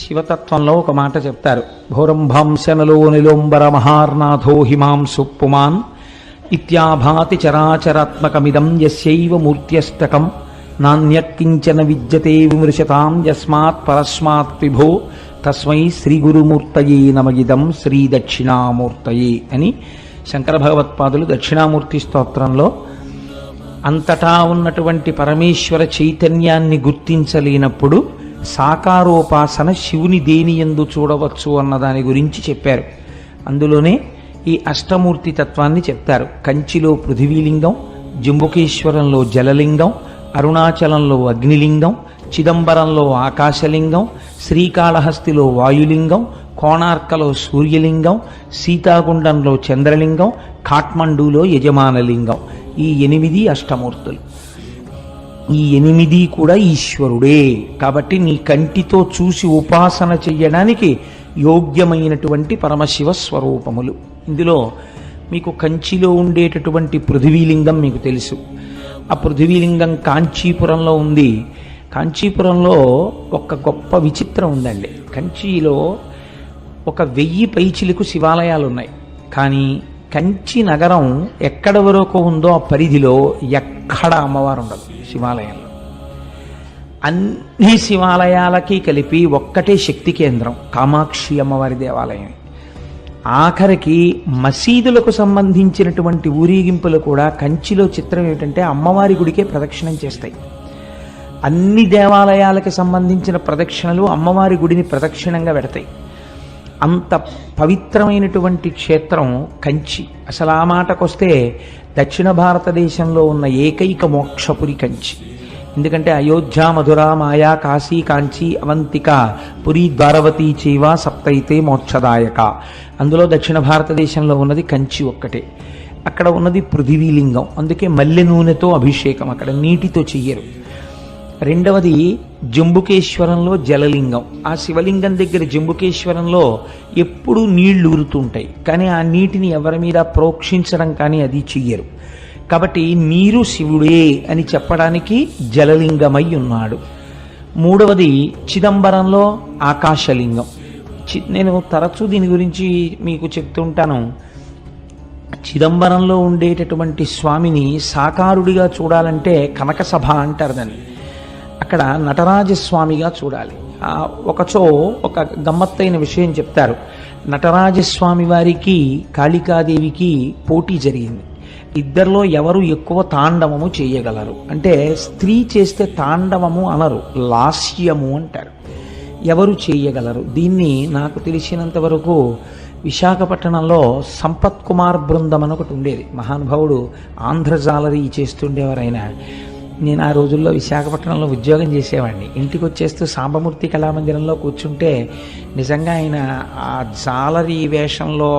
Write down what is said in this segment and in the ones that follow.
శివతత్వంలో ఒక మాట చెప్తారు. భౌరంభాంశనలో నిలోంబర మహార్నాథో హిమాంసు పుమాన్ ఇత్యాభాతి చరాచరాత్మకమిదం యస్యైవ మూర్త్యష్టకం నాణ్యత్కించన విద్యతే విమృశతాం యస్మాత్ పరస్మాత్ విభో తస్మై శ్రీ గురుమూర్తయే నమగిదం శ్రీ దక్షిణామూర్తయే అని శంకర భగవత్పాదులు దక్షిణామూర్తి స్తోత్రంలో అంతటా ఉన్నటువంటి పరమేశ్వర చైతన్యాన్ని గుర్తించలేనప్పుడు సాకారోపాసన శివుని దేనియందు చూడవచ్చు అన్న దాని గురించి చెప్పారు. అందులోనే ఈ అష్టమూర్తి తత్వాన్ని చెప్తారు. కంచిలో పృథివీలింగం, జంబుకేశ్వరంలో జలలింగం, అరుణాచలంలో అగ్నిలింగం, చిదంబరంలో ఆకాశలింగం, శ్రీకాళహస్తిలో వాయులింగం, కోణార్కలో సూర్యలింగం, సీతాగుండంలో చంద్రలింగం, కాఠ్మండూలో యజమానలింగం. ఈ 8 అష్టమూర్తులు. ఈ 8 కూడా ఈశ్వరుడే. కాబట్టి నీ కంటితో చూసి ఉపాసన చెయ్యడానికి యోగ్యమైనటువంటి పరమశివ స్వరూపములు. ఇందులో మీకు కంచిలో ఉండేటటువంటి పృథివీలింగం మీకు తెలుసు. ఆ పృథివీలింగం కాంచీపురంలో ఉంది. కాంచీపురంలో ఒక గొప్ప విచిత్రం ఉందండి. కంచిలో ఒక 1000 పైచిలకు శివాలయాలు ఉన్నాయి. కానీ కంచి నగరం ఎక్కడ వరకు ఉందో ఆ పరిధిలో ఎక్కడ అమ్మవారు ఉండదు శివాలయంలో. అన్ని శివాలయాలకి కలిపి ఒక్కటే శక్తి కేంద్రం కామాక్షి అమ్మవారి దేవాలయం. ఆఖరికి మసీదులకు సంబంధించినటువంటి ఊరేగింపులు కూడా కంచిలో చిత్రం ఏమిటంటే అమ్మవారి గుడికే ప్రదక్షిణం చేస్తాయి. అన్ని దేవాలయాలకు సంబంధించిన ప్రదక్షిణలు అమ్మవారి గుడిని ప్రదక్షిణంగా పెడతాయి. అంత పవిత్రమైనటువంటి క్షేత్రం కంచి. అసలు ఆ మాటకొస్తే దక్షిణ భారతదేశంలో ఉన్న ఏకైక మోక్షపురి కంచి. ఎందుకంటే అయోధ్య, మధుర, మాయా, కాశీ, కాంచి, అవంతిక, పురి, ద్వారవతి చైవ సప్తైతే మోక్షదాయక. అందులో దక్షిణ భారతదేశంలో ఉన్నది కంచి ఒక్కటే. అక్కడ ఉన్నది పృథివీలింగం. అందుకే మల్లె నూనెతో అభిషేకం, అక్కడ నీటితో చెయ్యరు. రెండవది జంబుకేశ్వరంలో జలలింగం. ఆ శివలింగం దగ్గర జంబుకేశ్వరంలో ఎప్పుడూ నీళ్లు ఊరుతుంటాయి, కానీ ఆ నీటిని ఎవరి మీద ప్రోక్షించడం కానీ అది చెయ్యరు. కాబట్టి నీరు శివుడే అని చెప్పడానికి జలలింగమై ఉన్నాడు. మూడవది చిదంబరంలో ఆకాశలింగం. నేను తరచూ దీని గురించి మీకు చెప్తుంటాను. చిదంబరంలో ఉండేటటువంటి స్వామిని సాకారుడిగా చూడాలంటే కనకసభ అంటారు దాన్ని. అక్కడ నటరాజస్వామిగా చూడాలి. ఒకచో ఒక గమ్మత్తైన విషయం చెప్తారు. నటరాజస్వామి వారికి కాళికాదేవికి పోటీ జరిగింది. ఇద్దరిలో ఎవరు ఎక్కువ తాండవము చేయగలరు అంటే, స్త్రీ చేస్తే తాండవము అనరు, లాస్యము అంటారు. ఎవరు చేయగలరు దీన్ని? నాకు తెలిసినంత వరకు విశాఖపట్నంలో సంపత్ కుమార్ బృందం అని ఒకటి ఉండేది. మహానుభావుడు ఆంధ్రజాలరీ చేస్తుండేవారు ఆయన. నేను ఆ రోజుల్లో విశాఖపట్నంలో ఉద్యోగం చేసేవాడిని. ఇంటికి వచ్చేస్తూ సాంబమూర్తి కళామందిరంలో కూర్చుంటే నిజంగా ఆయన ఆ జాలరీ వేషంలో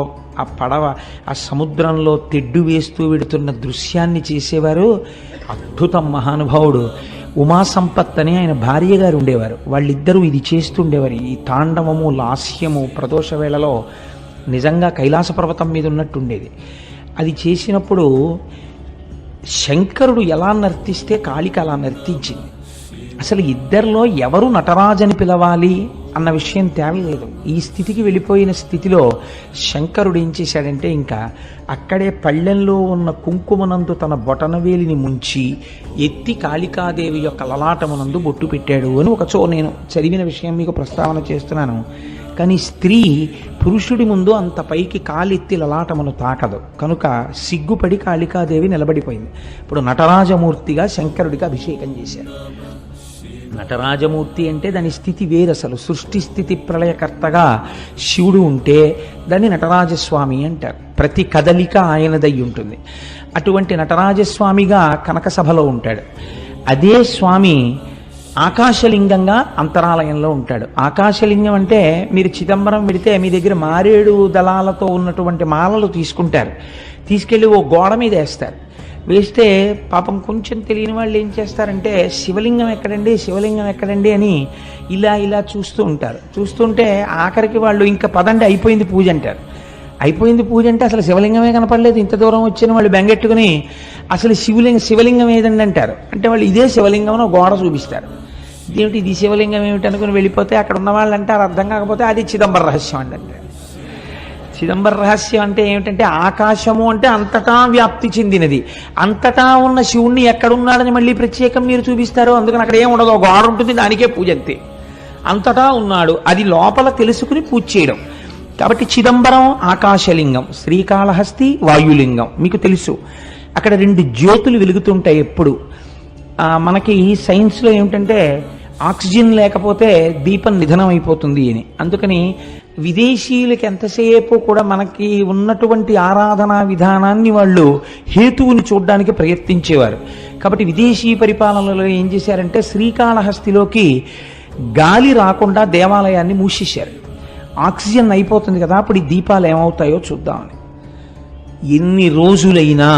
ఆ పడవ ఆ సముద్రంలో తెడ్డు వేస్తూ వెడుతున్న దృశ్యాన్ని చేసేవారు. అద్భుతం. మహానుభావుడు ఉమాసంపత్ అని ఆయన భార్య గారు ఉండేవారు. వాళ్ళిద్దరూ ఇది చేస్తుండేవారు. ఈ తాండవము, లాస్యము ప్రదోష వేళలో నిజంగా కైలాస పర్వతం మీద ఉన్నట్టుండేది. అది చేసినప్పుడు శంకరుడు ఎలా నర్తిస్తే కాళిక అలా నర్తించింది. అసలు ఇద్దరిలో ఎవరు నటరాజని పిలవాలి అన్న విషయం తేలలేదు. ఈ స్థితికి వెళ్ళిపోయిన స్థితిలో శంకరుడు ఏం చేశాడంటే, ఇంకా అక్కడే పళ్ళెంలో ఉన్న కుంకుమనందు తన బొటనవేలిని ముంచి ఎత్తి కాళికాదేవి యొక్క లలాటమునందు బొట్టు పెట్టాడు అని ఒకచో నేను చదివిన విషయం మీకు ప్రస్తావన చేస్తున్నాను. కానీ స్త్రీ పురుషుడి ముందు అంత పైకి కాలెత్తి లలాటమును తాకదు కనుక సిగ్గుపడి కాళికాదేవి నిలబడిపోయింది. ఇప్పుడు నటరాజమూర్తిగా శంకరుడికి అభిషేకం చేశారు. నటరాజమూర్తి అంటే దాని స్థితి వేరు. అసలు సృష్టి స్థితి ప్రళయకర్తగా శివుడు ఉంటే దాన్ని నటరాజస్వామి అంటారు. ప్రతి కదలిక ఆయనదై ఉంటుంది. అటువంటి నటరాజస్వామిగా కనకసభలో ఉంటాడు. అదే స్వామి ఆకాశలింగంగా అంతరాలయంలో ఉంటాడు. ఆకాశలింగం అంటే మీరు చిదంబరం వెడితే మీ దగ్గర మారేడు దళాలతో ఉన్నటువంటి మాలలు తీసుకుంటారు, తీసుకెళ్ళి ఓ గోడ మీద వేస్తారు. వేస్తే పాపం కొంచెం తెలియని వాళ్ళు ఏం చేస్తారంటే, శివలింగం ఎక్కడండి, శివలింగం ఎక్కడండి అని ఇలా ఇలా చూస్తూ ఉంటారు. చూస్తుంటే ఆఖరికి వాళ్ళు ఇంకా పదండి అయిపోయింది పూజ అంటారు. అయిపోయింది పూజ అంటే అసలు శివలింగమే కనపడలేదు. ఇంత దూరం వచ్చిన వాళ్ళు బెంగెట్టుకుని అసలు శివలింగం ఏదండి అంటారు. అంటే వాళ్ళు ఇదే శివలింగం గోడ చూపిస్తారు. ఇదేమిటి, ఇది శివలింగం ఏమిటి అనుకుని వెళ్ళిపోతే అక్కడ ఉన్న వాళ్ళు అంటారు, అర్థం కాకపోతే అది చిదంబర రహస్యం అంటే. చిదంబర రహస్యం అంటే ఏమిటంటే ఆకాశము అంటే అంతటా వ్యాప్తి చెందినది. అంతటా ఉన్న శివుణ్ణి ఎక్కడున్నాడని మళ్ళీ ప్రత్యేకం మీరు చూపిస్తారు. అందుకని అక్కడ ఏం ఉండదు, గోడ ఉంటుంది, దానికే పూజ అంతే. అంతటా ఉన్నాడు, అది లోపల తెలుసుకుని పూజ చేయడం. కాబట్టి చిదంబరం ఆకాశలింగం, శ్రీకాళహస్తి వాయులింగం. మీకు తెలుసు అక్కడ 2 జ్యోతులు వెలుగుతుంటాయి ఎప్పుడు. మనకి సైన్స్లో ఏమిటంటే ఆక్సిజన్ లేకపోతే దీపం నిధనం అయిపోతుంది అని. అందుకని విదేశీయులకి ఎంతసేపు కూడా మనకి ఉన్నటువంటి ఆరాధనా విధానాన్ని వాళ్ళు హేతువుని చూడడానికి ప్రయత్నించేవారు. కాబట్టి విదేశీ పరిపాలనలో ఏం చేశారంటే శ్రీకాళహస్తిలోకి గాలి రాకుండా దేవాలయాన్ని మూసేశారు. ఆక్సిజన్ అయిపోతుంది కదా, అప్పుడు ఈ దీపాలు ఏమవుతాయో చూద్దామని. ఎన్ని రోజులైనా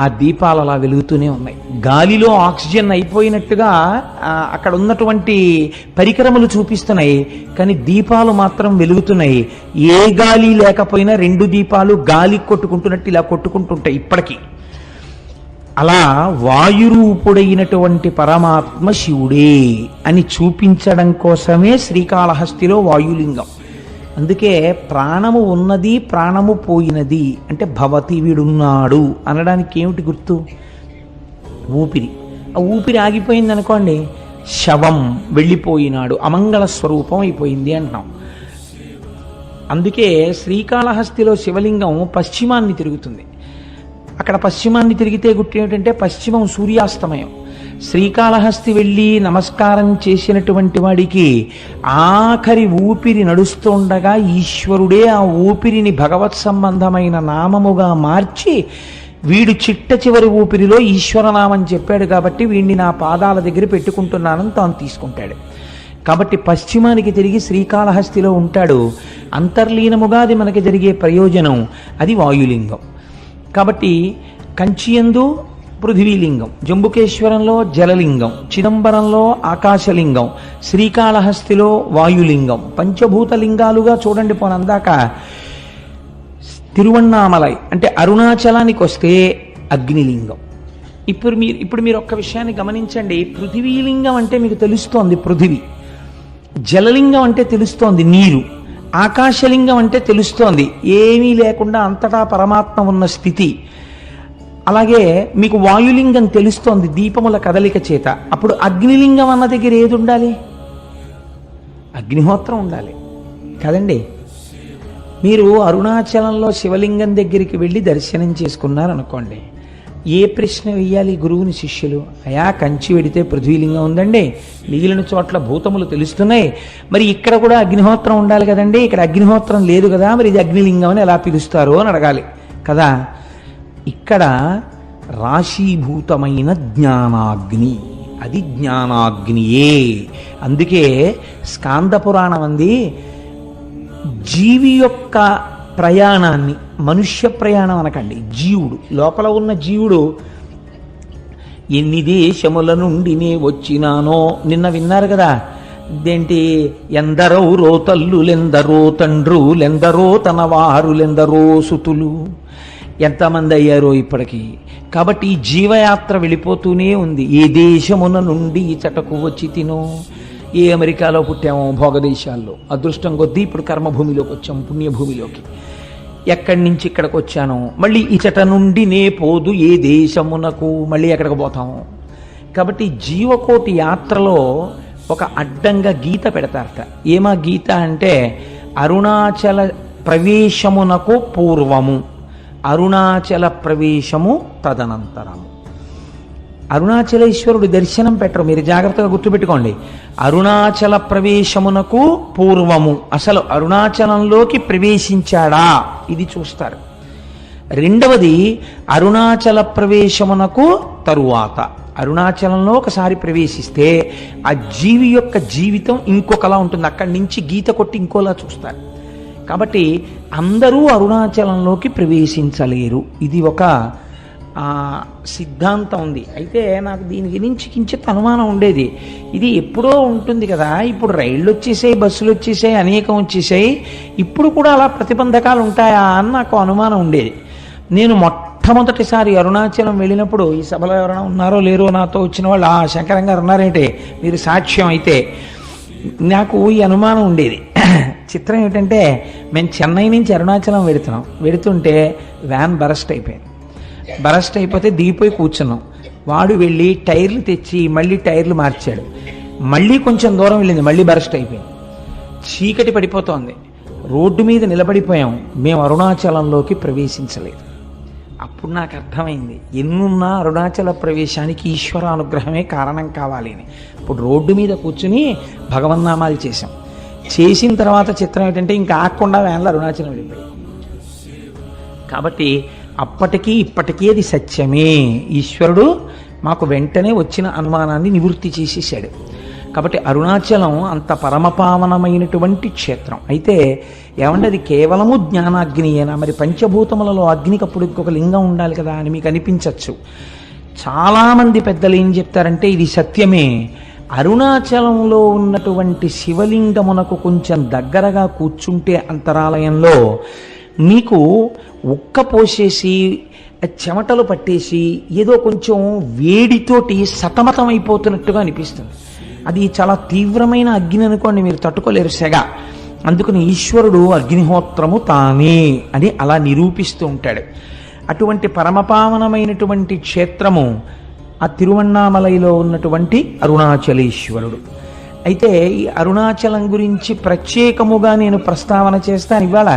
ఆ దీపాలు అలా వెలుగుతూనే ఉన్నాయి. గాలిలో ఆక్సిజన్ అయిపోయినట్టుగా అక్కడ ఉన్నటువంటి పరికరములు చూపిస్తున్నాయి, కానీ దీపాలు మాత్రం వెలుగుతున్నాయి. ఏ గాలి లేకపోయినా 2 దీపాలు గాలి కొట్టుకుంటున్నట్టు ఇలా కొట్టుకుంటుంటాయి ఇప్పటికీ. అలా వాయురూపుడైనటువంటి పరమాత్మ శివుడే అని చూపించడం కోసమే శ్రీకాళహస్తిలో వాయులింగం. అందుకే ప్రాణము ఉన్నది, ప్రాణము పోయినది అంటే భవతి, వీడున్నాడు అనడానికి ఏమిటి గుర్తు? ఊపిరి. ఆ ఊపిరి ఆగిపోయింది అనుకోండి, శవం, వెళ్ళిపోయినాడు, అమంగళ స్వరూపం అయిపోయింది అంటున్నాం. అందుకే శ్రీకాళహస్తిలో శివలింగం పశ్చిమాన్ని తిరుగుతుంది. అక్కడ పశ్చిమాన్ని తిరిగితే గుర్తు ఏమిటంటే పశ్చిమం సూర్యాస్తమయం. శ్రీకాళహస్తి వెళ్ళి నమస్కారం చేసినటువంటి వాడికి ఆఖరి ఊపిరి నడుస్తుండగా ఈశ్వరుడే ఆ ఊపిరిని భగవత్ సంబంధమైన నామముగా మార్చి, వీడు చిట్ట చివరి ఊపిరిలో ఈశ్వరనామం చెప్పాడు కాబట్టి వీడిని నా పాదాల దగ్గర పెట్టుకుంటున్నానని తాను తీసుకుంటాడు. కాబట్టి పశ్చిమానికి తిరిగి శ్రీకాళహస్తిలో ఉంటాడు. అంతర్లీనముగా అది మనకి జరిగే ప్రయోజనం, అది వాయులింగం. కాబట్టి కంచియందు పృథివీలింగం, జంబుకేశ్వరంలో జలలింగం, చిదంబరంలో ఆకాశలింగం, శ్రీకాళహస్తిలో వాయులింగం. పంచభూత లింగాలుగా చూడండి. పోనందాక తిరువణ్ణామలై అంటే అరుణాచలానికి వస్తే అగ్నిలింగం. ఇప్పుడు మీరు ఒక్క విషయాన్ని గమనించండి. పృథివీలింగం అంటే మీకు తెలుస్తోంది పృథివీ, జలలింగం అంటే తెలుస్తోంది నీరు, ఆకాశలింగం అంటే తెలుస్తోంది ఏమీ లేకుండా అంతటా పరమాత్మ ఉన్న స్థితి. అలాగే మీకు వాయులింగం తెలుస్తోంది దీపముల కదలిక చేత. అప్పుడు అగ్నిలింగం అన్న దగ్గర ఏది ఉండాలి? అగ్నిహోత్రం ఉండాలి కదండి. మీరు అరుణాచలంలో శివలింగం దగ్గరికి వెళ్ళి దర్శనం చేసుకున్నారనుకోండి, ఏ ప్రశ్న వెయ్యాలి గురువుని శిష్యులు? అయా, కంచి వెడితే పృథ్వీలింగం ఉందండి, మిగిలిన చోట్ల భూతములు తెలుస్తున్నాయి, మరి ఇక్కడ కూడా అగ్నిహోత్రం ఉండాలి కదండి, ఇక్కడ అగ్నిహోత్రం లేదు కదా, మరి ఇది అగ్నిలింగం అని ఎలా పిలుస్తారు అని అడగాలి కదా. ఇక్కడ రాశీభూతమైన జ్ఞానాగ్ని, అది జ్ఞానాగ్నియే. అందుకే స్కాంద పురాణం అంది జీవి యొక్క ప్రయాణాన్ని, మనుష్య ప్రయాణం అనకండి, జీవుడు లోపల ఉన్న జీవుడు ఎన్ని దేశముల నుండి నే వచ్చినానో నిన్న విన్నారు కదా. ఇదేంటి, ఎందరో రోతల్లులెందరో తండ్రులెందరో తన వారులెందరో సుతులు, ఎంతమంది అయ్యారో ఇప్పటికీ. కాబట్టి ఈ జీవయాత్ర వెళ్ళిపోతూనే ఉంది. ఏ దేశమున నుండి ఈ చటకు వచ్చి తినో, ఏ అమెరికాలో పుట్టామో భోగదేశాల్లో, అదృష్టం కొద్దీ ఇప్పుడు కర్మభూమిలోకి వచ్చాం, పుణ్యభూమిలోకి. ఎక్కడి నుంచి ఇక్కడికి వచ్చానో, మళ్ళీ ఇచట నుండి నే పోదు ఏ దేశమునకు, మళ్ళీ ఎక్కడికి పోతాము. కాబట్టి జీవకోటి యాత్రలో ఒక అడ్డంగా గీత పెడతారట. ఏమా గీత అంటే అరుణాచల ప్రవేశమునకు పూర్వము, అరుణాచల ప్రవేశము తదనంతరము. అరుణాచలేశ్వరుడు దర్శనం పెట్టరు, మీరు జాగ్రత్తగా గుర్తుపెట్టుకోండి. అరుణాచల ప్రవేశమునకు పూర్వము, అసలు అరుణాచలంలోకి ప్రవేశించాడా ఇది చూస్తారు. రెండవది అరుణాచల ప్రవేశమునకు తరువాత, అరుణాచలంలో ఒకసారి ప్రవేశిస్తే ఆ జీవి యొక్క జీవితం ఇంకొకలా ఉంటుంది, అక్కడి నుంచి గీత కొట్టి ఇంకోలా చూస్తారు. కాబట్టి అందరూ అరుణాచలంలోకి ప్రవేశించలేరు, ఇది ఒక సిద్ధాంతం ఉంది. అయితే నాకు దీని గురించి కించిత్ అనుమానం ఉండేది. ఇది ఎప్పుడో ఉంటుంది కదా, ఇప్పుడు రైళ్ళు వచ్చేసాయి, బస్సులు వచ్చేసాయి, అనేకం వచ్చేసాయి, ఇప్పుడు కూడా అలా ప్రతిబంధకాలు ఉంటాయా అని నాకు అనుమానం ఉండేది. నేను మొట్టమొదటిసారి అరుణాచలం వెళ్ళినప్పుడు ఈ సభలో ఎవరైనా ఉన్నారో లేరో నాతో వచ్చిన వాళ్ళు ఆ శంకరం గారు ఉన్నారేంటి మీరు సాక్ష్యం అయితే నాకు ఈ అనుమానం ఉండేది. చిత్రం ఏంటంటే మేము చెన్నై నుంచి అరుణాచలం వెడుతుంటే వ్యాన్ బరస్ట్ అయిపోయింది. బరస్ట్ అయిపోతే దిగిపోయి కూర్చున్నాం. వాడు వెళ్ళి టైర్లు తెచ్చి మళ్ళీ టైర్లు మార్చాడు. మళ్ళీ కొంచెం దూరం వెళ్ళింది, మళ్ళీ బరస్ట్ అయిపోయింది. చీకటి పడిపోతోంది. రోడ్డు మీద నిలబడిపోయాం. మేము అరుణాచలంలోకి ప్రవేశించలేదు. అప్పుడు నాకు అర్థమైంది ఎన్నున్నా అరుణాచల ప్రవేశానికి ఈశ్వరానుగ్రహమే కారణం కావాలి అని. ఇప్పుడు రోడ్డు మీద కూర్చుని భగవన్నామాలు చేసిన తర్వాత చిత్రం ఏంటంటే ఇంకా ఆగకుండా వ్యాన్లో అరుణాచలం వెళ్ళిపోయి. కాబట్టి అప్పటికీ ఇప్పటికీ అది సత్యమే. ఈశ్వరుడు మాకు వెంటనే వచ్చిన అనుమానాన్ని నివృత్తి చేసేసాడు. కాబట్టి అరుణాచలం అంత పరమపావనమైనటువంటి క్షేత్రం. అయితే ఏమంటే అది కేవలము జ్ఞానాగ్నియేనా? మరి పంచభూతములలో అగ్నికి అప్పుడు ఇంకొక లింగం ఉండాలి కదా అని మీకు అనిపించవచ్చు. చాలామంది పెద్దలు ఏం చెప్తారంటే ఇది సత్యమే. అరుణాచలంలో ఉన్నటువంటి శివలింగమునకు కొంచెం దగ్గరగా కూర్చుంటే అంతరాలయంలో మీకు ఉక్క పోసేసి చెమటలు పట్టేసి ఏదో కొంచెం వేడితోటి సతమతమైపోతున్నట్టుగా అనిపిస్తుంది. అది చాలా తీవ్రమైన అగ్ని అనుకోండి, మీరు తట్టుకోలేరు సెగ. అందుకని ఈశ్వరుడు అగ్నిహోత్రము తానే అని అలా నిరూపిస్తూ ఉంటాడు. అటువంటి పరమపావనమైనటువంటి క్షేత్రము ఆ తిరువణ్ణామలైలో ఉన్నటువంటి అరుణాచలేశ్వరుడు. అయితే ఈ అరుణాచలం గురించి ప్రత్యేకముగా నేను ప్రస్తావన చేస్తాను ఇవాళ.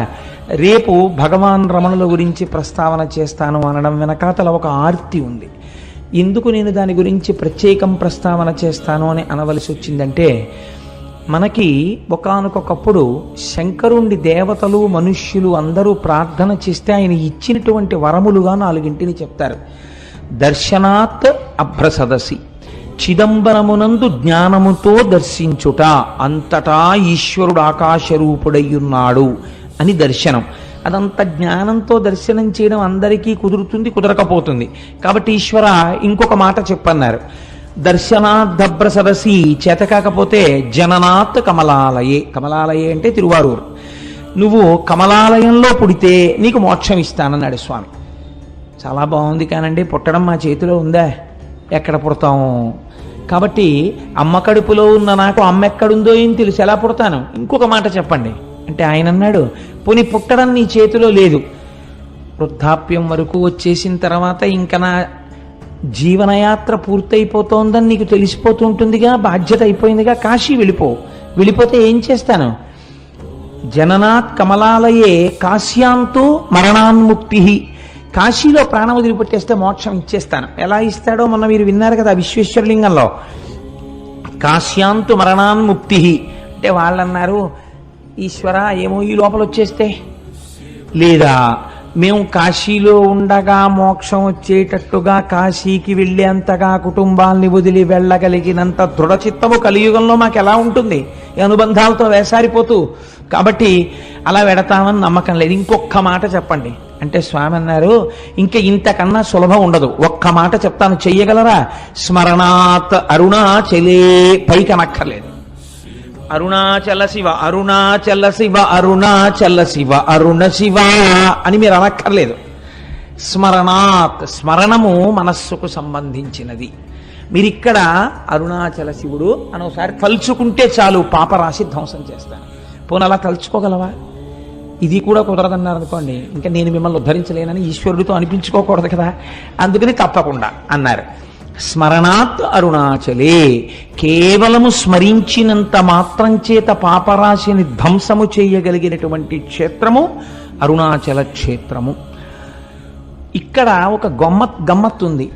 రేపు భగవాన్ రమణుల గురించి ప్రస్తావన చేస్తాను అనడం వెనకాతల ఒక ఆర్తి ఉంది. ఎందుకు నేను దాని గురించి ప్రత్యేకం ప్రస్తావన చేస్తాను అని అనవలసి వచ్చిందంటే, మనకి ఒకానొకప్పుడు శంకరుణ్ణి దేవతలు మనుష్యులు అందరూ ప్రార్థన చేస్తే ఆయన ఇచ్చినటువంటి వరములుగా 4 చెప్తారు. దర్శనాత్ అభ్రసదసి, చిదంబరమునందు జ్ఞానముతో దర్శించుట, అంతటా ఈశ్వరుడు ఆకాశరూపుడయ్యున్నాడు అని దర్శనం. అదంత జ్ఞానంతో దర్శనం చేయడం అందరికీ కుదురుతుంది, కుదరకపోతుంది. కాబట్టి ఈశ్వర ఇంకొక మాట చెప్పన్నారు. దర్శనాద్దభ్ర సరసి, చేత కాకపోతే జననాత్ కమలాలయే. కమలాలయే అంటే తిరువారూరు. నువ్వు కమలాలయంలో పుడితే నీకు మోక్షం ఇస్తానన్నాడు స్వామి. చాలా బాగుంది కానండి, పుట్టడం మా చేతిలో ఉందా? ఎక్కడ పుడతాము? కాబట్టి అమ్మ కడుపులో ఉన్న నాకు అమ్మ ఎక్కడుందో ఏం తెలుసు, ఎలా పుడతాను? ఇంకొక మాట చెప్పండి అంటే ఆయన అన్నాడు, పోనీ పుట్టడం నీ చేతిలో లేదు, వృద్ధాప్యం వరకు వచ్చేసిన తర్వాత ఇంకా నా జీవనయాత్ర పూర్తయిపోతోందని నీకు తెలిసిపోతుంటుందిగా, బాధ్యత అయిపోయిందిగా, కాశీ వెళ్ళిపోతే ఏం చేస్తాను? జననాత్ కమలాలయే కాశ్యాంతో మరణాన్ముక్తి. కాశీలో ప్రాణం వదిలిపెట్టేస్తే మోక్షం ఇచ్చేస్తాను. ఎలా ఇస్తాడో మొన్న మీరు విన్నారు కదా విశ్వేశ్వరలింగంలో, కాశ్యాంతు మరణాన్ముక్తి అంటే వాళ్ళన్నారు, ఈశ్వర ఏమో ఈ లోపల వచ్చేస్తే, లేదా మేము కాశీలో ఉండగా మోక్షం వచ్చేటట్టుగా కాశీకి వెళ్ళేంతగా కుటుంబాల్ని వదిలి వెళ్ళగలిగినంత దృఢచిత్తము కలియుగంలో మాకు ఎలా ఉంటుంది? ఈ అనుబంధాలతో వేసారిపోతూ. కాబట్టి అలా వెడతామని నమ్మకం లేదు. ఇంకొక మాట చెప్పండి అంటే స్వామి అన్నారు, ఇంకా ఇంతకన్నా సులభం ఉండదు. ఒక్క మాట చెప్తాను, చెయ్యగలరా? స్మరణాత్ అరుణాచలే, పైకి అనక్కర్లేదు. అరుణాచల శివ, అరుణాచల శివ, అరుణాచల శివ, అరుణ శివ అని మీరు అనక్కర్లేదు. స్మరణాత్, స్మరణము మనస్సుకు సంబంధించినది. మీరిక్కడ అరుణాచల శివుడు అని ఒకసారి తలుచుకుంటే చాలు, పాపరాశి ధ్వంసం చేస్తాను. పోనీ అలా తలుచుకోగలవా? ఇది కూడా కుదరదన్నారు అనుకోండి, ఇంకా నేను మిమ్మల్ని ఉద్ధరించలేనని ఈశ్వరుడితో అనిపించుకోకూడదు కదా, అందుకని తప్పకుండా అన్నారు. స్మరణాత్ అరుణాచలే, కేవలము స్మరించినంత మాత్రం చేత పాపరాశిని ధ్వంసము చేయగలిగినటువంటి క్షేత్రము అరుణాచల క్షేత్రము. ఇక్కడ ఒక గమ్మత్తు ఉంది.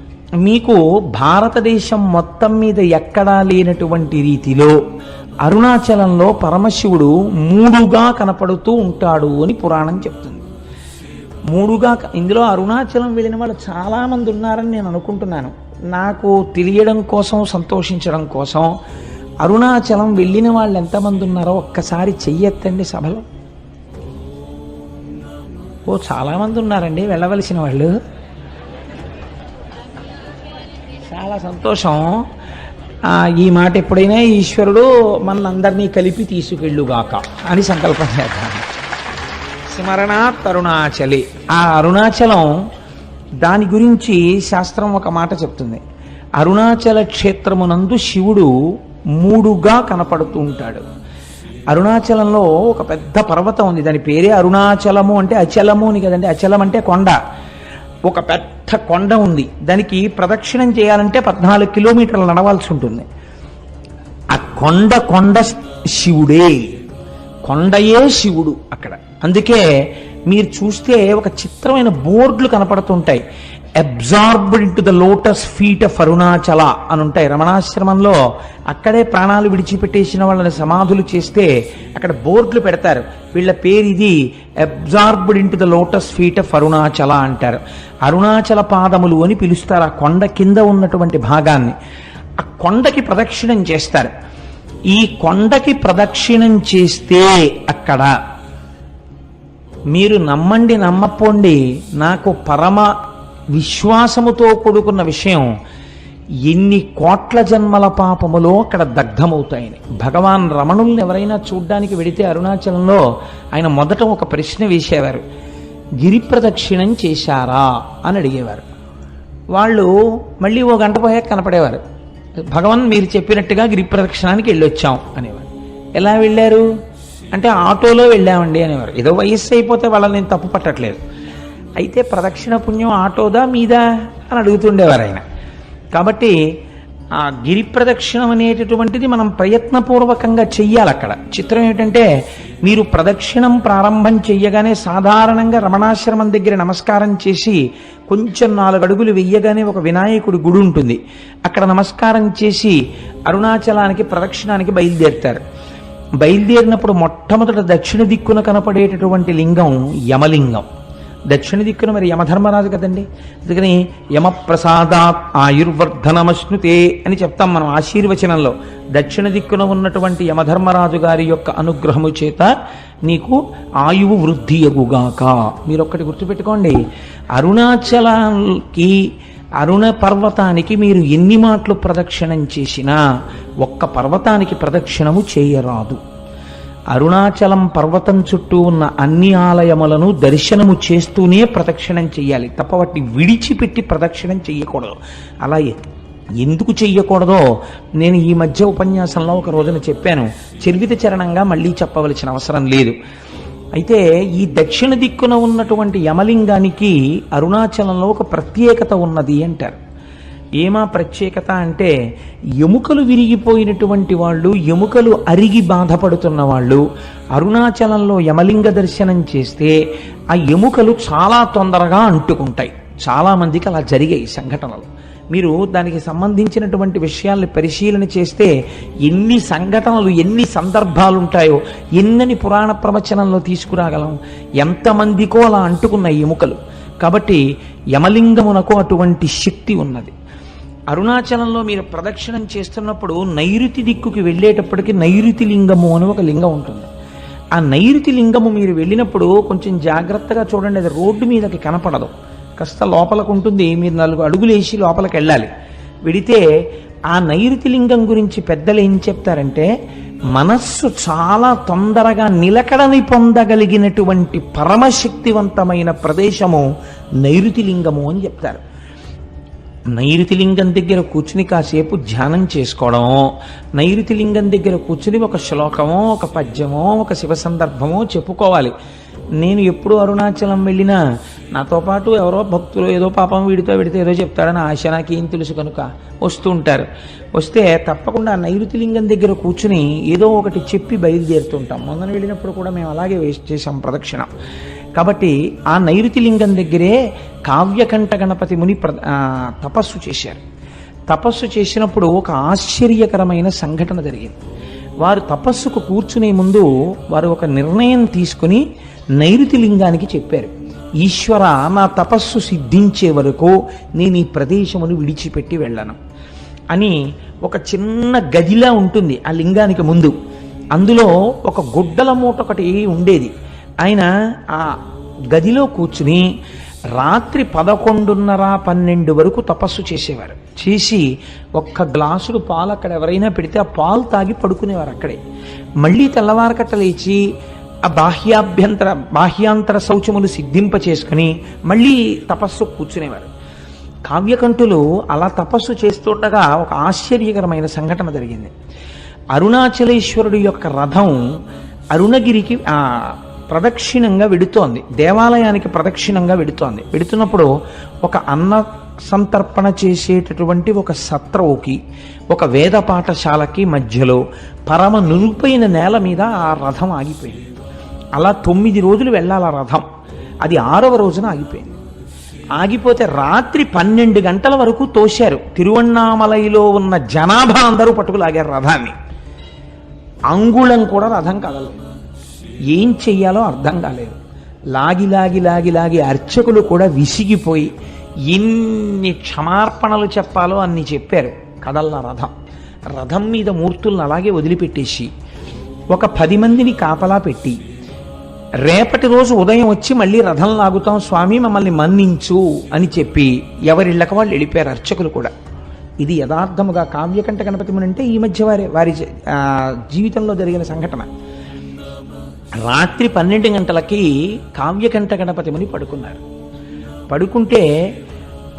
మీకు భారతదేశం మొత్తం మీద ఎక్కడా లేనటువంటి రీతిలో అరుణాచలంలో పరమశివుడు 3గా కనపడుతూ ఉంటాడు అని పురాణం చెప్తుంది. 3గా. ఇందులో అరుణాచలం వెళ్ళిన వాళ్ళు చాలామంది ఉన్నారని నేను అనుకుంటున్నాను. నాకు తెలియడం కోసం, సంతోషించడం కోసం, అరుణాచలం వెళ్ళిన వాళ్ళు ఎంతమంది ఉన్నారో ఒక్కసారి చెయ్యెత్తండి సభలో. ఓ చాలామంది ఉన్నారండి వెళ్ళవలసిన వాళ్ళు. చాలా సంతోషం. ఈ మాట ఎప్పుడైనా ఈశ్వరుడు మనందరినీ కలిపి తీసుకెళ్ళుగాక అని సంకల్పం చేద్దాం. స్మరణాత్ అరుణాచలి. ఆ అరుణాచలం దాని గురించి శాస్త్రం ఒక మాట చెప్తుంది. అరుణాచల క్షేత్రమునందు శివుడు మూడుగా కనపడుతూ ఉంటాడు. అరుణాచలంలో ఒక పెద్ద పర్వతం ఉంది, దాని పేరే అరుణాచలము, అంటే అచలము అని కదండి. అచలం అంటే కొండ. ఒక పెద్ద కొండ ఉంది, దానికి ప్రదక్షిణం చేయాలంటే 14 కిలోమీటర్లు నడవాల్సి ఉంటుంది. ఆ కొండ శివుడే, కొండయే శివుడు అక్కడ. అందుకే మీరు చూస్తే ఒక చిత్రమైన బోర్డులు కనపడుతుంటాయి, absorbed in to the lotus feet of Arunachala అని ఉంటాయి. రమణాశ్రమంలో అక్కడే ప్రాణాలు విడిచిపెట్టేసిన వాళ్ళని సమాధులు చేస్తే అక్కడ బోర్డులు పెడతారు, వీళ్ళ పేరు ఇది, absorbed in to the lotus feet of Arunachala అంటారు. అరుణాచల పాదములు అని పిలుస్తారు ఆ కొండ కింద ఉన్నటువంటి భాగాన్ని. ఆ కొండకి ప్రదక్షిణం చేస్తారు. ఈ కొండకి ప్రదక్షిణం చేస్తే అక్కడ మీరు నమ్మండి నమ్మపోండి, నాకు పరమ విశ్వాసముతో కూడుకున్న విషయం, ఎన్ని కోట్ల జన్మల పాపములో అక్కడ దగ్ధమవుతాయని. భగవాన్ రమణుల్ని ఎవరైనా చూడ్డానికి వెడితే అరుణాచలంలో ఆయన మొదట ఒక ప్రశ్న వేసేవారు, గిరి ప్రదక్షిణం చేశారా అని అడిగేవారు. వాళ్ళు మళ్ళీ ఓ గంట పోయాక కనపడేవారు, భగవాన్ మీరు చెప్పినట్టుగా గిరి ప్రదక్షిణానికి వెళ్ళొచ్చాం అనేవారు. ఎలా వెళ్ళారు అంటే ఆటోలో వెళ్ళామండి అనేవారు. ఏదో వయస్సు అయిపోతే వాళ్ళని నేను తప్పు పట్టట్లేదు, అయితే ప్రదక్షిణ పుణ్యం ఆటోదా మీదా అని అడుగుతుండేవారు ఆయన. కాబట్టి ఆ గిరి ప్రదక్షిణం అనేటటువంటిది మనం ప్రయత్నపూర్వకంగా చెయ్యాలి. అక్కడ చిత్రం ఏమిటంటే, మీరు ప్రదక్షిణం ప్రారంభం చెయ్యగానే సాధారణంగా రమణాశ్రమం దగ్గర నమస్కారం చేసి కొంచెం 4 అడుగులు వెయ్యగానే ఒక వినాయకుడి గుడి ఉంటుంది, అక్కడ నమస్కారం చేసి అరుణాచలానికి ప్రదక్షిణానికి బయలుదేరుతారు. బయలుదేరినప్పుడు మొట్టమొదట దక్షిణ దిక్కున కనపడేటటువంటి లింగం యమలింగం. దక్షిణ దిక్కున మరి యమధర్మరాజు కదండి, అందుకని యమప్రసాదాత్ ఆయుర్వర్ధనమశ్నుతే అని చెప్తాం మనం ఆశీర్వచనంలో. దక్షిణ దిక్కున ఉన్నటువంటి యమధర్మరాజు గారి యొక్క అనుగ్రహము చేత నీకు ఆయువు వృద్ధి ఎగుగాక. మీరు ఒక్కటి గుర్తుపెట్టుకోండి, అరుణాచలానికి అరుణ పర్వతానికి మీరు ఎన్ని మాటలు ప్రదక్షిణం చేసినా ఒక్క పర్వతానికి ప్రదక్షిణము చేయరాదు. అరుణాచలం పర్వతం చుట్టూ ఉన్న అన్ని ఆలయములను దర్శనము చేస్తూనే ప్రదక్షిణం చెయ్యాలి తప్ప వాటిని విడిచిపెట్టి ప్రదక్షిణం చెయ్యకూడదు. అలా ఎందుకు చెయ్యకూడదో నేను ఈ మధ్య ఉపన్యాసంలో ఒక రోజున చెప్పాను, చరివిత చరణంగా మళ్ళీ చెప్పవలసిన అవసరం లేదు. అయితే ఈ దక్షిణ దిక్కున ఉన్నటువంటి యమలింగానికి అరుణాచలంలో ఒక ప్రత్యేకత ఉన్నది అంటారు. ఏమా ప్రత్యేకత అంటే, ఎముకలు విరిగిపోయినటువంటి వాళ్ళు, ఎముకలు అరిగి బాధపడుతున్న వాళ్ళు అరుణాచలంలో యమలింగ దర్శనం చేస్తే ఆ ఎముకలు చాలా తొందరగా అంటుకుంటాయి. చాలామందికి అలా జరిగాయి సంఘటనలు. మీరు దానికి సంబంధించినటువంటి విషయాల్ని పరిశీలన చేస్తే ఎన్ని సంఘటనలు, ఎన్ని సందర్భాలు ఉంటాయో ఎన్నని పురాణ ప్రవచనంలో తీసుకురాగలం. ఎంతమందికో అలా అంటుకున్న ఎముకలు. కాబట్టి యమలింగమునకు అటువంటి శక్తి ఉన్నది. అరుణాచలంలో మీరు ప్రదక్షిణం చేస్తున్నప్పుడు నైరుతి దిక్కుకి వెళ్ళేటప్పటికి నైరుతి లింగము అని ఒక లింగం ఉంటుంది. ఆ నైరుతి లింగము మీరు వెళ్ళినప్పుడు కొంచెం జాగ్రత్తగా చూడండి, అది రోడ్డు మీదకి కనపడదు, కాస్త లోపలకు ఉంటుంది. మీరు 4 అడుగులు వేసి లోపలికి వెళ్ళాలి. వెడితే ఆ నైరుతి లింగం గురించి పెద్దలు ఏం చెప్తారంటే, మనస్సు చాలా తొందరగా నిలకడని పొందగలిగినటువంటి పరమశక్తివంతమైన ప్రదేశము నైరుతి లింగము అని చెప్తారు. నైరుతి లింగం దగ్గర కూర్చుని కాసేపు ధ్యానం చేసుకోవడమో, నైరుతి లింగం దగ్గర కూర్చుని ఒక శ్లోకమో, ఒక పద్యమో, ఒక శివ సందర్భమో చెప్పుకోవాలి. నేను ఎప్పుడు అరుణాచలం వెళ్ళినా నాతో పాటు ఎవరో భక్తులు ఏదో పాపం వీడితో పెడితే ఏదో చెప్తాడని ఆశ, నాకేం తెలుసు కనుక వస్తూ ఉంటారు. వస్తే తప్పకుండా నైరుతి లింగం దగ్గర కూర్చుని ఏదో ఒకటి చెప్పి బయలుదేరుతుంటాం. మొన్న వెళ్ళినప్పుడు కూడా మేము అలాగే చేసాం ప్రదక్షిణ. కాబట్టి ఆ నైరుతి లింగం దగ్గరే కావ్యకంఠ గణపతి ముని తపస్సు చేశారు. తపస్సు చేసినప్పుడు ఒక ఆశ్చర్యకరమైన సంఘటన జరిగింది. వారు తపస్సుకు కూర్చునే ముందు వారు ఒక నిర్ణయం తీసుకుని నైరుతి లింగానికి చెప్పారు, ఈశ్వర, నా తపస్సు సిద్ధించే వరకు నేను ఈ ప్రదేశమును విడిచిపెట్టి వెళ్ళను అని. ఒక చిన్న గదిలా ఉంటుంది ఆ లింగానికి ముందు, అందులో ఒక గుడ్డల మూట ఒకటి ఉండేది. ఆయన ఆ గదిలో కూర్చుని రాత్రి 11:30-12 వరకు తపస్సు చేసేవారు. చేసి ఒక్క గ్లాసుడు పాలు అక్కడ ఎవరైనా పెడితే ఆ పాలు తాగి పడుకునేవారు అక్కడే. మళ్ళీ తెల్లవారకట్ట లేచి ఆ బాహ్యాంతర శౌచములు సిద్ధింప చేసుకుని మళ్ళీ తపస్సు కూర్చునేవారు. కావ్యకంఠులు అలా తపస్సు చేస్తుండగా ఒక ఆశ్చర్యకరమైన సంఘటన జరిగింది. అరుణాచలేశ్వరుడు యొక్క రథం అరుణగిరికి ప్రదక్షిణంగా వెడుతోంది, దేవాలయానికి ప్రదక్షిణంగా వెడుతోంది. వెడుతున్నప్పుడు ఒక అన్న సంతర్పణ చేసేటటువంటి ఒక సత్రవుకి, ఒక వేద పాఠశాలకి మధ్యలో పరమ నునుపైన నేల మీద ఆ రథం ఆగిపోయింది. అలా 9 రోజులు వెళ్ళాలి ఆ రథం. అది 6వ రోజున ఆగిపోయింది. ఆగిపోతే రాత్రి 12 గంటల వరకు తోశారు. తిరువణ్ణామలైలో ఉన్న జనాభా అందరూ పట్టుకులాగారు రథాన్ని. అంగుళం కూడా రథం కదలేదు. ఏం చెయ్యాలో అర్థం కాలేదు. లాగి లాగి లాగి లాగి అర్చకులు కూడా విసిగిపోయి ఎన్ని క్షమార్పణలు చెప్పాలో అన్ని చెప్పారు. కదల్లా రథం. రథం మీద మూర్తులను అలాగే వదిలిపెట్టేసి ఒక 10 మందిని కాపలా పెట్టి, రేపటి రోజు ఉదయం వచ్చి మళ్ళీ రథం లాగుతాం స్వామి, మమ్మల్ని మన్నించు అని చెప్పి ఎవరిళ్ళక వాళ్ళు వెళ్ళిపోయారు అర్చకులు కూడా. ఇది యథార్థముగా కావ్యకంఠ గణపతి ముని అంటే ఈ మధ్య వారి జీవితంలో జరిగిన సంఘటన. రాత్రి 12 గంటలకి కావ్యకంఠ గణపతి ముని పడుకున్నారు. పడుకుంటే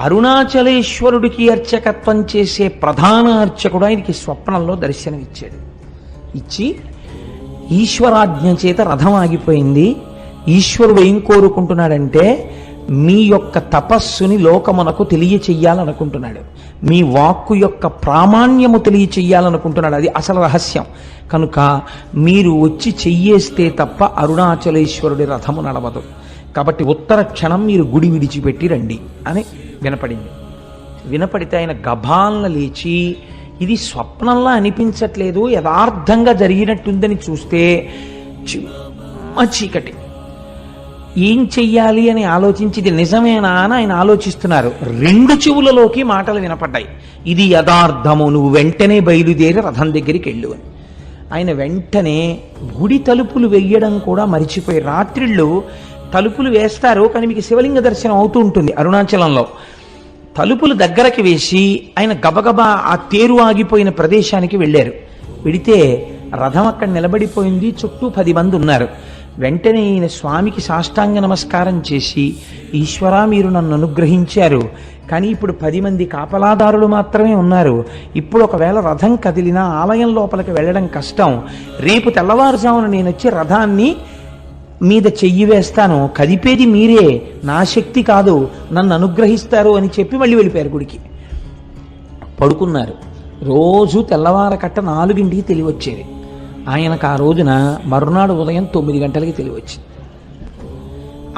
అరుణాచలేశ్వరుడికి అర్చకత్వం చేసే ప్రధాన అర్చకుడు ఆయనకి స్వప్నంలో దర్శనమిచ్చాడు. ఇచ్చి, ఈశ్వరాజ్ఞ చేత రథం ఆగిపోయింది, ఈశ్వరుడు ఏం కోరుకుంటున్నాడంటే మీ యొక్క తపస్సుని లోకమునకు తెలియచెయ్యాలనుకుంటున్నాడు, మీ వాక్కు యొక్క ప్రామాణ్యము తెలియచెయ్యాలనుకుంటున్నాడు. అది అసలు రహస్యం. కనుక మీరు వచ్చి చెయ్యేస్తే తప్ప అరుణాచలేశ్వరుడి రథము నడవదు. కాబట్టి ఉత్తర క్షణం మీరు గుడి విడిచిపెట్టి రండి అని వినపడింది. వినపడితే ఆయన గభాలన లేచి, ఇది స్వప్నంలా అనిపించట్లేదు, యథార్థంగా జరిగినట్టుందని చూస్తే చిమ్మ చీకటి. ఏం చెయ్యాలి అని ఆలోచించి ఇది నిజమేనా అని ఆయన ఆలోచిస్తున్నారు. 2 చెవులలోకి మాటలు వినపడ్డాయి, ఇది యథార్థము, నువ్వు వెంటనే బయలుదేరి రథం దగ్గరికి వెళ్ళు అని. ఆయన వెంటనే గుడి తలుపులు వెయ్యడం కూడా మరిచిపోయి, రాత్రిళ్ళు తలుపులు వేస్తారు కానీ మీకు శివలింగ దర్శనం అవుతూ ఉంటుంది అరుణాచలంలో, తలుపులు దగ్గరకి వేసి ఆయన గబగబా ఆ తేరు ఆగిపోయిన ప్రదేశానికి వెళ్ళారు. వెడితే రథం అక్కడ నిలబడిపోయింది, చుట్టూ 10 మంది ఉన్నారు. వెంటనే ఈయన స్వామికి సాష్టాంగ నమస్కారం చేసి, ఈశ్వరా మీరు నన్ను అనుగ్రహించారు, కానీ ఇప్పుడు 10 మంది కాపలాదారులు మాత్రమే ఉన్నారు. ఇప్పుడు ఒకవేళ రథం కదిలినా ఆలయం లోపలికి వెళ్ళడం కష్టం. రేపు తెల్లవారుజామున నేను వచ్చి రథాన్ని మీద చెయ్యి వేస్తాను, కదిపేది మీరే, నా శక్తి కాదు, నన్ను అనుగ్రహిస్తారు అని చెప్పి మళ్ళీ వెళ్ళిపోయారు గుడికి. పడుకున్నారు. రోజు తెల్లవారకట్ట 4ంటికి తెలివచ్చేది. ఆయనకు ఆ రోజున మరునాడు ఉదయం 9 గంటలకి తెలివచ్చింది.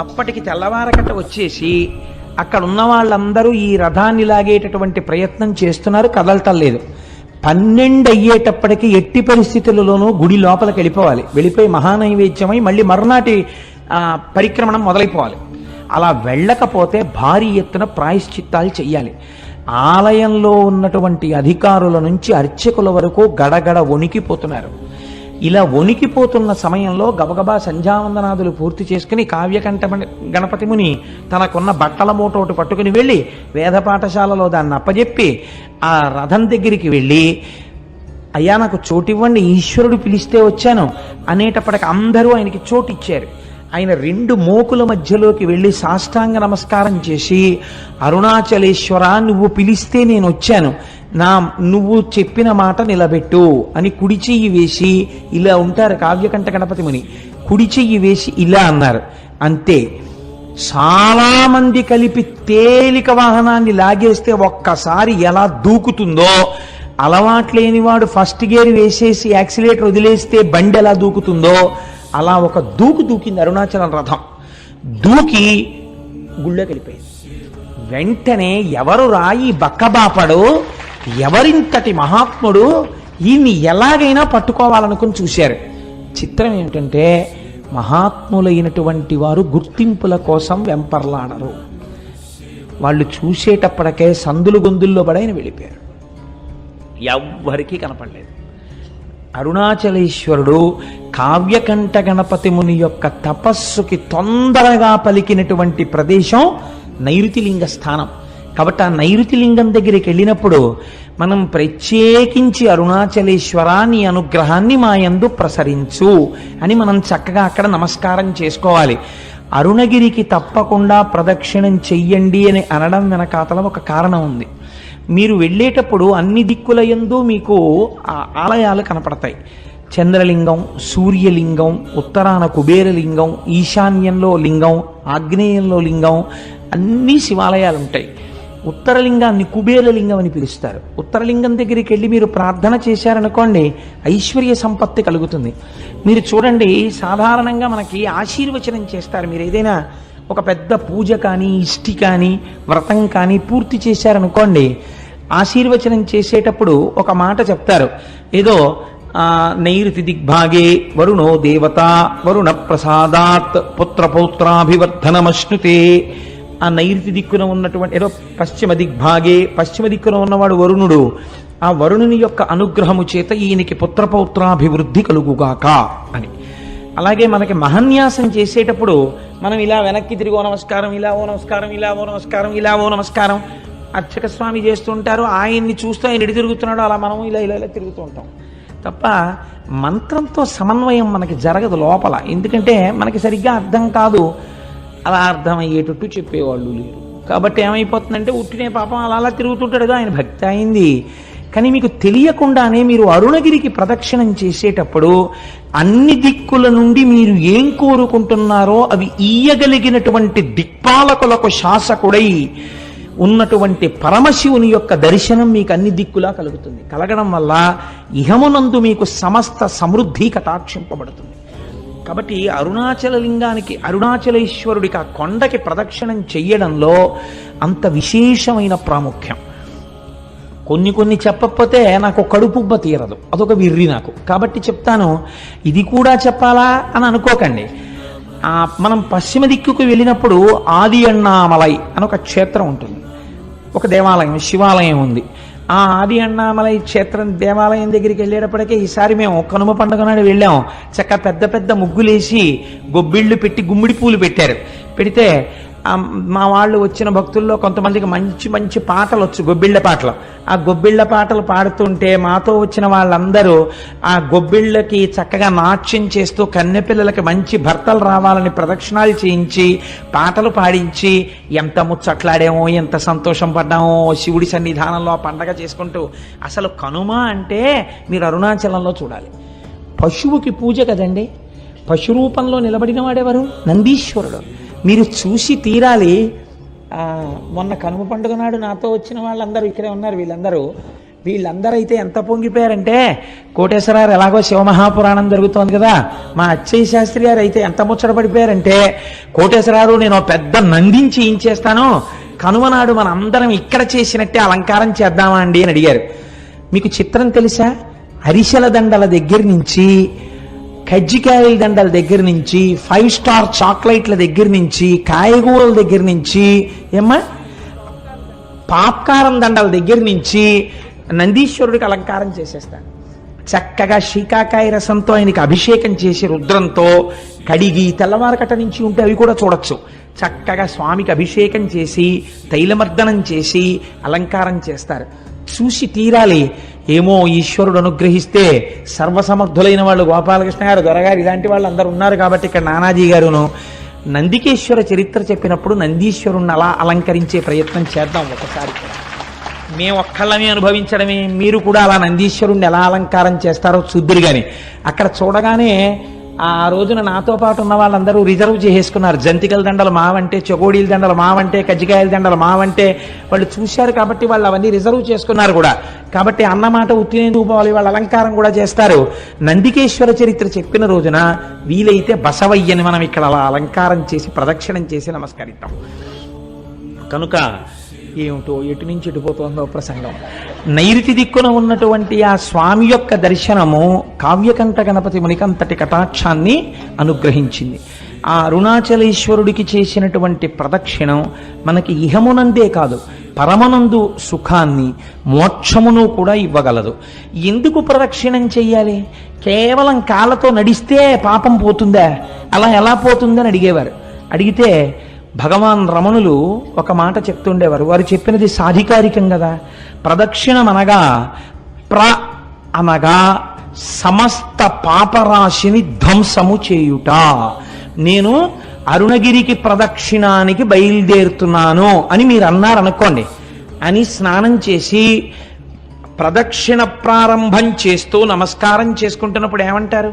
అప్పటికి తెల్లవారకట్ట వచ్చేసి అక్కడ ఉన్న వాళ్ళందరూ ఈ రథాన్ని లాగేటటువంటి ప్రయత్నం చేస్తున్నారు, కదలటం లేదు. 12 అయ్యేటప్పటికి ఎట్టి పరిస్థితులలోనూ గుడి లోపలికి వెళ్ళిపోవాలి. వెళ్ళిపోయి మహానైవేద్యమై మళ్ళీ మరునాటి పరిక్రమణం మొదలైపోవాలి. అలా వెళ్ళకపోతే భారీ ఎత్తున ప్రాయశ్చిత్తాలు చెయ్యాలి. ఆలయంలో ఉన్నటువంటి అధికారుల నుంచి అర్చకుల వరకు గడగడ వణికిపోతున్నారు. ఇలా వణికిపోతున్న సమయంలో గబగబా సంధ్యావందనాదులు పూర్తి చేసుకుని కావ్యకంఠ గణపతి ముని తనకున్న బట్టల మూట ఒకటి పట్టుకుని వెళ్ళి వేద పాఠశాలలో దాన్ని అప్పజెప్పి ఆ రథం దగ్గరికి వెళ్ళి, అయ్యా నాకు చోటివ్వండి, ఈశ్వరుడు పిలిస్తే వచ్చాను అనేటప్పటికి అందరూ ఆయనకి చోటు ఇచ్చారు. ఆయన 2 మోకుల మధ్యలోకి వెళ్ళి సాష్టాంగ నమస్కారం చేసి, అరుణాచలేశ్వర నువ్వు పిలిస్తే నేను వచ్చాను, నువ్వు చెప్పిన మాట నిలబెట్టు అని కుడి చెయ్యి వేసి, ఇలా ఉంటారు కావ్యకంఠ గణపతి ముని, కుడి చెయ్యి వేసి ఇలా అన్నారు. అంతే. చాలా మంది కలిపి తేలిక వాహనాన్ని లాగేస్తే ఒక్కసారి ఎలా దూకుతుందో, అలవాట్లేనివాడు ఫస్ట్ గేర్ వేసేసి యాక్సిలేటర్ వదిలేస్తే బండి ఎలా దూకుతుందో అలా ఒక దూకింది అరుణాచలం రథం. దూకి గుళ్ళోకి వెళ్ళిపోయింది. వెంటనే ఎవరు రాయి బక్కబాపడు, ఎవరింతటి మహాత్ముడు, ఈయన్ని ఎలాగైనా పట్టుకోవాలనుకుని చూశారు. చిత్రం ఏమిటంటే మహాత్ములైనటువంటి వారు గుర్తింపుల కోసం వెంపర్లాడరు. వాళ్ళు చూసేటప్పటికే సందులు గొంతుల్లో పడైన వెళ్ళిపోయారు. ఎవ్వరికీ కనపడలేదు. అరుణాచలేశ్వరుడు కావ్యకంఠ గణపతి ముని యొక్క తపస్సుకి తొందరగా పలికినటువంటి ప్రదేశం నైరుతిలింగ స్థానం. కాబట్టి ఆ నైరుతి లింగం దగ్గరికి వెళ్ళినప్పుడు మనం ప్రత్యేకించి అరుణాచలేశ్వర నీ అనుగ్రహాన్ని మా యందు ప్రసరించు అని మనం చక్కగా అక్కడ నమస్కారం చేసుకోవాలి. అరుణగిరికి తప్పకుండా ప్రదక్షిణం చెయ్యండి అని అనడం వెనకాతల ఒక కారణం ఉంది. మీరు వెళ్ళేటప్పుడు అన్ని దిక్కుల యందు మీకు ఆ ఆలయాలు కనపడతాయి. చంద్రలింగం, సూర్యలింగం, ఉత్తరాన కుబేరలింగం, ఈశాన్యంలో లింగం, ఆగ్నేయంలో లింగం, అన్ని శివాలయాలు ఉంటాయి. ఉత్తరలింగాన్ని కుబేరలింగం అని పిలుస్తారు. ఉత్తరలింగం దగ్గరికి వెళ్ళి మీరు ప్రార్థన చేశారనుకోండి, ఐశ్వర్య సంపత్తి కలుగుతుంది. మీరు చూడండి, సాధారణంగా మనకి ఆశీర్వచనం చేస్తారు. మీరు ఏదైనా ఒక పెద్ద పూజ కానీ, ఇష్టి కానీ, వ్రతం కానీ పూర్తి చేశారనుకోండి, ఆశీర్వచనం చేసేటప్పుడు ఒక మాట చెప్తారు. ఏదో నైరుతి దిగ్భాగే వరుణో దేవత వరుణ ప్రసాదాత్ పుత్రపౌత్రాభివర్ధనమశ్నుతే. ఆ నైరుతి దిక్కున ఉన్నటువంటి ఏదో పశ్చిమ దిగ్భాగే, పశ్చిమ దిక్కున ఉన్నవాడు వరుణుడు. ఆ వరుణుని యొక్క అనుగ్రహము చేత ఈయనకి పుత్రపౌత్రాభివృద్ధి కలుగుగాక అని. అలాగే మనకి మహన్యాసం చేసేటప్పుడు మనం ఇలా వెనక్కి తిరిగి ఓ నమస్కారం, ఇలా ఓ నమస్కారం, ఇలా ఓ నమస్కారం, ఇలా ఓ నమస్కారం. అర్చక స్వామి చేస్తుంటారు, ఆయన్ని చూస్తూ ఆయన ఎడి తిరుగుతున్నాడు, అలా మనం ఇలా ఇలా ఇలా తిరుగుతూ ఉంటాం తప్ప మంత్రంతో సమన్వయం మనకి జరగదు లోపల. ఎందుకంటే మనకి సరిగ్గా అర్థం కాదు, అలా అర్థమయ్యేటట్టు చెప్పేవాళ్ళు లేరు. కాబట్టి ఏమైపోతుందంటే ఉట్టినే పాపం అలా అలా తిరుగుతుంటాడు, ఆయన భక్తి అయింది. కానీ మీకు తెలియకుండానే మీరు అరుణగిరికి ప్రదక్షిణం చేసేటప్పుడు అన్ని దిక్కుల నుండి మీరు ఏం కోరుకుంటున్నారో అవి ఈయగలిగినటువంటి దిక్పాలకులకు శాసకుడై ఉన్నటువంటి పరమశివుని యొక్క దర్శనం మీకు అన్ని దిక్కులా కలుగుతుంది. కలగడం వల్ల ఇహమునందు మీకు సమస్త సమృద్ధి కటాక్షింపబడుతుంది. కాబట్టి అరుణాచల లింగానికి, అరుణాచలేశ్వరుడికి ఆ కొండకి ప్రదక్షిణం చెయ్యడంలో అంత విశేషమైన ప్రాముఖ్యం. కొన్ని చెప్పకపోతే నాకు కడుపుబ్బ తీరదు, అదొక విర్రి నాకు. కాబట్టి చెప్తాను, ఇది కూడా చెప్పాలా అని అనుకోకండి. మనం పశ్చిమ దిక్కుకు వెళ్ళినప్పుడు ఆది అన్నామలై అని ఒక క్షేత్రం ఉంటుంది, ఒక దేవాలయం, శివాలయం ఉంది. ఆ ఆది అన్నామలై క్షేత్రం దేవాలయం దగ్గరికి వెళ్ళేటప్పటికే ఈసారి మేము కనుమ పండుగ నాడు వెళ్ళాం. చక్కగా పెద్ద పెద్ద ముగ్గులేసి గొబ్బిళ్ళు పెట్టి గుమ్మిడి పూలు పెట్టారు. పెడితే మా వాళ్ళు వచ్చిన భక్తుల్లో కొంతమందికి మంచి మంచి పాటలు వచ్చు, గొబ్బిళ్ళ పాటలు. ఆ గొబ్బిళ్ళ పాటలు పాడుతుంటే మాతో వచ్చిన వాళ్ళందరూ ఆ గొబ్బిళ్ళకి చక్కగా నాట్యం చేస్తూ కన్నెపిల్లలకి మంచి భర్తలు రావాలని ప్రదక్షిణాలు చేయించి పాటలు పాడించి ఎంత ముచ్చట్లాడామో, ఎంత సంతోషం పడ్డామో శివుడి సన్నిధానంలో పండగ చేసుకుంటూ. అసలు కనుమ అంటే మీరు అరుణాచలంలో చూడాలి. పశువుకి పూజ కదండి. పశు రూపంలో నిలబడిన వాడెవరు? నందీశ్వరుడు. మీరు చూసి తీరాలి. మొన్న కనుమ పండుగ నాడు నాతో వచ్చిన వాళ్ళందరూ ఇక్కడే ఉన్నారు. వీళ్ళందరూ అయితే ఎంత పొంగిపోయారంటే, కోటేశ్వరరావు ఎలాగో శివమహాపురాణం జరుగుతోంది కదా, మా అచ్చయ్య శాస్త్రి గారు అయితే ఎంత ముచ్చట పడిపోయారంటే, కోటేశ్వరరావు నేను పెద్ద నందించి ఏం చేస్తాను, కనుమ నాడు మన అందరం ఇక్కడ చేసినట్టే అలంకారం చేద్దామా అండి అని అడిగారు. మీకు చిత్రం తెలుసా? అరిసెల దండల దగ్గర నుంచి, కజ్జికాయల దండల దగ్గర నుంచి, 5 స్టార్ చాక్లెట్ల దగ్గర నుంచి, కాయగూరల దగ్గర నుంచి, పాప్కారం దండల దగ్గర నుంచి నందీశ్వరుడికి అలంకారం చేసేస్తాను. చక్కగా శీకాకాయ రసంతో ఆయనకి అభిషేకం చేసి రుద్రంతో కడిగి తెల్లవారకట నుంచి ఉంటే అవి కూడా చూడొచ్చు. చక్కగా స్వామికి అభిషేకం చేసి తైలమర్దనం చేసి అలంకారం చేస్తారు. చూసి తీరాలి. ఏమో ఈశ్వరుడు అనుగ్రహిస్తే సర్వసమర్థులైన వాళ్ళు గోపాలకృష్ణ గారు, దొరగారు, ఇలాంటి వాళ్ళు అందరూ ఉన్నారు. కాబట్టి ఇక్కడ నానాజీ గారును నందికేశ్వర చరిత్ర చెప్పినప్పుడు నందీశ్వరుణ్ణి అలా అలంకరించే ప్రయత్నం చేద్దాం ఒకసారి. మేము ఒక్కళ్ళమే అనుభవించడమే, మీరు కూడా అలా నందీశ్వరుణ్ణి ఎలా అలంకారం చేస్తారో చూద్దురు. కానీ అక్కడ చూడగానే ఆ రోజున నాతో పాటు ఉన్న వాళ్ళందరూ రిజర్వ్ చేసేసుకున్నారు. జంతికల దండలు మావంటే, చెకోడీల దండలు మావంటే, కజ్జికాయల దండలు మావంటే వాళ్ళు చూశారు. కాబట్టి వాళ్ళు అవన్నీ రిజర్వ్ చేసుకున్నారు కూడా. కాబట్టి అన్నమాట ఉత్తినేందుకు పోవాలి, వాళ్ళు అలంకారం కూడా చేస్తారు. నందికేశ్వర చరిత్ర చెప్పిన రోజున వీలైతే బసవయ్యని మనం ఇక్కడ అలా అలంకారం చేసి ప్రదక్షిణం చేసి నమస్కరిద్దాం. కనుక ఏమిటో ఎటు నుంచి ఎటుపోతుందో ప్రసంగం. నైరుతి దిక్కున ఉన్నటువంటి ఆ స్వామి యొక్క దర్శనము కావ్యకంఠ గణపతి మునికంతటి కటాక్షాన్ని అనుగ్రహించింది. ఆ అరుణాచలేశ్వరుడికి చేసినటువంటి ప్రదక్షిణం మనకి ఇహమునందే కాదు, పరమనందు సుఖాన్ని, మోక్షమును కూడా ఇవ్వగలదు. ఎందుకు ప్రదక్షిణం చెయ్యాలి? కేవలం కాళ్ళతో నడిస్తే పాపం పోతుందా? అలా ఎలా పోతుందని అడిగేవారు. అడిగితే భగవాన్ రమణులు ఒక మాట చెప్తుండేవారు. వారు చెప్పినది సాధికారికం కదా. ప్రదక్షిణం అనగా అనగా సమస్త పాపరాశిని ధ్వంసము చేయుట. నేను అరుణగిరికి ప్రదక్షిణానికి బయలుదేరుతున్నాను అని మీరు అన్నారనుకోండి, అని స్నానం చేసి ప్రదక్షిణ ప్రారంభం చేస్తూ నమస్కారం చేసుకుంటున్నప్పుడు ఏమంటారు?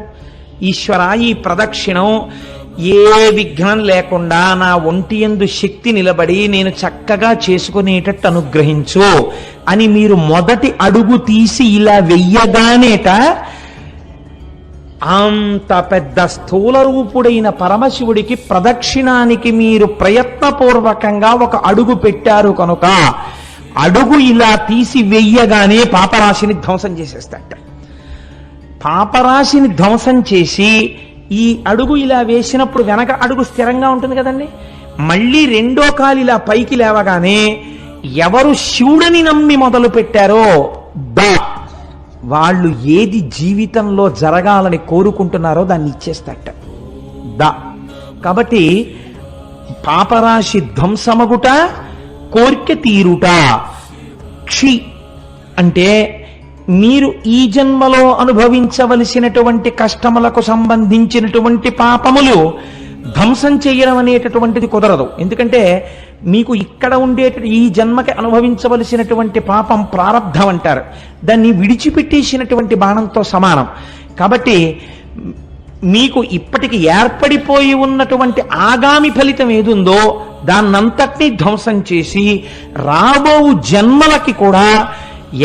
ఈశ్వర, ఈ ప్రదక్షిణం ఏ విఘ్నం లేకుండా నా ఒంటి యందు శక్తి నిలబడి నేను చక్కగా చేసుకునేటట్టు అనుగ్రహించు అని మీరు మొదటి అడుగు తీసి ఇలా వెయ్యగానేట అంత పెద్ద స్థూల రూపుడైన పరమశివుడికి ప్రదక్షిణానికి మీరు ప్రయత్నపూర్వకంగా ఒక అడుగు పెట్టారు కనుక అడుగు ఇలా తీసి వెయ్యగానే పాపరాశిని ధ్వంసం చేసేస్తాట. పాపరాశిని ధ్వంసం చేసి ఈ అడుగు ఇలా వేసినప్పుడు వెనక అడుగు స్థిరంగా ఉంటుంది కదండి. మళ్ళీ రెండో కాలు ఇలా పైకి లేవగానే ఎవరు శివుడిని నమ్మి మొదలు పెట్టారో వాళ్ళు ఏది జీవితంలో జరగాలని కోరుకుంటున్నారో దాన్ని ఇచ్చేస్తాట. కాబట్టి పాపరాశి ధ్వంసమగుట, కోరిక తీరుట. క్షి అంటే మీరు ఈ జన్మలో అనుభవించవలసినటువంటి కష్టములకు సంబంధించినటువంటి పాపములు ధ్వంసం చేయడం అనేటటువంటిది కుదరదు. ఎందుకంటే మీకు ఇక్కడ ఈ జన్మకి అనుభవించవలసినటువంటి పాపం ప్రారబ్ధం అంటారు. దాన్ని విడిచిపెట్టేసినటువంటి బాణంతో సమానం. కాబట్టి మీకు ఇప్పటికి ఏర్పడిపోయి ఉన్నటువంటి ఆగామి ఫలితం ఏదుందో దాన్నంతటినీ ధ్వంసం చేసి రాబో జన్మలకి కూడా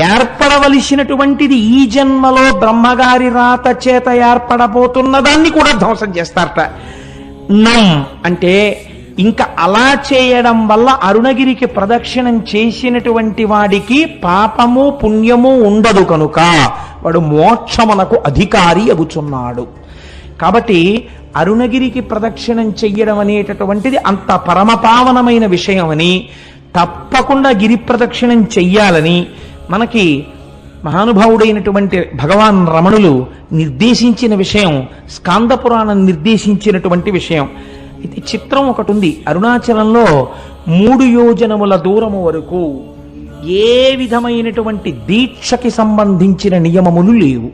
ఏర్పడవలసినటువంటిది ఈ జన్మలో బ్రహ్మగారి రాత చేత ఏర్పడబోతున్న దాన్ని కూడా ధ్వంసం చేస్తారట. అంటే ఇంకా అలా చేయడం వల్ల అరుణగిరికి ప్రదక్షిణం చేసినటువంటి వాడికి పాపము పుణ్యము ఉండదు కనుక వాడు మోక్షమునకు అధికారి అగుచున్నాడు. కాబట్టి అరుణగిరికి ప్రదక్షిణం చెయ్యడం అనేటటువంటిది అంత పరమపావనమైన విషయమని, తప్పకుండా గిరి ప్రదక్షిణం చెయ్యాలని మనకి మహానుభావుడైనటువంటి భగవాన్ రమణులు నిర్దేశించిన విషయం, స్కాంద పురాణం నిర్దేశించినటువంటి విషయం. ఇది చిత్రం ఒకటి ఉంది. అరుణాచలంలో 3 యోజనముల దూరము వరకు ఏ విధమైనటువంటి దీక్షకి సంబంధించిన నియమములు లేవు.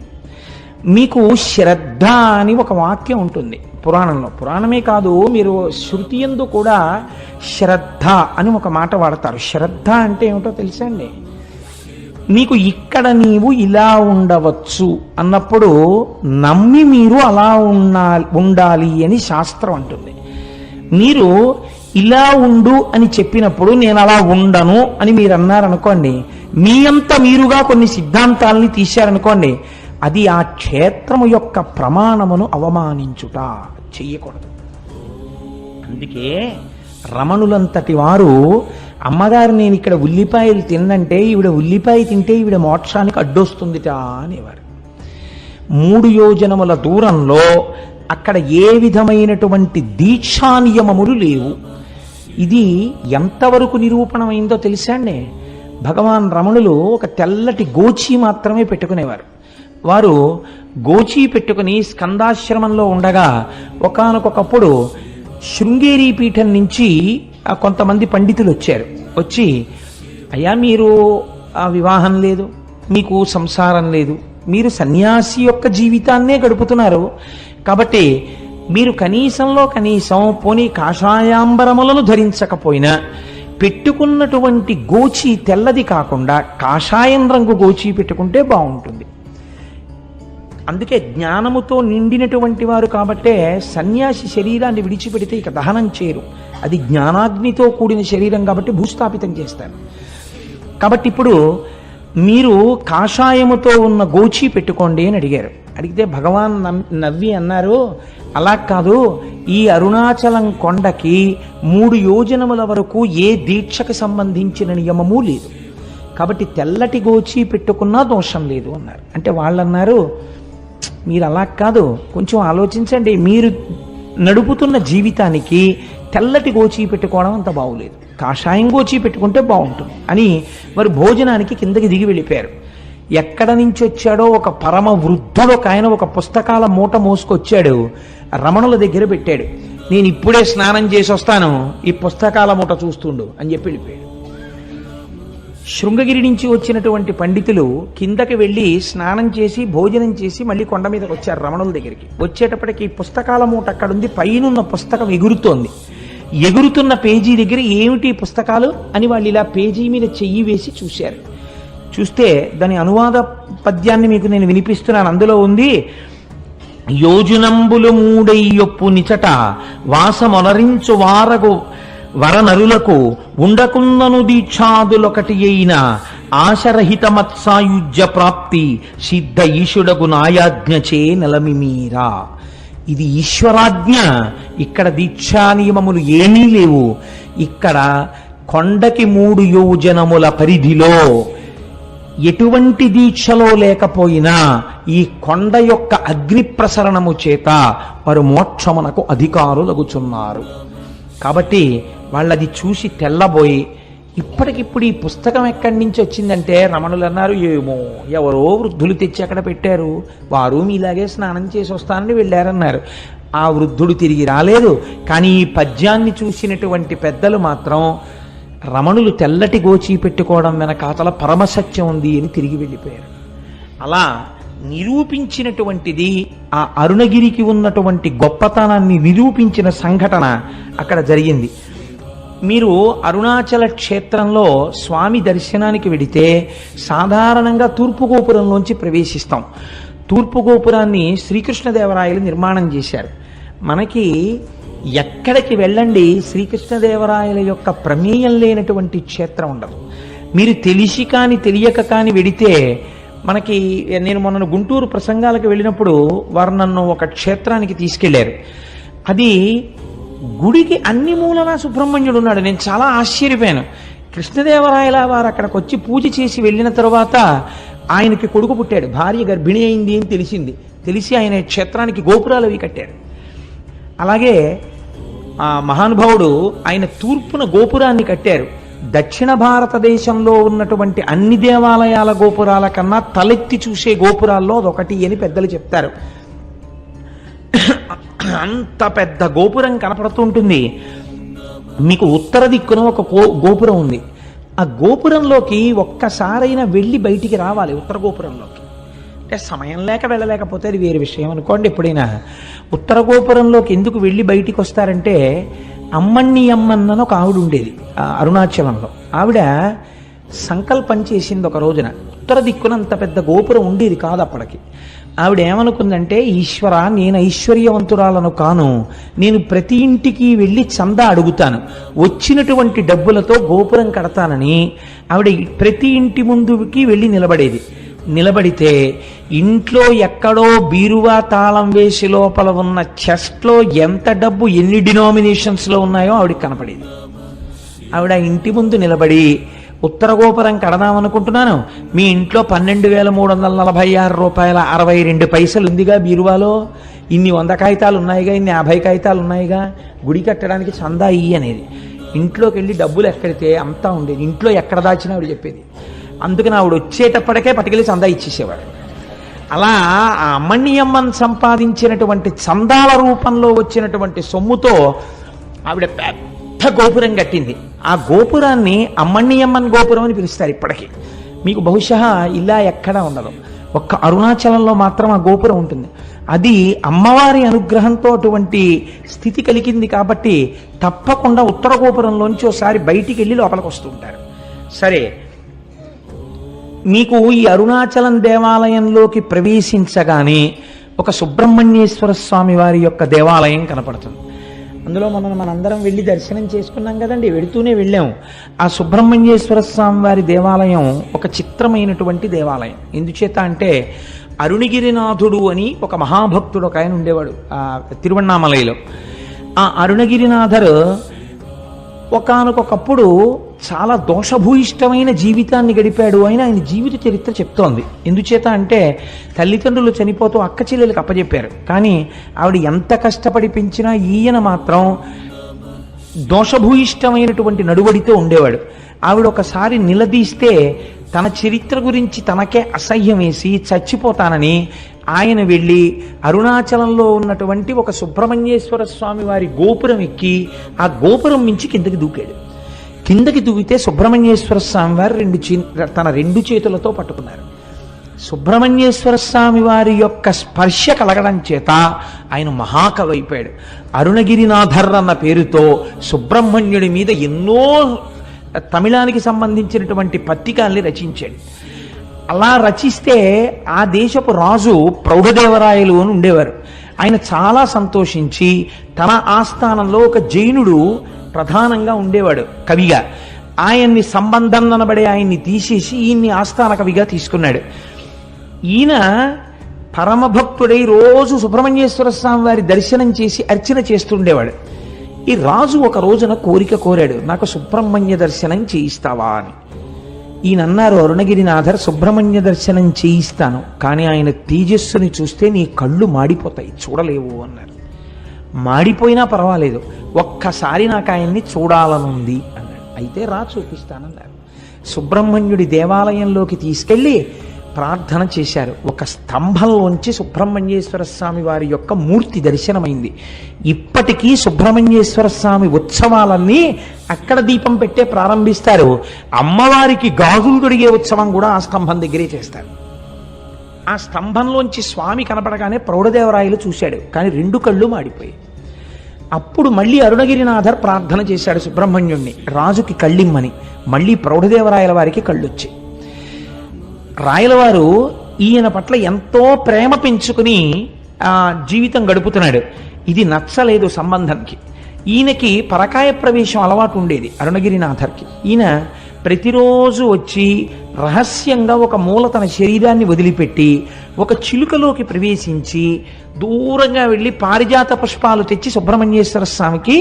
మీకు శ్రద్ధ అని ఒక వాక్యం ఉంటుంది పురాణంలో. పురాణమే కాదు, మీరు శృతి యందు కూడా శ్రద్ధ అని ఒక మాట వాడతారు. శ్రద్ధ అంటే ఏమిటో తెలుసా అండి? నీకు ఇక్కడ నీవు ఇలా ఉండవచ్చు అన్నప్పుడు నమ్మి మీరు అలా ఉండాలి అని శాస్త్రం అంటుంది. మీరు ఇలా ఉండు అని చెప్పినప్పుడు నేను అలా ఉండను అని మీరు అన్నారనుకోండి, మీ అంత మీరుగా కొన్ని సిద్ధాంతాలని తీశారనుకోండి, అది ఆ క్షేత్రము యొక్క ప్రమాణమును అవమానించుట, చెయ్యకూడదు. అందుకే రమణులంతటి వారు అమ్మగారు నేను ఇక్కడ ఉల్లిపాయలు తిన్నంటే ఈవిడ ఉల్లిపాయ తింటే ఈవిడ మోక్షానికి అడ్డొస్తుందిట అనేవారు. 3 యోజనముల దూరంలో అక్కడ ఏ విధమైనటువంటి దీక్షా నియమములు లేవు. ఇది ఎంతవరకు నిరూపణమైందో తెలుసా అండి? భగవాన్ రమణులు ఒక తెల్లటి గోచి మాత్రమే పెట్టుకునేవారు. వారు గోచి పెట్టుకుని స్కందాశ్రమంలో ఉండగా ఒకానొకప్పుడు శృంగేరి పీఠం నుంచి కొంతమంది పండితులు వచ్చి అయ్యా మీరు ఆ వివాహం లేదు, మీకు సంసారం లేదు, మీరు సన్యాసి యొక్క జీవితాన్నే గడుపుతున్నారు, కాబట్టి మీరు కనీసంలో కనీసం పోనీ కాషాయాంబరములను ధరించకపోయినా పెట్టుకున్నటువంటి గోచి తెల్లది కాకుండా కాషాయం రంగు గోచి పెట్టుకుంటే బాగుంటుంది. అందుకే జ్ఞానముతో నిండినటువంటి వారు కాబట్టే సన్యాసి శరీరాన్ని విడిచిపెడితే ఇక దహనం చేయరు. అది జ్ఞానాగ్నితో కూడిన శరీరం కాబట్టి భూస్థాపితం చేస్తారు. కాబట్టి ఇప్పుడు మీరు కాషాయముతో ఉన్న గోచి పెట్టుకోండి అని అడిగారు. అడిగితే భగవాన్ నవ్వి అన్నారు, అలా కాదు, ఈ అరుణాచలం కొండకి 3 యోజనముల వరకు ఏ దీక్షకు సంబంధించిన నియమము లేదు, కాబట్టి తెల్లటి గోచి పెట్టుకున్నా దోషం లేదు అన్నారు. అంటే వాళ్ళు అన్నారు, మీరు అలా కాదు, కొంచెం ఆలోచించండి, మీరు నడుపుతున్న జీవితానికి తెల్లటి గోచి పెట్టుకోవడం అంత బాగులేదు, కాషాయం గోచి పెట్టుకుంటే బాగుంటుంది అని వారు భోజనానికి కిందకి దిగి వెళ్ళిపోయారు. ఎక్కడ నుంచి వచ్చాడో ఒక పరమ వృద్ధుడు ఒక ఆయన ఒక పుస్తకాల మూట మోసుకొచ్చాడు, రమణుల దగ్గర పెట్టాడు. నేను ఇప్పుడే స్నానం చేసి వస్తాను, ఈ పుస్తకాల మూట చూస్తుండు అని చెప్పి వెళ్ళిపోయాడు. శృంగగిరి నుంచి వచ్చినటువంటి పండితులు కిందకి వెళ్ళి స్నానం చేసి భోజనం చేసి మళ్ళీ కొండ మీదకి వచ్చారు రమణుల దగ్గరికి. వచ్చేటప్పటికి పుస్తకాల మూట అక్కడుంది, పైనున్న పుస్తకం ఎగురుతోంది. ఎగురుతున్న పేజీ దగ్గర ఏమిటి పుస్తకాలు అని వాళ్ళు ఇలా పేజీ మీద చెయ్యి వేసి చూశారు. చూస్తే దాని అనువాద పద్యాన్ని మీకు నేను వినిపిస్తున్నాను. అందులో ఉంది, యోజనంబులు మూడయ్యొప్పు నిచట వాసమొనరించు వారగు వరనరులకు ఉండకుందను దీక్షాదులొకటి అయిన ఆశరహిత మత్సాయుజ్య ప్రాప్తి సిద్ధ ఈశుడగు నాయాజ్ఞచే నెలమిమీరా. ఇది ఈశ్వరాజ్ఞ. ఇక్కడ దీక్షా నియమములు ఏమీ లేవు. ఇక్కడ కొండకి 3 యోజనముల పరిధిలో ఎటువంటి దీక్షలో లేకపోయినా ఈ కొండ యొక్క అగ్ని ప్రసరణము చేత వారు మోక్షమునకు అధికారులగుచున్నారు. కాబట్టి వాళ్ళది చూసి తెల్లబోయి, ఇప్పటికిప్పుడు ఈ పుస్తకం ఎక్కడి నుంచి వచ్చిందంటే రమణులు అన్నారు, ఏమో ఎవరో వృద్ధులు తెచ్చి అక్కడ పెట్టారు, వారు మీలాగే స్నానం చేసి వస్తానని వెళ్ళారన్నారు. ఆ వృద్ధుడు తిరిగి రాలేదు. కానీ ఈ పద్యాన్ని చూసినటువంటి పెద్దలు మాత్రం రమణులు తెల్లటి గోచి పెట్టుకోవడం వెనకాతల పరమసత్యం ఉంది అని తిరిగి వెళ్ళిపోయారు. అలా నిరూపించినటువంటిది ఆ అరుణగిరికి ఉన్నటువంటి గొప్పతనాన్ని నిరూపించిన సంఘటన అక్కడ జరిగింది. మీరు అరుణాచల క్షేత్రంలో స్వామి దర్శనానికి వెడితే సాధారణంగా తూర్పు గోపురంలోంచి ప్రవేశిస్తాం. తూర్పు గోపురాన్ని శ్రీకృష్ణదేవరాయలు నిర్మాణం చేశారు. మనకి ఎక్కడికి వెళ్ళండి శ్రీకృష్ణదేవరాయల యొక్క ప్రమేయం లేనటువంటి క్షేత్రం ఉండదు. మీరు తెలిసి కానీ తెలియక కానీ వెడితే, మనకి నేను మొన్న గుంటూరు ప్రసంగాలకు వెళ్ళినప్పుడు వారు నన్ను ఒక క్షేత్రానికి తీసుకెళ్లారు. అది గుడికి అన్ని మూలలా సుబ్రహ్మణ్యుడు ఉన్నాడు. నేను చాలా ఆశ్చర్యపోయాను. కృష్ణదేవరాయల వారు అక్కడికి వచ్చి పూజ చేసి వెళ్ళిన తర్వాత ఆయనకి కొడుకు పుట్టాడు, భార్య గర్భిణి అయింది అని తెలిసి ఆయన క్షేత్రానికి గోపురాలు అవి కట్టాడు. అలాగే ఆ మహానుభావుడు ఆయన తూర్పున గోపురాన్ని కట్టారు. దక్షిణ భారతదేశంలో ఉన్నటువంటి అన్ని దేవాలయాల గోపురాల కన్నా తలెత్తి చూసే గోపురాల్లో అదొకటి అని పెద్దలు చెప్తారు. అంత పెద్ద గోపురం కనపడుతుంటుంది. మీకు ఉత్తర దిక్కున ఒక గోపురం ఉంది. ఆ గోపురంలోకి ఒక్కసారైనా వెళ్ళి బయటికి రావాలి. ఉత్తర గోపురంలోకి అంటే సమయం లేక వెళ్ళలేకపోతే అది వేరే విషయం అనుకోండి. ఎప్పుడైనా ఉత్తర గోపురంలోకి ఎందుకు వెళ్ళి బయటికి వస్తారంటే, అమ్మణ్ణి అమ్మన్న ఒక ఆవిడ ఉండేది అరుణాచలంలో. ఆవిడ సంకల్పం చేసింది ఒక రోజున. ఉత్తర దిక్కున అంత పెద్ద గోపురం ఉండేది కాదు అప్పటికి. ఆవిడ ఏమనుకుందంటే, ఈశ్వర, నేను ఐశ్వర్యవంతురాలను కాను, నేను ప్రతి ఇంటికి వెళ్ళి చందా అడుగుతాను, వచ్చినటువంటి డబ్బులతో గోపురం కడతానని ఆవిడ ప్రతి ఇంటి ముందుకి వెళ్ళి నిలబడితే ఇంట్లో ఎక్కడో బీరువా తాళం వేసి లోపల ఉన్న చెస్ట్లో ఎంత డబ్బు ఎన్ని డినామినేషన్స్లో ఉన్నాయో ఆవిడకి కనపడేది. ఆవిడ ఇంటి ముందు నిలబడి, ఉత్తర గోపురం కడదామనుకుంటున్నాను, మీ ఇంట్లో 12,346 రూపాయల 62 పైసలు ఉందిగా బీరువాలో, ఇన్ని 100 కాగితాలు ఉన్నాయిగా, ఇన్ని 50 కాగితాలు ఉన్నాయిగా, గుడి కట్టడానికి చందా ఇయ్యి అనేది. ఇంట్లోకి వెళ్ళి డబ్బులు ఎక్కడితే అంతా ఉండేది. ఇంట్లో ఎక్కడ దాచినా ఆవిడ చెప్పేది. అందుకని ఆవిడ వచ్చేటప్పటికే పట్టుకెళ్ళి చందా ఇచ్చేసేవాడు. అలా ఆ అమ్మణ్యమ్మన్ సంపాదించినటువంటి చందాల రూపంలో వచ్చినటువంటి సొమ్ముతో ఆవిడ పెద్ద గోపురం కట్టింది. ఆ గోపురాన్ని అమ్మణ్యమ్మన్ గోపురం అని పిలుస్తారు ఇప్పటికీ. మీకు బహుశా ఇలా ఎక్కడా ఉండదు, ఒక్క అరుణాచలంలో మాత్రం ఆ గోపురం ఉంటుంది. అది అమ్మవారి అనుగ్రహంతో అటువంటి స్థితి కలిగింది కాబట్టి తప్పకుండా ఉత్తర గోపురంలోంచి ఒకసారి బయటికి వెళ్ళి లోపలికి వస్తూ ఉంటారు. సరే, మీకు ఈ అరుణాచలం దేవాలయంలోకి ప్రవేశించగానే ఒక సుబ్రహ్మణ్యేశ్వర స్వామి వారి యొక్క దేవాలయం కనపడుతుంది. అందులో మనందరం వెళ్ళి దర్శనం చేసుకున్నాం కదండి, వెడుతూనే వెళ్ళాము. ఆ సుబ్రహ్మణ్యేశ్వర స్వామి వారి దేవాలయం ఒక చిత్రమైనటువంటి దేవాలయం. ఎందుచేత అంటే, అరుణగిరినాథుడు అని ఒక మహాభక్తుడు ఒక ఆయన ఉండేవాడు ఆ తిరువణ్ణామలైలో. ఆ అరుణగిరినాథరు ఒకానొకప్పుడు చాలా దోషభూయిష్టమైన జీవితాన్ని గడిపాడు అని ఆయన జీవిత చరిత్ర చెప్తోంది. ఎందుచేత అంటే, తల్లిదండ్రులు చనిపోతూ అక్క చెల్లెలకు అప్పచెప్పారు. కానీ ఆవిడ ఎంత కష్టపడి పెంచినా ఈయన మాత్రం దోషభూయిష్టమైనటువంటి నడువడితో ఉండేవాడు. ఆవిడ ఒకసారి నిలదీస్తే తన చరిత్ర గురించి తనకే అసహ్యం వేసి చచ్చిపోతానని ఆయన వెళ్ళి అరుణాచలంలో ఉన్నటువంటి ఒక సుబ్రహ్మణ్యేశ్వర స్వామి వారి గోపురం ఎక్కి ఆ గోపురం మించి కిందకి దూకాడు. కిందకి దూకితే సుబ్రహ్మణ్యేశ్వర స్వామి వారు తన రెండు చేతులతో పట్టుకున్నారు. సుబ్రహ్మణ్యేశ్వర స్వామి వారి యొక్క స్పర్శ కలగడం చేత ఆయన మహాకవి అయిపోయాడు. అరుణగిరినాథర్ అన్న పేరుతో సుబ్రహ్మణ్యుడి మీద ఎన్నో తమిళానికి సంబంధించినటువంటి పత్రికల్ని రచించాడు. అలా రచిస్తే ఆ దేశపు రాజు ప్రౌఢదేవరాయలు అని ఉండేవారు. ఆయన చాలా సంతోషించి తన ఆస్థానంలో ఒక జైనుడు ప్రధానంగా ఉండేవాడు కవిగా. ఆయన్ని సంబంధం అనబడే ఆయన్ని తీసేసి ఈయన్ని ఆస్థాన కవిగా తీసుకున్నాడు. ఈయన పరమభక్తుడై రోజు సుబ్రహ్మణ్యేశ్వర స్వామి వారి దర్శనం చేసి అర్చన చేస్తుండేవాడు. ఈ రాజు ఒక రోజున కోరిక కోరాడు, నాకు సుబ్రహ్మణ్య దర్శనం చేయిస్తావా అని. ఈయన అన్నారు, అరుణగిరినాథర్ సుబ్రహ్మణ్య దర్శనం చేయిస్తాను, కానీ ఆయన తేజస్సుని చూస్తే నీ కళ్ళు మాడిపోతాయి, చూడలేవు అన్నారు. మాడిపోయినా పర్వాలేదు, ఒక్కసారి నాకు ఆయన్ని చూడాలనుంది అన్నాడు. అయితే రా చూపిస్తానన్నారు. సుబ్రహ్మణ్యుడి దేవాలయంలోకి తీసుకెళ్ళి ప్రార్థన చేశారు. ఒక స్తంభంలోంచి సుబ్రహ్మణ్యేశ్వర స్వామి వారి యొక్క మూర్తి దర్శనమైంది. ఇప్పటికీ సుబ్రహ్మణ్యేశ్వర స్వామి ఉత్సవాలన్నీ అక్కడ దీపం పెట్టే ప్రారంభిస్తారు. అమ్మవారికి గాజులు తొడిగే ఉత్సవం కూడా ఆ స్తంభం దగ్గరే చేస్తారు. ఆ స్తంభంలోంచి స్వామి కనపడగానే ప్రౌఢదేవరాయలు చూశాడు, కానీ రెండు కళ్ళు మాడిపోయాయి. అప్పుడు మళ్ళీ అరుణగిరినాథర్ ప్రార్థన చేశాడు సుబ్రహ్మణ్యుణ్ణి, రాజుకి కళ్ళిమ్మని. మళ్ళీ ప్రౌఢదేవరాయల వారికి కళ్ళొచ్చాయి. రాయలవారు ఈయన పట్ల ఎంతో ప్రేమ పెంచుకుని జీవితం గడుపుతున్నాడు. ఇది నచ్చలేదు సంబంధానికి. ఈయనకి పరకాయ ప్రవేశం అలవాటు ఉండేది అరుణగిరినాథర్కి. ఈయన ప్రతిరోజు వచ్చి రహస్యంగా ఒక మూల తన శరీరాన్ని వదిలిపెట్టి ఒక చిలుకలోకి ప్రవేశించి దూరంగా వెళ్ళి పారిజాత పుష్పాలు తెచ్చి సుబ్రహ్మణ్యేశ్వర స్వామికి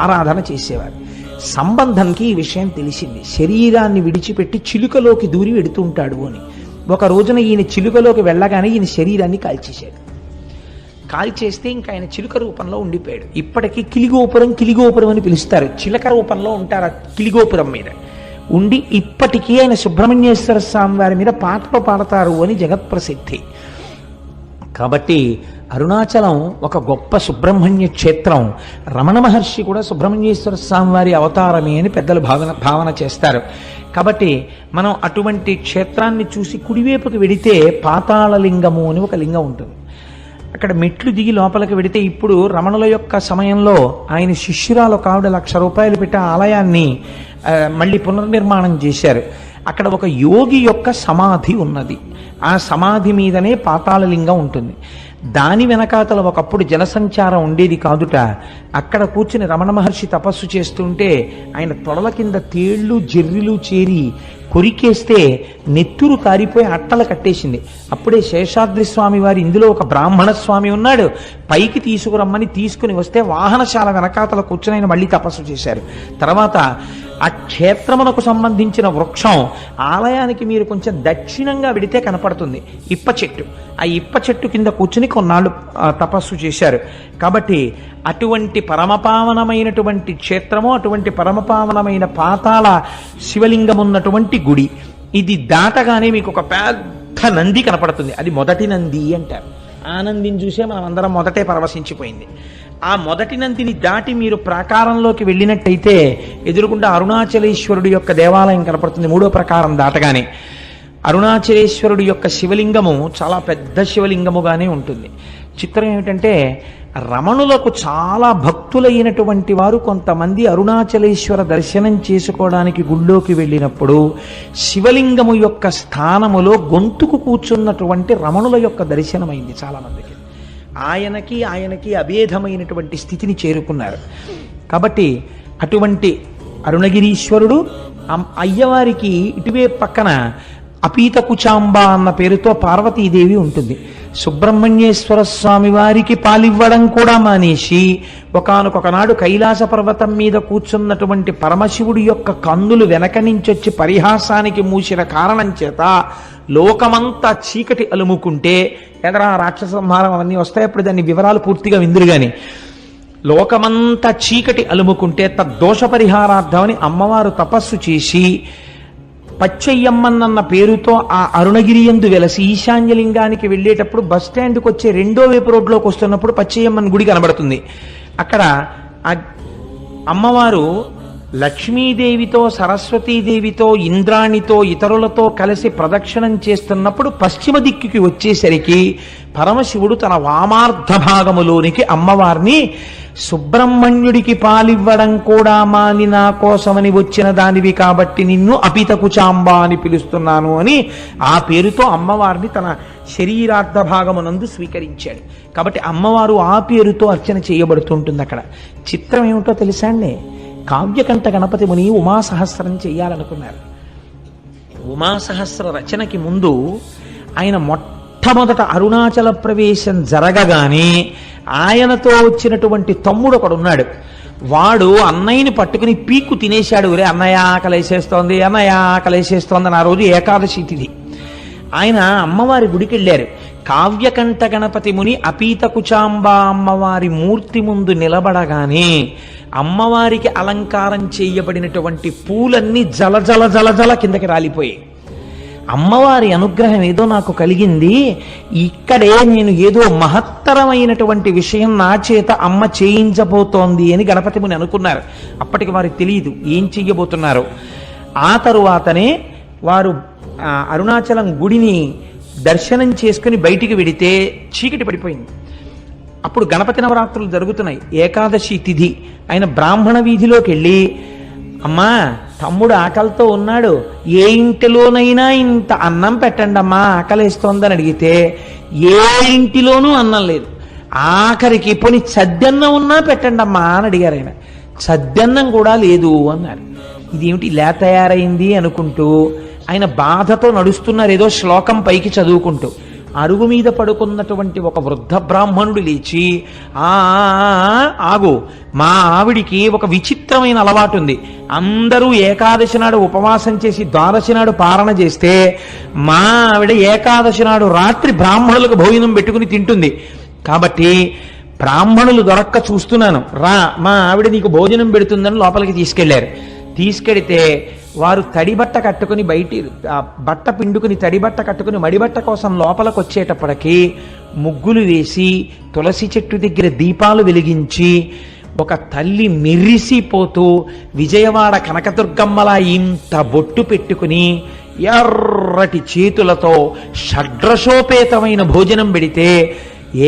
ఆరాధన చేసేవారు. సంబంధంకి ఈ విషయం తెలిసింది, శరీరాన్ని విడిచిపెట్టి చిలుకలోకి దూరి వెడుతుంటాడు అని. ఒక రోజున ఈయన చిలుకలోకి వెళ్ళగానే ఈయన శరీరాన్ని కాల్చేశాడు. కాల్చేస్తే ఇంకా ఆయన చిలుక రూపంలో ఉండిపోయాడు. ఇప్పటికీ కిలిగోపురం అని పిలుస్తారు. చిలక రూపంలో ఉంటారు ఆ కిలిగోపురం మీద ఉండి. ఇప్పటికీ ఆయన సుబ్రహ్మణ్యేశ్వర స్వామి వారి మీద పాటలు పాడతారు అని జగత్ప్రసిద్ధి. కాబట్టి అరుణాచలం ఒక గొప్ప సుబ్రహ్మణ్య క్షేత్రం. రమణ మహర్షి కూడా సుబ్రహ్మణ్యేశ్వర స్వామి వారి అవతారమే అని పెద్దలు భావన చేస్తారు. కాబట్టి మనం అటువంటి క్షేత్రాన్ని చూసి కుడివైపుకి వెడితే పాతాళలింగము అని ఒక లింగం ఉంటుంది. అక్కడ మెట్లు దిగి లోపలికి వెడితే, ఇప్పుడు రమణుల యొక్క సమయంలో ఆయన శిష్యురాలు కావిడ ₹1,00,000 పెట్టి ఆలయాన్ని మళ్ళీ పునర్నిర్మాణం చేశారు. అక్కడ ఒక యోగి యొక్క సమాధి ఉన్నది. ఆ సమాధి మీదనే పాతాళలింగం ఉంటుంది. దాని వెనకాతల ఒకప్పుడు జనసంచారం ఉండేది కాదుట. అక్కడ కూర్చుని రమణ మహర్షి తపస్సు చేస్తుంటే ఆయన తొడల కింద తేళ్లు జర్రిలు చేరి కొరికేస్తే నెత్తురు కారిపోయి అట్టలు కట్టేసింది. అప్పుడే శేషాద్రి స్వామి వారు ఇందులో ఒక బ్రాహ్మణ స్వామి ఉన్నాడు, పైకి తీసుకురమ్మని తీసుకుని వస్తే వాహనశాల వెనకాతల కూర్చుని ఆయన మళ్ళీ తపస్సు చేశారు. తర్వాత ఆ క్షేత్రమునకు సంబంధించిన వృక్షం ఆలయానికి మీరు కొంచెం దక్షిణంగా వెడితే కనపడుతుంది, ఇప్ప చెట్టు. ఆ ఇప్ప చెట్టు కింద కూర్చుని కొన్నాళ్ళు తపస్సు చేశారు. కాబట్టి అటువంటి పరమపావనమైనటువంటి క్షేత్రము, అటువంటి పరమపావనమైన పాతాళ శివలింగం ఉన్నటువంటి గుడి. ఇది దాటగానే మీకు ఒక పెద్ద నంది కనపడుతుంది. అది మొదటి నంది అంటారు. ఆ నందిని చూసే మనం అందరం మొదటే పరవశించిపోయింది. ఆ మొదటి నందిని దాటి మీరు ప్రాకారంలోకి వెళ్ళినట్టయితే ఎదురుకుండా అరుణాచలేశ్వరుడు యొక్క దేవాలయం కనపడుతుంది. మూడో ప్రాకారం దాటగానే అరుణాచలేశ్వరుడు యొక్క శివలింగము చాలా పెద్ద శివలింగముగానే ఉంటుంది. చిత్రం ఏమిటంటే, రమణులకు చాలా భక్తులైనటువంటి వారు కొంతమంది అరుణాచలేశ్వర దర్శనం చేసుకోవడానికి గుళ్ళోకి వెళ్ళినప్పుడు శివలింగము యొక్క స్థానములో గొంతుకు కూర్చున్నటువంటి రమణుల యొక్క దర్శనమైంది చాలామందికి. ఆయనకి అభేదమైనటువంటి స్థితిని చేరుకున్నారు. కాబట్టి అటువంటి అరుణగిరీశ్వరుడు, అయ్యవారికి ఇటువే పక్కన అపీత కుచాంబ అన్న పేరుతో పార్వతీదేవి ఉంటుంది. సుబ్రహ్మణ్యేశ్వర స్వామి వారికి పాలివ్వడం కూడా మానేసి ఒకానొకనాడు కైలాస పర్వతం మీద కూర్చున్నటువంటి పరమశివుడి యొక్క కన్నులు వెనక నుంచొచ్చి పరిహాసానికి మూసిన కారణం చేత లోకమంతా చీకటి అలుముకుంటే, ఎదరా రాక్షస సంహారం అవన్నీ వస్తాయి, అప్పుడు దాని వివరాలు పూర్తిగా విందురు గాని, లోకమంతా చీకటి అలుముకుంటే తద్దోష పరిహారార్థమని అమ్మవారు తపస్సు చేసి పచ్చయ్యమ్మన్న పేరుతో ఆ అరుణగిరి యందు వెలసి ఈశాన్యలింగానికి వెళ్ళేటప్పుడు బస్ స్టాండ్కి వచ్చే రెండో వైపు రోడ్లోకి వస్తున్నప్పుడు పచ్చయ్యమ్మన్ గుడి కనబడుతుంది. అక్కడ ఆ అమ్మవారు లక్ష్మీదేవితో సరస్వతీదేవితో ఇంద్రాణితో ఇతరులతో కలిసి ప్రదక్షిణం చేస్తున్నప్పుడు పశ్చిమ దిక్కుకి వచ్చేసరికి పరమశివుడు తన వామార్ధ భాగములోనికి అమ్మవారిని సుబ్రహ్మణ్యుడికి పాలివ్వడం కూడా మాని నా కోసమని వచ్చిన దానివి కాబట్టి నిన్ను అపితకుచాంబ అని పిలుస్తున్నాను అని ఆ పేరుతో అమ్మవారిని తన శరీరార్థ భాగమునందు స్వీకరించాడు. కాబట్టి అమ్మవారు ఆ పేరుతో అర్చన చేయబడుతుంటుంది. అక్కడ చిత్రం ఏమిటో తెలుసా అండి? కావ్యకంఠ గణపతి ముని ఉమాసహస్రం చెయ్యాలనుకున్నారు. ఉమాసహస్ర రచనకి ముందు ఆయన మొట్టమొదట అరుణాచల ప్రవేశం జరగగానే ఆయనతో వచ్చినటువంటి తమ్ముడు ఒకడున్నాడు. వాడు అన్నయ్యని పట్టుకుని పీక్కు తినేశాడు. ఒరే అన్నయ్య ఆకలేసేస్తోంది, అన్నయ్య ఆకలేసేస్తోంది అని. ఆ రోజు ఏకాదశి తిథి. ఆయన అమ్మవారి గుడికి వెళ్ళారు. కావ్యకంఠ గణపతి ముని అపీతకుచాంబ అమ్మవారి మూర్తి ముందు నిలబడగానే అమ్మవారికి అలంకారం చేయబడినటువంటి పూలన్నీ జల జల జల జల కిందకి రాలిపోయాయి. అమ్మవారి అనుగ్రహం ఏదో నాకు కలిగింది, ఇక్కడే నేను ఏదో మహత్తరమైనటువంటి విషయం నా చేత అమ్మ చేయించబోతోంది అని గణపతి ముని అనుకున్నారు. అప్పటికి వారికి తెలియదు ఏం చెయ్యబోతున్నారు. ఆ తరువాతనే వారు అరుణాచలం గుడిని దర్శనం చేసుకుని బయటికి వెడితే చీకటి పడిపోయింది. అప్పుడు గణపతి నవరాత్రులు జరుగుతున్నాయి. ఏకాదశి తిథి. ఆయన బ్రాహ్మణ వీధిలోకి వెళ్ళి, అమ్మా తమ్ముడు ఆకలితో ఉన్నాడు, ఏ ఇంటిలోనైనా ఇంత అన్నం పెట్టండి అమ్మా ఆకలిస్తోందని అడిగితే ఏ ఇంటిలోనూ అన్నం లేదు. ఆఖరికి పోనీ సద్దన్నం ఉన్నా పెట్టండి అమ్మా అని అడిగారు. ఆయన సద్దన్నం కూడా లేదు అన్నారు. ఇదేమిటి ఇలా తయారైంది అనుకుంటూ ఆయన బాధతో నడుస్తున్నారు, ఏదో శ్లోకం పైకి చదువుకుంటూ. అరుగు మీద పడుకున్నటువంటి ఒక వృద్ధ బ్రాహ్మణుడు లేచి, ఆగు, మా ఆవిడికి ఒక విచిత్రమైన అలవాటు ఉంది. అందరూ ఏకాదశి నాడు ఉపవాసం చేసి ద్వాదశి నాడు పారణ చేస్తే మా ఆవిడ ఏకాదశి నాడు రాత్రి బ్రాహ్మణులకు భోజనం పెట్టుకుని తింటుంది. కాబట్టి బ్రాహ్మణులు దొరక్క చూస్తున్నాను, రా మా ఆవిడ నీకు భోజనం పెడుతుందని లోపలికి తీసుకెళ్లారు. తీసుకెడితే వారు తడిబట్ట కట్టుకుని బట్ట పిండుకుని తడిబట్ట కట్టుకుని మడిబట్ట కోసం లోపలికి వచ్చేటప్పటికి ముగ్గులు వేసి తులసి చెట్టు దగ్గర దీపాలు వెలిగించి ఒక తల్లి మెరిసిపోతూ విజయవాడ కనకదుర్గమ్మలా ఇంత బొట్టు పెట్టుకుని ఎర్రటి చేతులతో షడ్రశోపేతమైన భోజనం పెడితే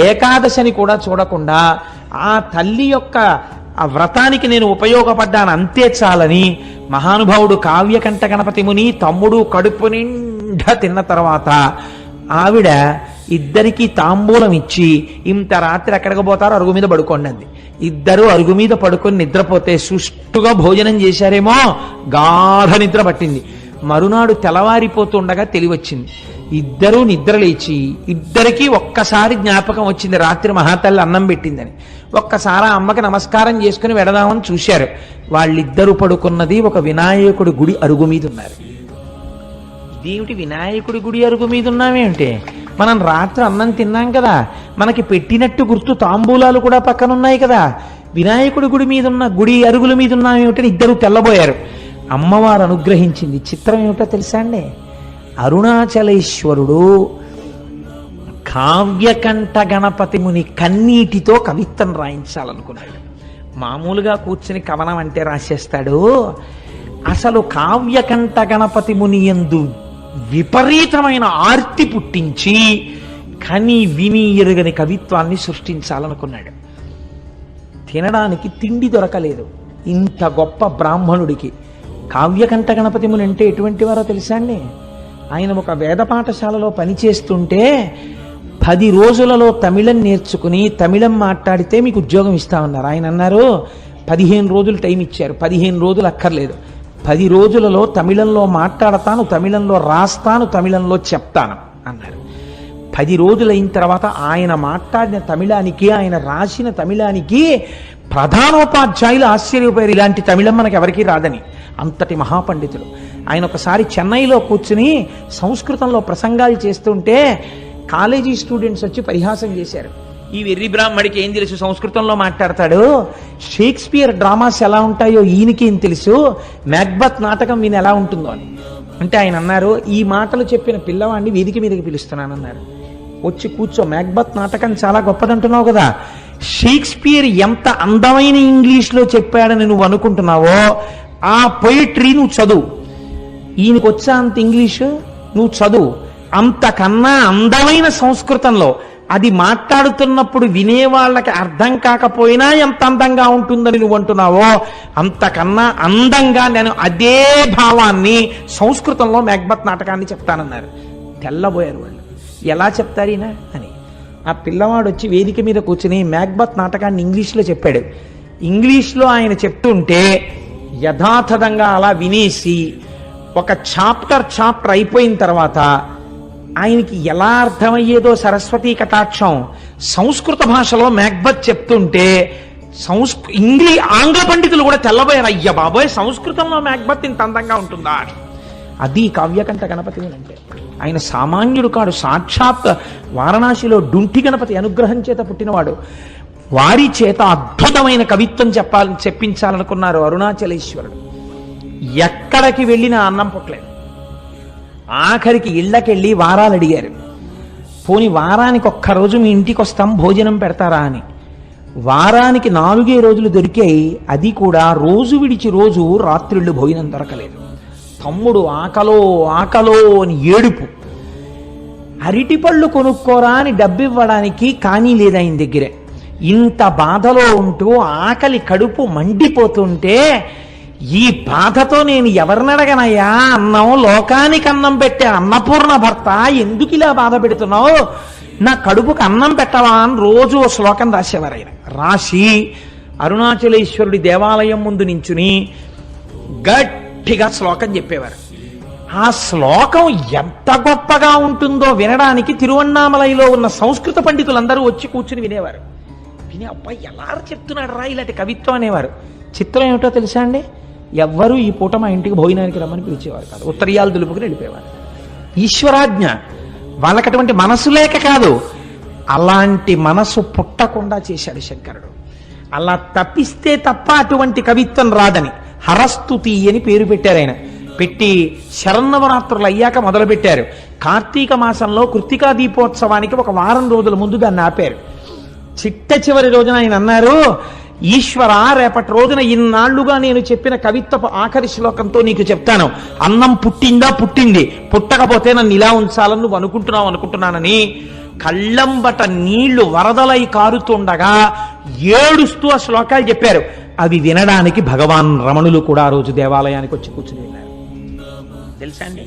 ఏకాదశని కూడా చూడకుండా ఆ తల్లి యొక్క ఆ వ్రతానికి నేను ఉపయోగపడ్డాను అంతే చాలని మహానుభావుడు కావ్యకంఠ గణపతి ముని తమ్ముడు కడుపు నిండా తిన్న తర్వాత ఆవిడ ఇద్దరికీ తాంబూలం ఇచ్చి, ఇంత రాత్రి ఎక్కడికి పోతారో అరుగు మీద పడుకోండి అంది. ఇద్దరు అరుగు మీద పడుకొని నిద్రపోతే సుష్టుగా భోజనం చేశారేమో గాఢ నిద్ర పట్టింది. మరునాడు తెల్లవారిపోతుండగా తెలివచ్చింది. ఇద్దరూ నిద్ర లేచి ఇద్దరికీ ఒక్కసారి జ్ఞాపకం వచ్చింది, రాత్రి మహాతల్లి అన్నం పెట్టిందని. ఒక్కసారి ఆ అమ్మకి నమస్కారం చేసుకుని వెడదామని చూశారు. వాళ్ళిద్దరూ పడుకున్నది ఒక వినాయకుడి గుడి అరుగు మీద ఉన్నారు. ఇదేమిటి వినాయకుడి గుడి అరుగు మీద ఉన్నామేంటే? మనం రాత్రి అన్నం తిన్నాం కదా, మనకి పెట్టినట్టు గుర్తు తాంబూలాలు కూడా పక్కనున్నాయి కదా, వినాయకుడి గుడి మీద ఉన్న గుడి అరుగుల మీద ఉన్నామేమిటని ఇద్దరు తెల్లబోయారు. అమ్మవారు అనుగ్రహించింది. చిత్రం ఏమిటో తెలుసా అండి? అరుణాచలేశ్వరుడు కావ్యకంఠ గణపతి ముని కన్నీటితో కవిత్వం రాయించాలనుకున్నాడు. మామూలుగా కూర్చుని కవనం అంటే రాసేస్తాడు. అసలు కావ్యకంఠ గణపతి ముని యందు విపరీతమైన ఆర్తి పుట్టించి కని విని ఎరుగని కవిత్వాన్ని సృష్టించాలనుకున్నాడు. తినడానికి తిండి దొరకలేదు ఇంత గొప్ప బ్రాహ్మణుడికి. కావ్యకంఠ గణపతి ముని అంటే ఎటువంటి వారో తెలుసా అండి? ఆయన ఒక వేద పాఠశాలలో పనిచేస్తుంటే 10 రోజులలో తమిళం నేర్చుకుని తమిళం మాట్లాడితే మీకు ఉద్యోగం ఇస్తామన్నారు. ఆయన అన్నారు 15 రోజులు టైం ఇచ్చారు. 15 రోజులు అక్కర్లేదు, 10 రోజులలో తమిళంలో మాట్లాడతాను, తమిళంలో రాస్తాను, తమిళంలో చెప్తాను అన్నారు. 10 రోజులైన తర్వాత ఆయన మాట్లాడిన తమిళానికి ఆయన రాసిన తమిళానికి ప్రధానోపాధ్యాయులు ఆశ్చర్యపోయారు. ఇలాంటి తమిళం మనకి ఎవరికీ రాదని. అంతటి మహాపండితుడు ఆయన. ఒకసారి చెన్నైలో కూర్చుని సంస్కృతంలో ప్రసంగాలు చేస్తుంటే కాలేజీ స్టూడెంట్స్ వచ్చి పరిహాసం చేశారు. ఈ వెర్రి బ్రాహ్మడికి ఏం తెలుసు, సంస్కృతంలో మాట్లాడతాడు, షేక్స్పియర్ డ్రామాస్ ఎలా ఉంటాయో ఈయనకి ఏం తెలుసు, మ్యాక్బత్ నాటకం ఈయన ఎలా ఉంటుందో అని. అంటే ఆయన అన్నారు, ఈ మాటలు చెప్పిన పిల్లవాడిని వేదిక మీదకి పిలుస్తున్నానన్నారు. వచ్చి కూర్చో, మ్యాక్బత్ నాటకం చాలా గొప్పదంటున్నావు కదా, షేక్స్పియర్ ఎంత అందమైన ఇంగ్లీష్లో చెప్పాడని నువ్వు అనుకుంటున్నావో ఆ పొయిట్రీ నువ్వు చదువు. ఈయనకు వచ్చా అంత ఇంగ్లీషు, నువ్వు చదువు. అంతకన్నా అందమైన సంస్కృతంలో అది మాట్లాడుతున్నప్పుడు వినేవాళ్ళకి అర్థం కాకపోయినా ఎంత అందంగా ఉంటుందని నువ్వు అంటున్నావో అంతకన్నా అందంగా నేను అదే భావాన్ని సంస్కృతంలో మ్యాక్బత్ నాటకాన్ని చెప్తానన్నారు. తెల్లబోయారు వాళ్ళు, ఎలా చెప్తారు ఈయన అని. ఆ పిల్లవాడు వచ్చి వేదిక మీద కూర్చుని మ్యాక్బత్ నాటకాన్ని ఇంగ్లీష్లో చెప్పాడు. ఇంగ్లీష్లో ఆయన చెప్తుంటే యథాతథంగా అలా వినేసి ఒక చాప్టర్ అయిపోయిన తర్వాత ఆయనకి ఎలా అర్థమయ్యేదో సరస్వతీ కటాక్షం, సంస్కృత భాషలో మ్యాక్బత్ చెప్తుంటే ఆంగ్ల పండితులు కూడా తెల్లబోయారు, అయ్య బాబోయ్ సంస్కృతంలో మ్యాక్బత్ ఇంత అందంగా ఉంటుందా. అది కావ్యకంఠ గణపతి అంటే. ఆయన సామాన్యుడు కాడు, సాక్షాత్ వారణాసిలో డుంఠి గణపతి అనుగ్రహం చేత పుట్టినవాడు. వారి చేత అద్భుతమైన కవిత్వం చెప్పించాలనుకున్నారు అరుణాచలేశ్వరుడు. ఎక్కడికి వెళ్ళినా అన్నం పుట్టలేదు. ఆఖరికి ఇళ్ళకెళ్ళి వారాలు అడిగారు, పోని వారానికి ఒక్కరోజు మీ ఇంటికి వస్తాం భోజనం పెడతారా అని. వారానికి 4 రోజులు దొరికాయి, అది కూడా రోజు విడిచి రోజు రాత్రిళ్ళు భోజనం దొరకలేదు. తమ్ముడు ఆకలో ఆకలో అని ఏడుపు. అరటిపళ్ళు కొనుక్కోరా అని డబ్బివ్వడానికి కానీ లేదు ఆయన దగ్గరే. ఇంత బాధలో ఉంటూ ఆకలి కడుపు మండిపోతుంటే ఈ బాధతో నేను ఎవరినడగనయ్యా, అన్నం లోకానికి అన్నం పెట్టే అన్నపూర్ణ భర్త ఎందుకు ఇలా బాధ పెడుతున్నావు, నా కడుపుకి అన్నం పెట్టవా అని రోజు ఓ శ్లోకం రాసేవారు. ఆయన రాసి అరుణాచలేశ్వరుడి దేవాలయం ముందు నించుని గట్టిగా శ్లోకం చెప్పేవారు. ఆ శ్లోకం ఎంత గొప్పగా ఉంటుందో వినడానికి తిరువన్నామలైలో ఉన్న సంస్కృత పండితులందరూ వచ్చి కూర్చుని వినేవారు. విని అబ్బాయి ఎలా చెప్తున్నాడు రా ఇలాంటి కవిత్వం అనేవారు. చిత్రం ఏమిటో తెలుసా అండి, ఎవ్వరూ ఈ పూట మా ఇంటికి భోజనానికి రమ్మని పిలిచేవారు కాదు, ఉత్తరీయాలు దులుపుకుని వెళ్ళిపోయేవారు. ఈశ్వరాజ్ఞ. వాళ్ళకి అటువంటి మనసు లేక కాదు, అలాంటి మనసు పుట్టకుండా చేశాడు శంకరుడు. అలా తప్పిస్తే తప్ప అటువంటి కవిత్వం రాదని హరస్తుతి అని పేరు పెట్టారు. ఆయన పెట్టి శరన్నవరాత్రులు అయ్యాక మొదలుపెట్టారు. కార్తీక మాసంలో కృత్తికా దీపోత్సవానికి ఒక వారం రోజుల ముందు దాన్ని ఆపారు. చిట్ట చివరి రోజున ఆయన అన్నారు, ఈశ్వర రేపటి రోజున ఇన్నాళ్లుగా నేను చెప్పిన కవిత్వపు ఆఖరి శ్లోకంతో నీకు చెప్తాను. అన్నం పుట్టిందా, పుట్టింది, పుట్టకపోతే నన్ను ఇలా ఉంచాలని నువ్వు అనుకుంటున్నానని కళ్ళంబట నీళ్లు వరదలై కారుతుండగా ఏడుస్తూ ఆ శ్లోకాలు చెప్పారు. అవి వినడానికి భగవాన్ రమణులు కూడా ఆ రోజు దేవాలయానికి వచ్చి కూర్చుని విన్నారు. తెలుసా అండి,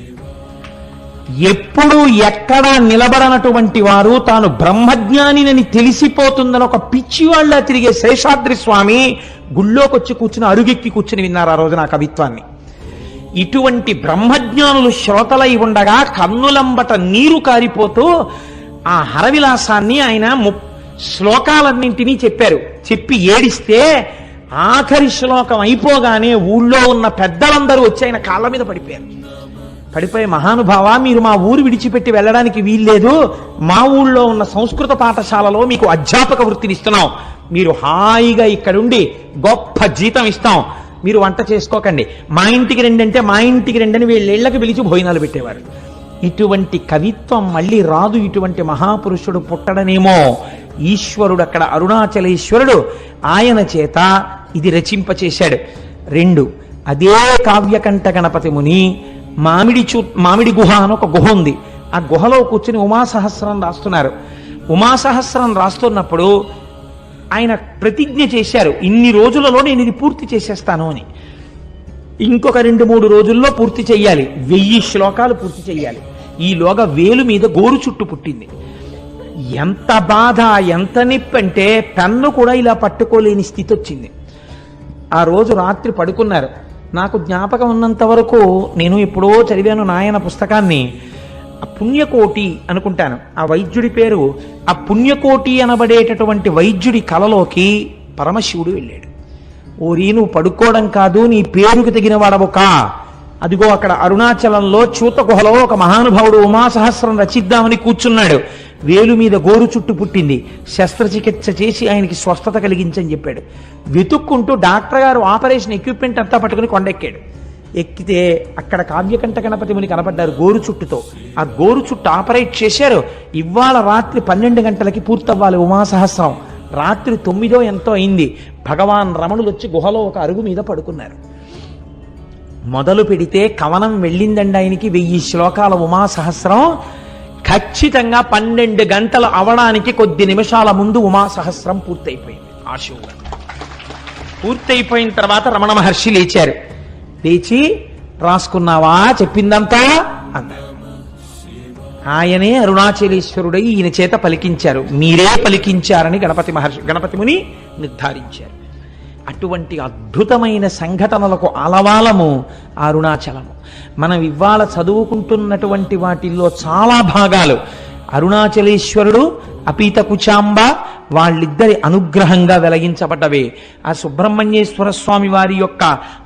ఎప్పుడు ఎక్కడా నిలబడనటువంటి వారు తాను బ్రహ్మజ్ఞానినని తెలిసిపోతుందని ఒక పిచ్చివాళ్ళ తిరిగే శేషాద్రి స్వామి గుళ్ళోకొచ్చి కూర్చుని అరుగెక్కి కూర్చుని విన్నారు ఆ రోజున ఆ కవిత్వాన్ని. ఇటువంటి బ్రహ్మజ్ఞానులు శ్రోతలై ఉండగా కన్నులంబట నీరు కారిపోతూ ఆ హరవిలాసాన్ని ఆయన శ్లోకాలన్నింటినీ చెప్పారు. చెప్పి ఏడిస్తే ఆఖరి శ్లోకం అయిపోగానే ఊళ్ళో ఉన్న పెద్దలందరూ వచ్చి ఆయన కాళ్ళ మీద పడిపోయి మహానుభావ, మీరు మా ఊరు విడిచిపెట్టి వెళ్ళడానికి వీల్లేదు, మా ఊళ్ళో ఉన్న సంస్కృత పాఠశాలలో మీకు అధ్యాపక వృత్తిని ఇస్తున్నాం, మీరు హాయిగా ఇక్కడుండి గొప్ప జీతం ఇస్తాం, మీరు వంట చేసుకోకండి, మా ఇంటికి రండి అంటే మా ఇంటికి రండి అని వీళ్ళకి పిలిచి భోజనాలు పెట్టేవారు. ఇటువంటి కవిత్వం మళ్ళీ రాదు, ఇటువంటి మహాపురుషుడు పుట్టడనేమో. ఈశ్వరుడు అక్కడ అరుణాచలేశ్వరుడు ఆయన చేత ఇది రచింపచేశాడు. 2 అదే కావ్యకంఠ గణపతి ముని మామిడి గుహ అని ఒక గుహ ఉంది. ఆ గుహలో కూర్చుని ఉమాసహస్రం రాస్తున్నారు. ఉమాసహస్రం రాస్తున్నప్పుడు ఆయన ప్రతిజ్ఞ చేశారు, ఇన్ని రోజులలో నేను ఇది పూర్తి చేసేస్తాను అని. ఇంకొక 2-3 రోజుల్లో పూర్తి చెయ్యాలి, 1000 శ్లోకాలు పూర్తి చెయ్యాలి. ఈలోగా వేలు మీద గోరు చుట్టు పుట్టింది. ఎంత బాధ, ఎంత నొప్పి అంటే పెన్ను కూడా ఇలా పట్టుకోలేని స్థితి వచ్చింది. ఆ రోజు రాత్రి పడుకున్నారు. నాకు జ్ఞాపకం ఉన్నంత వరకు నేను ఎప్పుడో చదివాను నాయన పుస్తకాన్ని, ఆ పుణ్యకోటి అనుకుంటాను ఆ వైద్యుడి పేరు. ఆ పుణ్యకోటి అనబడేటటువంటి వైద్యుడి కలలోకి పరమశివుడు వెళ్ళాడు. ఓరి నువ్వు పడుకోవడం కాదు, నీ పేరుకు తగిన వాడవు కా, అదిగో అక్కడ అరుణాచలంలో చూత గుహలో ఒక మహానుభావుడు ఉమాసహస్రం రచిద్దామని కూర్చున్నాడు. వేలు మీద గోరు చుట్టు పుట్టింది, శస్త్రచికిత్స చేసి ఆయనకి స్వస్థత కలిగించని చెప్పాడు. వెతుక్కుంటూ డాక్టర్ గారు ఆపరేషన్ ఎక్విప్మెంట్ అంతా పట్టుకుని కొండెక్కాడు. ఎక్కితే అక్కడ కావ్యకంఠ గణపతి ముని కనపడ్డారు గోరు చుట్టుతో. ఆ గోరు చుట్టు ఆపరేట్ చేశారు. ఇవాళ రాత్రి 12 గంటలకి పూర్తవ్వాలి ఉమాసహస్రం. రాత్రి 9 ఎంతో అయింది. భగవాన్ రమణులు వచ్చి గుహలో ఒక అరుగు మీద పడుకున్నారు. మొదలు పెడితే కవనం వెళ్ళిందండి ఆయనకి 1000 శ్లోకాల ఉమాసహస్రం. ఖచ్చితంగా 12 గంటలు అవడానికి కొద్ది నిమిషాల ముందు ఉమాసహస్రం పూర్తయిపోయింది. ఆశువుగా పూర్తయిపోయిన తర్వాత రమణ మహర్షి లేచారు. లేచి రాసుకున్నావా చెప్పిందంతా అన్నారు. ఆయనే అరుణాచలేశ్వరుడై ఈయన చేత పలికించారు. మీరే పలికించారని గణపతి ముని నిర్ధారించారు. అటువంటి అద్భుతమైన సంఘటనలకు ఆలవాలము అరుణాచలము. మనం ఇవాళ చదువుకుంటున్నటువంటి వాటిల్లో చాలా భాగాలు అరుణాచలేశ్వరుడు, అపీత కుచాంబ వాళ్ళిద్దరి అనుగ్రహంగా వెలగించబడ్డవే. ఆ సుబ్రహ్మణ్యేశ్వర స్వామి వారి యొక్క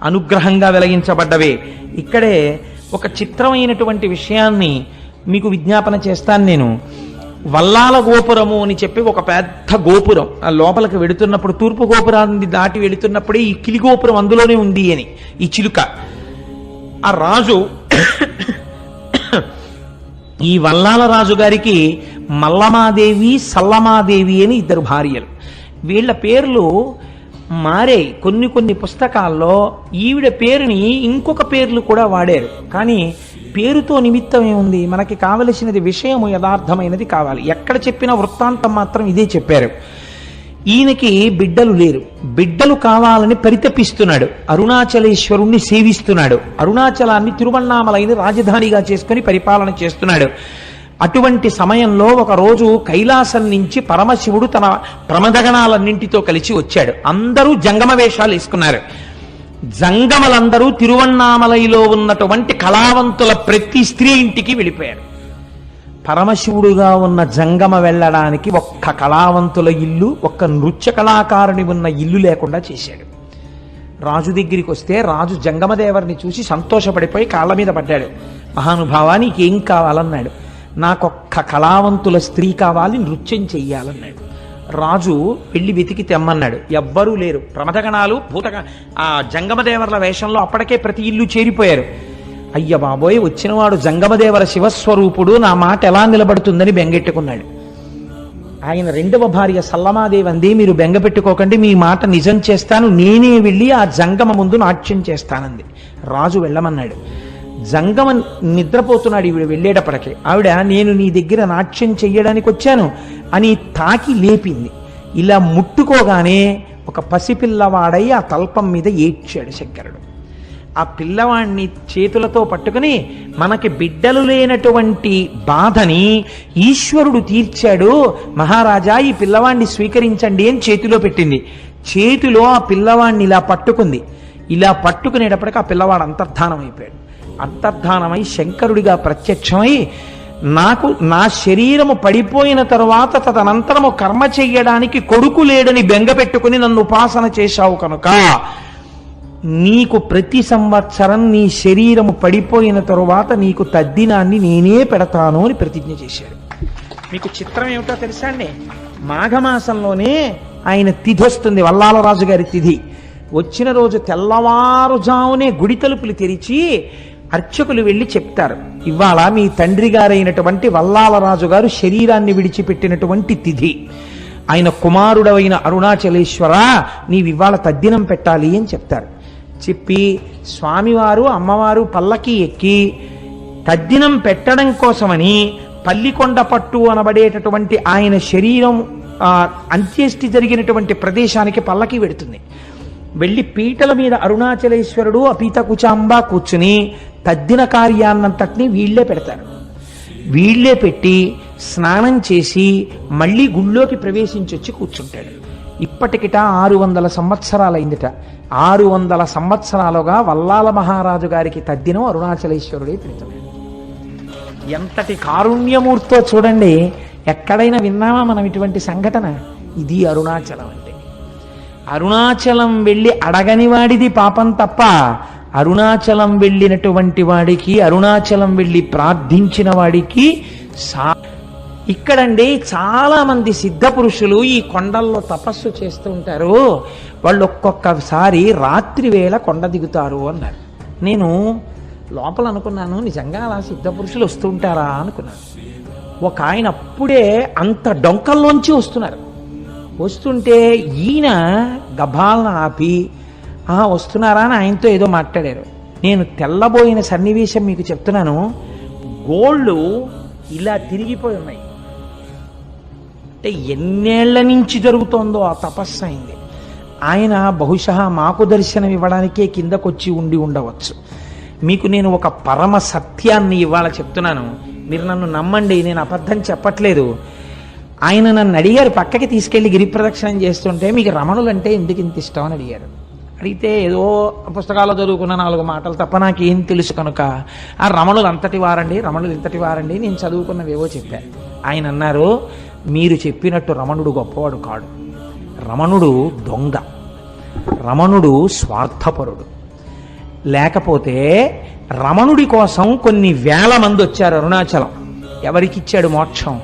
అనుగ్రహంగా వెలగించబడ్డవే. ఇక్కడే ఒక చిత్రమైనటువంటి విషయాన్ని మీకు విజ్ఞాపన చేస్తాను నేను. వల్లాల గోపురము అని చెప్పి ఒక పెద్ద గోపురం, ఆ లోపలికి వెడుతున్నప్పుడు తూర్పు గోపురాన్ని దాటి వెళుతున్నప్పుడే ఈ కిలి గోపురం అందులోనే ఉంది అని ఈ చిలుక. ఆ రాజు ఈ వల్లాల రాజు గారికి మల్లమాదేవి, సల్లమాదేవి అని 2 భార్యలు. వీళ్ళ పేర్లు మారే. కొన్ని పుస్తకాల్లో ఈవిడ పేరుని ఇంకొక పేర్లు కూడా వాడారు. కానీ పేరుతో నిమిత్తం ఏముంది? మనకి కావలసినది విషయము యథార్థమైనది కావాలి. ఎక్కడ చెప్పిన వృత్తాంతం మాత్రం ఇదే చెప్పారు. ఈయనకి బిడ్డలు లేరు. బిడ్డలు కావాలని పరితపిస్తున్నాడు. అరుణాచలేశ్వరుణ్ణి సేవిస్తున్నాడు. అరుణాచలాన్ని తిరువణ్ణామలైని రాజధానిగా చేసుకుని పరిపాలన చేస్తున్నాడు. అటువంటి సమయంలో ఒకరోజు కైలాసం నుంచి పరమశివుడు తన ప్రమదగణాలన్నింటితో కలిసి వచ్చాడు. అందరూ జంగమ వేషాలు వేసుకున్నారు. జంగమలందరూ తిరువణ్ణామలైలో ఉన్నటువంటి కళావంతుల ప్రతి స్త్రీ ఇంటికి వెళ్ళిపోయారు. పరమశివుడుగా ఉన్న జంగమ వెళ్ళడానికి ఒక్క కళావంతుల ఇల్లు, ఒక్క నృత్య కళాకారుని ఉన్న ఇల్లు లేకుండా చేశాడు. రాజు దగ్గరికి వస్తే రాజు జంగమదేవరిని చూసి సంతోషపడిపోయి కాళ్ళ మీద పడ్డాడు. మహానుభావా నీకేం కావాలన్నాడు. నాకొక్క కళావంతుల స్త్రీ కావాలి, నృత్యం చెయ్యాలన్నాడు. రాజు వెళ్ళి వెతికి తెమ్మన్నాడు. ఎవ్వరూ లేరు. ప్రమదగణాలు ఆ జంగమదేవర్ల వేషంలో అప్పటికే ప్రతి ఇల్లు చేరిపోయారు. అయ్య బాబోయ్, వచ్చినవాడు జంగమదేవర శివస్వరూపుడు, నా మాట ఎలా నిలబడుతుందని బెంగెట్టుకున్నాడు. ఆయన 2వ భార్య సల్లమాదేవి అంది, మీరు బెంగపెట్టుకోకండి, మీ మాట నిజం చేస్తాను, నేనే వెళ్ళి ఆ జంగమ ముందు నాట్యం చేస్తానంది. రాజు వెళ్ళమన్నాడు. జంగమ నిద్రపోతున్నాడు. ఈవిడ వెళ్ళేటప్పటికే ఆవిడ నేను నీ దగ్గర నాట్యం చెయ్యడానికి వచ్చాను అని తాకి లేపింది. ఇలా ముట్టుకోగానే ఒక పసిపిల్లవాడై ఆ తల్పం మీద ఏడ్చాడు శంకరుడు. ఆ పిల్లవాడిని చేతులతో పట్టుకుని మనకి బిడ్డలు లేనటువంటి బాధని ఈశ్వరుడు తీర్చాడు, మహారాజా ఈ పిల్లవాడిని స్వీకరించండి అని చేతిలో పెట్టింది. చేతిలో ఆ పిల్లవాడిని ఇలా పట్టుకుంది. ఇలా పట్టుకునేటప్పటికి ఆ పిల్లవాడు అంతర్ధానం అయిపోయాడు. అంతర్ధానమై శంకరుడిగా ప్రత్యక్షమై, నాకు నా శరీరము పడిపోయిన తరువాత తదనంతరము కర్మ చెయ్యడానికి కొడుకు లేడని బెంగ పెట్టుకుని నన్ను ఉపాసన చేశావు కనుక నీకు ప్రతి సంవత్సరం నీ శరీరము పడిపోయిన తరువాత నీకు తద్దినాన్ని నేనే పెడతాను అని ప్రతిజ్ఞ చేశాడు. మీకు చిత్రం ఏమిటో తెలుసా అండి? మాఘమాసంలోనే ఆయన తిథి వస్తుంది, వల్లాలరాజు గారి తిథి. వచ్చిన రోజు తెల్లవారుజామునే గుడి తలుపులు తెరిచి అర్చకులు వెళ్ళి చెప్తారు, ఇవాళ మీ తండ్రి గారైనటువంటి వల్లాలరాజు గారు శరీరాన్ని విడిచిపెట్టినటువంటి తిథి, ఆయన కుమారుడవైన అరుణాచలేశ్వర నీవివాళ తద్దినం పెట్టాలి అని చెప్తారు. చెప్పి స్వామివారు అమ్మవారు పల్లకి ఎక్కి తద్దినం పెట్టడం కోసమని పల్లికొండ పట్టు అనబడేటటువంటి ఆయన శరీరం అంత్యేష్టి జరిగినటువంటి ప్రదేశానికి పల్లకి వెడుతుంది. వెళ్ళి పీటల మీద అరుణాచలేశ్వరుడు అపీత కుచాంబ కూర్చుని తద్దిన కార్యాన్నంతటినీ వీళ్లే పెడతారు. వీళ్లే పెట్టి స్నానం చేసి మళ్ళీ గుళ్ళోకి ప్రవేశించొచ్చి కూర్చుంటాడు. ఇప్పటికిట 600 సంవత్సరాలైందిట. 600 సంవత్సరాలుగా వల్లాల మహారాజు గారికి తద్దినం అరుణాచలేశ్వరుడే పెడుతున్నాడు. ఎంతటి కారుణ్యమూర్తో చూడండి. ఎక్కడైనా విన్నామా మనం ఇటువంటి సంఘటన? ఇది అరుణాచలం అంటే. అరుణాచలం వెళ్ళి అడగని వాడిది పాపం తప్ప, అరుణాచలం వెళ్ళినటువంటి వాడికి, అరుణాచలం వెళ్ళి ప్రార్థించిన వాడికి ఇక్కడండి చాలా మంది సిద్ధ పురుషులు ఈ కొండల్లో తపస్సు చేస్తూ ఉంటారు. వాళ్ళు ఒక్కొక్కసారి రాత్రి వేళ కొండ దిగుతారు అన్నారు. నేను లోపల అనుకున్నాను, నిజంగా అలా సిద్ధపురుషులు వస్తుంటారా అనుకున్నాను. ఒక ఆయన అప్పుడే అంత డొంకల్లోంచి వస్తున్నారు. వస్తుంటే ఈయన గభాలను ఆపి వస్తున్నారా అని ఆయనతో ఏదో మాట్లాడారు. నేను తెల్లబోయిన సన్నివేశం మీకు చెప్తున్నాను. గోళ్ళు ఇలా తిరిగిపోయి ఉన్నాయి. అంటే ఎన్నేళ్ల నుంచి జరుగుతోందో ఆ తపస్సు అయింది. ఆయన బహుశా మాకు దర్శనం ఇవ్వడానికే కిందకొచ్చి ఉండి ఉండవచ్చు. మీకు నేను ఒక పరమ సత్యాన్ని ఇవాళ చెప్తున్నాను, మీరు నన్ను నమ్మండి, నేను అబద్ధం చెప్పట్లేదు. ఆయన నన్ను అడిగారు, పక్కకి తీసుకెళ్లి గిరి ప్రదక్షిణం చేస్తుంటే మీకు రమణులు అంటే ఎందుకు ఇంత ఇష్టం అని అడిగారు. అడిగితే ఏదో పుస్తకాల్లో చదువుకున్న 4 మాటలు తప్ప నాకేం తెలుసు కనుక ఆ రమణులు అంతటి వారండి, రమణులు ఇంతటి వారండి, నేను చదువుకున్నవేవో చెప్పాను. ఆయన అన్నారు, మీరు చెప్పినట్టు రమణుడు గొప్పవాడు కాడు, రమణుడు దొంగ, రమణుడు స్వార్థపరుడు. లేకపోతే రమణుడి కోసం కొన్ని వేల మంది వచ్చారు అరుణాచలం. ఎవరికిచ్చాడు మోక్షం?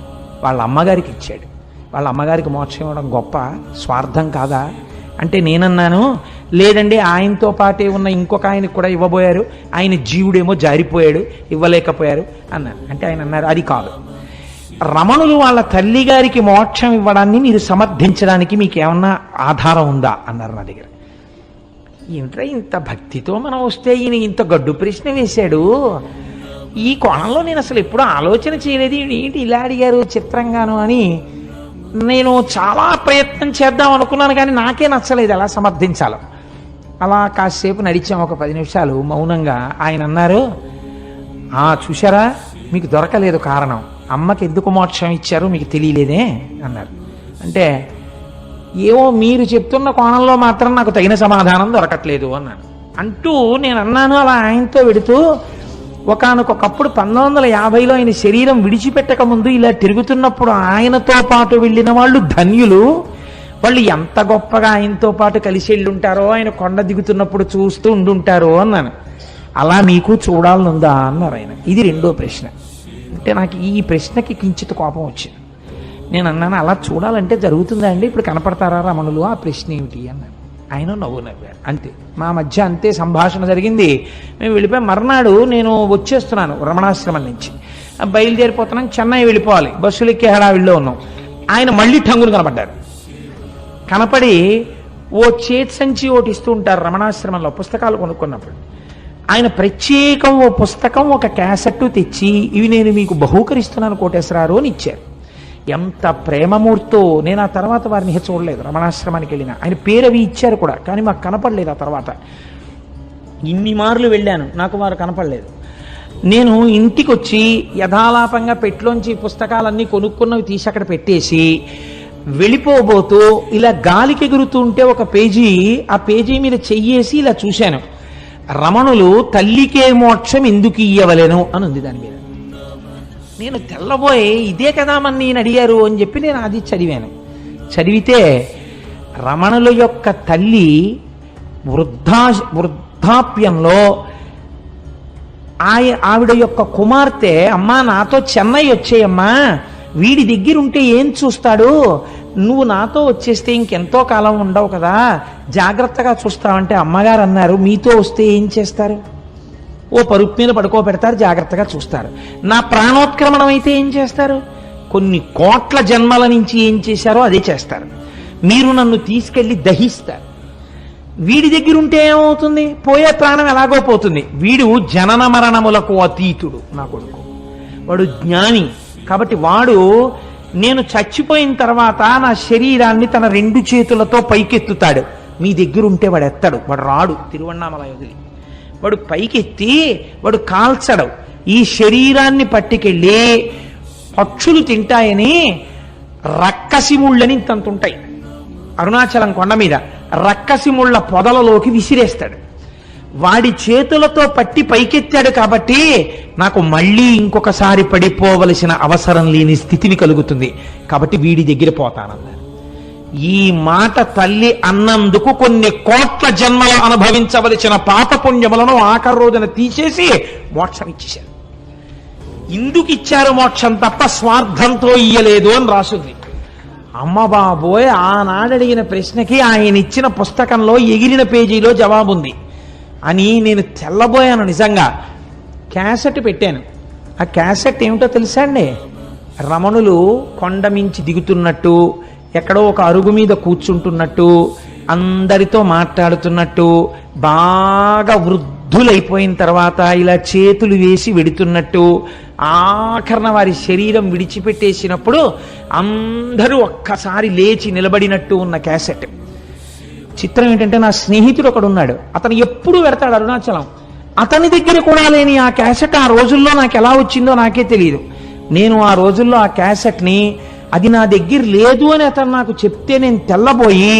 వాళ్ళ అమ్మగారికి ఇచ్చాడు. వాళ్ళ అమ్మగారికి మోక్షం ఇవ్వడం గొప్ప, స్వార్థం కాదా అంటే నేనన్నాను, లేదండి ఆయనతో పాటే ఉన్న ఇంకొక ఆయనకు కూడా ఇవ్వబోయారు, ఆయన జీవుడేమో జారిపోయాడు, ఇవ్వలేకపోయారు అన్నాను. అంటే ఆయన అన్నారు, అది కాదు, రమణులు వాళ్ళ తల్లి గారికి మోక్షం ఇవ్వడాన్ని మీరు సమర్థించడానికి మీకు ఏమన్నా ఆధారం ఉందా అన్నారు నా దగ్గర. ఏమిట్రా ఇంత భక్తితో మనం వస్తే ఈయన ఇంత గడ్డు ప్రశ్న వేశాడు, ఈ కోణంలో నేను అసలు ఎప్పుడూ ఆలోచన చేయలేదు, ఏంటి ఇలా అడిగారు చిత్రంగాను అని నేను చాలా ప్రయత్నం చేద్దాం అనుకున్నాను. కానీ నాకే నచ్చలేదు ఎలా సమర్థించాలో. అలా కాసేపు నడిచాం, ఒక 10 నిమిషాలు మౌనంగా. ఆయన అన్నారు, చూశారా మీకు దొరకలేదు కారణం, అమ్మకి ఎందుకు మోక్షం ఇచ్చారో మీకు తెలియలేదే అన్నారు. అంటే ఏవో మీరు చెప్తున్న కోణంలో మాత్రం నాకు తగిన సమాధానం దొరకట్లేదు అన్నాను. అంటూ నేను అన్నాను అలా ఆయనతో వెడుతూ, ఒకానొకప్పుడు 1950లో ఆయన శరీరం విడిచిపెట్టక ముందు ఇలా తిరుగుతున్నప్పుడు ఆయనతో పాటు వెళ్ళిన వాళ్ళు ధన్యులు, వాళ్ళు ఎంత గొప్పగా ఆయనతో పాటు కలిసి వెళ్ళుంటారో, ఆయన కొండ దిగుతున్నప్పుడు చూస్తూ ఉండుంటారో అన్నాను. అలా మీకు చూడాలనుందా అన్నారు ఆయన. ఇది రెండో ప్రశ్న. అంటే నాకు ఈ ప్రశ్నకి కించిత్ కోపం వచ్చింది. నేను అన్నాను, అలా చూడాలంటే జరుగుతుందా అండి, ఇప్పుడు కనపడతారా రమణులు, ఆ ప్రశ్న ఏమిటి అన్నాను. ఆయన నవ్వారు. అంతే, మా మధ్య అంతే సంభాషణ జరిగింది. మేము వెళ్ళిపోయి మర్నాడు నేను వచ్చేస్తున్నాను రమణాశ్రమం నుంచి, బయలుదేరిపోతున్నాను, చెన్నై వెళ్ళిపోవాలి, బస్సులు ఎక్కే హడావిడిలో ఉన్నాం. ఆయన మళ్ళీ ఠంగులు కనపడ్డారు. కనపడి ఓ చేతి సంచి ఒకటి ఇస్తూ ఉంటారు రమణాశ్రమంలో పుస్తకాలు కొనుక్కున్నప్పుడు. ఆయన ప్రత్యేకం ఓ పుస్తకం ఒక క్యాసెట్టు తెచ్చి, ఇవి నేను మీకు బహూకరిస్తున్నాను కోటేశ్వరారు అని ఇచ్చారు. ఎంత ప్రేమమూర్తో. నేను ఆ తర్వాత వారిని చూడలేదు, రమణాశ్రమానికి వెళ్ళిన ఆయన పేరు అవి ఇచ్చారు కూడా, కానీ మాకు కనపడలేదు. ఆ తర్వాత ఇన్ని మార్లు వెళ్ళాను, నాకు వారు కనపడలేదు. నేను ఇంటికి వచ్చి యథాలాపంగా పెట్లోంచి పుస్తకాలన్నీ కొనుక్కున్నవి తీసి అక్కడ పెట్టేసి వెళ్ళిపోబోతూ ఇలా గాలికి ఎగురుతూ ఉంటే ఒక పేజీ, ఆ పేజీ మీద చెయ్యేసి ఇలా చూశాను, రమణులు తల్లికే మోక్షం ఎందుకు ఇయ్యవలెను అని ఉంది దాని మీద. నేను తెల్లబోయి ఇదే కదా మన నేను అడిగారు అని చెప్పి నేను అది చదివాను. చదివితే రమణుల యొక్క తల్లి వృద్ధాప్యంలో ఆవిడ యొక్క కుమార్తె, అమ్మా నాతో చెన్నై వచ్చేయమ్మా, వీడి దగ్గర ఉంటే ఏం చూస్తాడు, నువ్వు నాతో వచ్చేస్తే ఇంకెంతో కాలం ఉండవు కదా, జాగ్రత్తగా చూస్తావంటే అమ్మగారు అన్నారు, మీతో వస్తే ఏం చేస్తారు, ఓ పరుపు మీద పడుకోబెడతారు, జాగ్రత్తగా చూస్తారు. నా ప్రాణోత్క్రమణం అయితే ఏం చేస్తారు, కొన్ని కోట్ల జన్మల నుంచి ఏం చేశారో అదే చేస్తారు. మీరు నన్ను తీసుకెళ్లి దహిస్తారు. వీడి దగ్గర ఉంటే ఏమవుతుంది, పోయే ప్రాణం ఎలాగో పోతుంది. వీడు జనన మరణములకు అతీతుడు నా కొడుకు, వాడు జ్ఞాని. కాబట్టి వాడు నేను చచ్చిపోయిన తర్వాత నా శరీరాన్ని తన 2 చేతులతో పైకెత్తుతాడు. మీ దగ్గర ఉంటే వాడు ఎత్తాడు, వాడు రాడు తిరువన్నామలై వదిలి, వాడు పైకెత్తి వాడు కాల్చడు. ఈ శరీరాన్ని పట్టుకెళ్ళి పక్షులు తింటాయని రక్కసిముళ్ళని ఇంతంతుంటాయి అరుణాచలం కొండ మీద, రక్కసిముళ్ళ పొదలలోకి విసిరేస్తాడు. వాడి చేతులతో పట్టి పైకెత్తాడు కాబట్టి నాకు మళ్ళీ ఇంకొకసారి పడిపోవలసిన అవసరం లేని స్థితిని కలుగుతుంది, కాబట్టి వీడి దగ్గర పోతానన్నారు. ఈ మాట తల్లి అన్నందుకు కొన్ని కోట్ల జన్మలు అనుభవించవలసిన పాపపుణ్యములను ఆఖరి రోజున తీసేసి మోక్షం ఇచ్చేశారు. ఇందుకు ఇచ్చారు మోక్షం తప్ప స్వార్థంతో ఇయ్యలేదు అని రాసుంది. అమ్మ బాబోయ్, ఆనాడు అడిగిన ప్రశ్నకి ఆయన ఇచ్చిన పుస్తకంలో ఎగిరిన పేజీలో జవాబుంది. అని నేను తెల్లబోయాను నిజంగా. క్యాసెట్ పెట్టాను. ఆ క్యాసెట్ ఏమిటో తెలుసా అండి? రమణులు కొండ మించి దిగుతున్నట్టు, ఎక్కడో ఒక అరుగు మీద కూర్చుంటున్నట్టు, అందరితో మాట్లాడుతున్నట్టు, బాగా వృద్ధులైపోయిన తర్వాత ఇలా చేతులు వేసి వెడుతున్నట్టు, ఆఖరణ వారి శరీరం విడిచిపెట్టేసినప్పుడు అందరూ ఒక్కసారి లేచి నిలబడినట్టు ఉన్న క్యాసెట్. చిత్రం ఏంటంటే, నా స్నేహితుడు ఒకడు ఉన్నాడు, అతను ఎప్పుడు వెడతాడు అరుణాచలం. అతని దగ్గర కూడా లేని ఆ క్యాసెట్ ఆ రోజుల్లో నాకు ఎలా వచ్చిందో నాకే తెలియదు. నేను ఆ రోజుల్లో ఆ క్యాసెట్ని, అది నా దగ్గర లేదు అని అతను నాకు చెప్తే నేను తెల్లబోయి,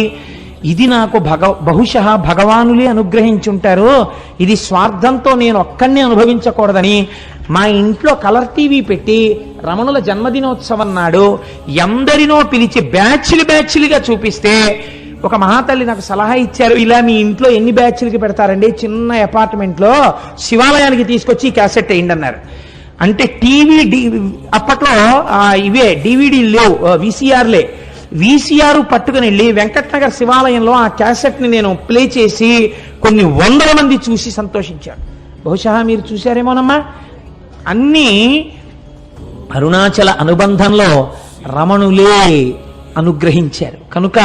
ఇది నాకు బహుశः భగవానులే అనుగ్రహించుంటారు, ఇది స్వార్థంతో నేను ఒక్కడిని అనుభవించకూడదని మా ఇంట్లో కలర్ టీవీ పెట్టి రమణుల జన్మదినోత్సవం నాడు ఎందరినో పిలిచి బ్యాచ్లుగా చూపిస్తే ఒక మహాతల్లి నాకు సలహా ఇచ్చారు, ఇలా మీ ఇంట్లో ఎన్ని బ్యాచ్లకి పెడతారండి, చిన్న అపార్ట్మెంట్లో శివాలయానికి తీసుకొచ్చి క్యాసెట్ వేయండి అన్నారు. అంటే టీవీ అప్పట్లో ఇవే డివిడీలు లేవు, వీసీఆర్లే. వీసీఆర్ పట్టుకుని వెళ్ళి వెంకటనగర్ శివాలయంలో ఆ క్యాసెట్ని నేను ప్లే చేసి కొన్ని వందల మంది చూసి సంతోషించారు. బహుశా మీరు చూశారేమోనమ్మా. అన్నీ అరుణాచల అనుబంధంలో రమణులే అనుగ్రహించారు కనుక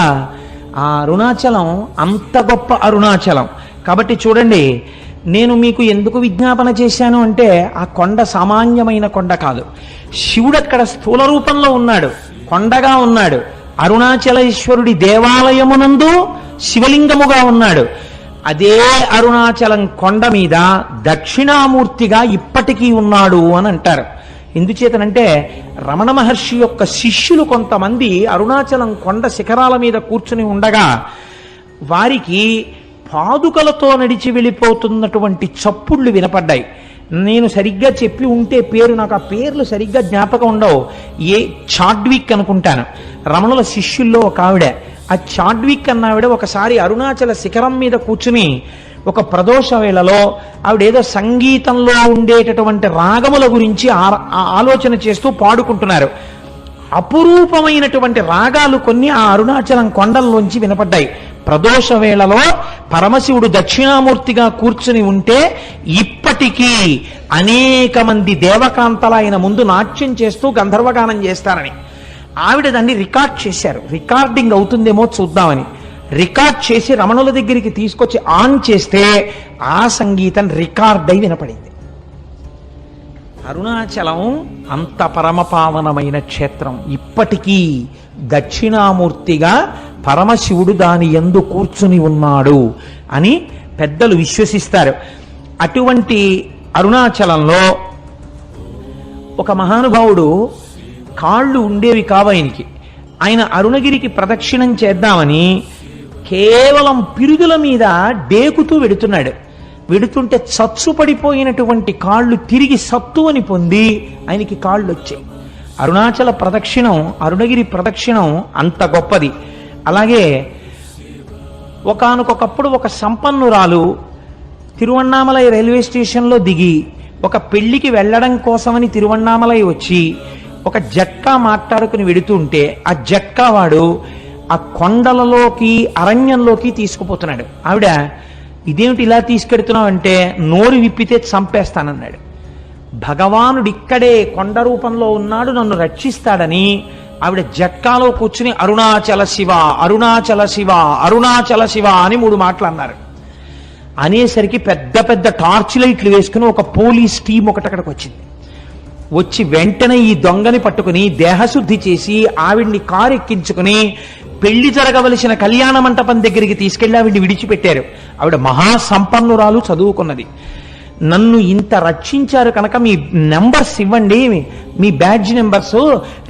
ఆ అరుణాచలం అంత గొప్ప అరుణాచలం. కాబట్టి చూడండి, నేను మీకు ఎందుకు విజ్ఞాపన చేశాను అంటే, ఆ కొండ సామాన్యమైన కొండ కాదు. శివుడు అక్కడ స్థూల రూపంలో ఉన్నాడు, కొండగా ఉన్నాడు. అరుణాచలేశ్వరుడి దేవాలయమునందు శివలింగముగా ఉన్నాడు. అదే అరుణాచలం కొండ మీద దక్షిణామూర్తిగా ఇప్పటికీ ఉన్నాడు అని అంటారు. ఎందుచేతనంటే, రమణ మహర్షి యొక్క శిష్యులు కొంతమంది అరుణాచలం కొండ శిఖరాల మీద కూర్చుని ఉండగా వారికి పాదుకలతో నడిచి వెళ్ళిపోతున్నటువంటి చప్పుళ్ళు వినపడ్డాయి. నేను సరిగ్గా చెప్పి ఉంటే పేరు, నాకు ఆ పేర్లు సరిగ్గా జ్ఞాపకం ఉండవు. చాడ్విక్ అనుకుంటాను, రమణుల శిష్యుల్లో ఒక ఆవిడ. ఆ చాడ్విక్ అన్నావిడ ఒకసారి అరుణాచల శిఖరం మీద కూర్చుని ఒక ప్రదోష వేళలో ఆవిడేదో సంగీతంలో ఉండేటటువంటి రాగముల గురించి ఆలోచన చేస్తూ పాడుకుంటున్నారు. అపురూపమైనటువంటి రాగాలు కొన్ని ఆ అరుణాచలం కొండల్లోంచి వినపడ్డాయి. ప్రదోష వేళలో పరమశివుడు దక్షిణామూర్తిగా కూర్చుని ఉంటే ఇప్పటికీ అనేక మంది దేవకాంతల ఆయన ముందు నాట్యం చేస్తూ గంధర్వగానం చేస్తారని ఆవిడ దాన్ని రికార్డ్ చేశారు. రికార్డింగ్ అవుతుందేమో చూద్దామని రికార్డ్ చేసి రమణుల దగ్గరికి తీసుకొచ్చి ఆన్ చేస్తే ఆ సంగీతం రికార్డ్ అయి వినపడింది. అరుణాచలం అంత పరమపావనమైన క్షేత్రం. ఇప్పటికీ దక్షిణామూర్తిగా పరమశివుడు దాని యందు కూర్చుని ఉన్నాడు అని పెద్దలు విశ్వసిస్తారు. అటువంటి అరుణాచలంలో ఒక మహానుభావుడు, కాళ్ళు ఉండేవి కావాయనికి, ఆయన అరుణగిరికి ప్రదక్షిణం చేద్దామని కేవలం పిరుదుల మీద డేకుతూ వెడుతున్నాడు. వెడుతుంటే చచ్చు పడిపోయినటువంటి కాళ్ళు తిరిగి సత్తువని పొంది ఆయనకి కాళ్ళు వచ్చాయి. అరుణాచల ప్రదక్షిణం, అరుణగిరి ప్రదక్షిణం అంత గొప్పది. అలాగే ఒకానొకప్పుడు ఒక సంపన్నురాలు తిరువణ్ణామలై రైల్వే స్టేషన్లో దిగి ఒక పెళ్లికి వెళ్ళడం కోసమని తిరువణ్ణామలై వచ్చి ఒక జట్కా మాట్లాడుకుని వెడుతుంటే ఆ జట్కా వాడు ఆ కొండలలోకి అరణ్యంలోకి తీసుకుపోతున్నాడు. ఆవిడ, ఇదేమిటి ఇలా తీసుకెడుతున్నావు అంటే, నోరు విప్పితే చంపేస్తానన్నాడు. భగవానుడు ఇక్కడే కొండ రూపంలో ఉన్నాడు, నన్ను రక్షిస్తాడని ఆవిడ జట్కాలో కూర్చుని అరుణాచల శివ, అరుణాచల శివ, అరుణాచల శివ అని 3 మాటలు అన్నారు. అనేసరికి పెద్ద పెద్ద టార్చ్ లైట్లు వేసుకుని ఒక పోలీస్ టీం ఒకటి అక్కడికి వచ్చింది. వచ్చి వెంటనే ఈ దొంగని పట్టుకుని దేహశుద్ధి చేసి ఆవిడ్ని కారు ఎక్కించుకుని పెళ్లి జరగవలసిన కళ్యాణ మంటపం దగ్గరికి తీసుకెళ్లి ఆవిడ్ని విడిచిపెట్టారు. ఆవిడ మహాసంపన్నురాలు, చదువుకున్నది. నన్ను ఇంత రక్షించారు కనుక మీ నెంబర్స్ ఇవ్వండి, మీ బ్యాడ్జ్ నెంబర్స్,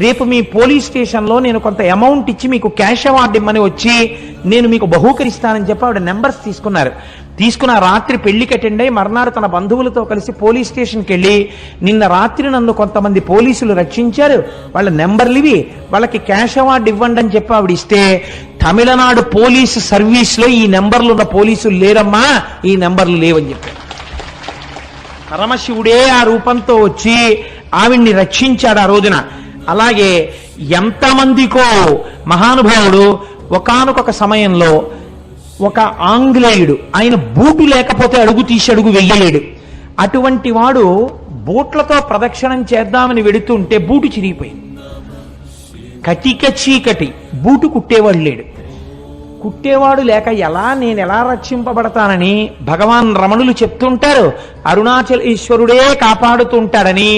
రేపు మీ పోలీస్ స్టేషన్లో నేను కొంత అమౌంట్ ఇచ్చి మీకు క్యాష్ అవార్డు ఇమ్మని వచ్చి నేను మీకు బహూకరిస్తానని చెప్పి ఆవిడ నెంబర్స్ తీసుకున్నారు. తీసుకున్న రాత్రి పెళ్లికి అటెండ్ అయ్యి మర్నాడు తన బంధువులతో కలిసి పోలీస్ స్టేషన్కి వెళ్ళి, నిన్న రాత్రి నన్ను కొంతమంది పోలీసులు రక్షించారు, వాళ్ళ నెంబర్లు ఇవి, వాళ్ళకి క్యాష్ అవార్డు ఇవ్వండి అని చెప్పి ఆవిడ ఇస్తే, తమిళనాడు పోలీసు సర్వీస్లో ఈ నెంబర్లు ఉన్న పోలీసులు లేరమ్మా, ఈ నెంబర్లు లేవని చెప్పారు. పరమశివుడే ఆ రూపంతో వచ్చి ఆవిడ్ని రక్షించాడు ఆ రోజున. అలాగే ఎంతమందికో మహానుభావుడు ఒకానొక సమయంలో ఒక ఆంగ్లేయుడు, ఆయన బూటు లేకపోతే అడుగు తీసి అడుగు వెయ్యలేడు. అటువంటి వాడు బూట్లతో ప్రదక్షిణం చేద్దామని వెడుతుంటే బూటు చిరిగిపోయింది. కటిక చీకటి, బూటు కుట్టేవాడు లేడు. కుట్టేవాడు లేక నేను ఎలా రక్షింపబడతానని భగవాన్ రమణులు చెప్తుంటారు. అరుణాచల ఈశ్వరుడే కాపాడుతుంటాడని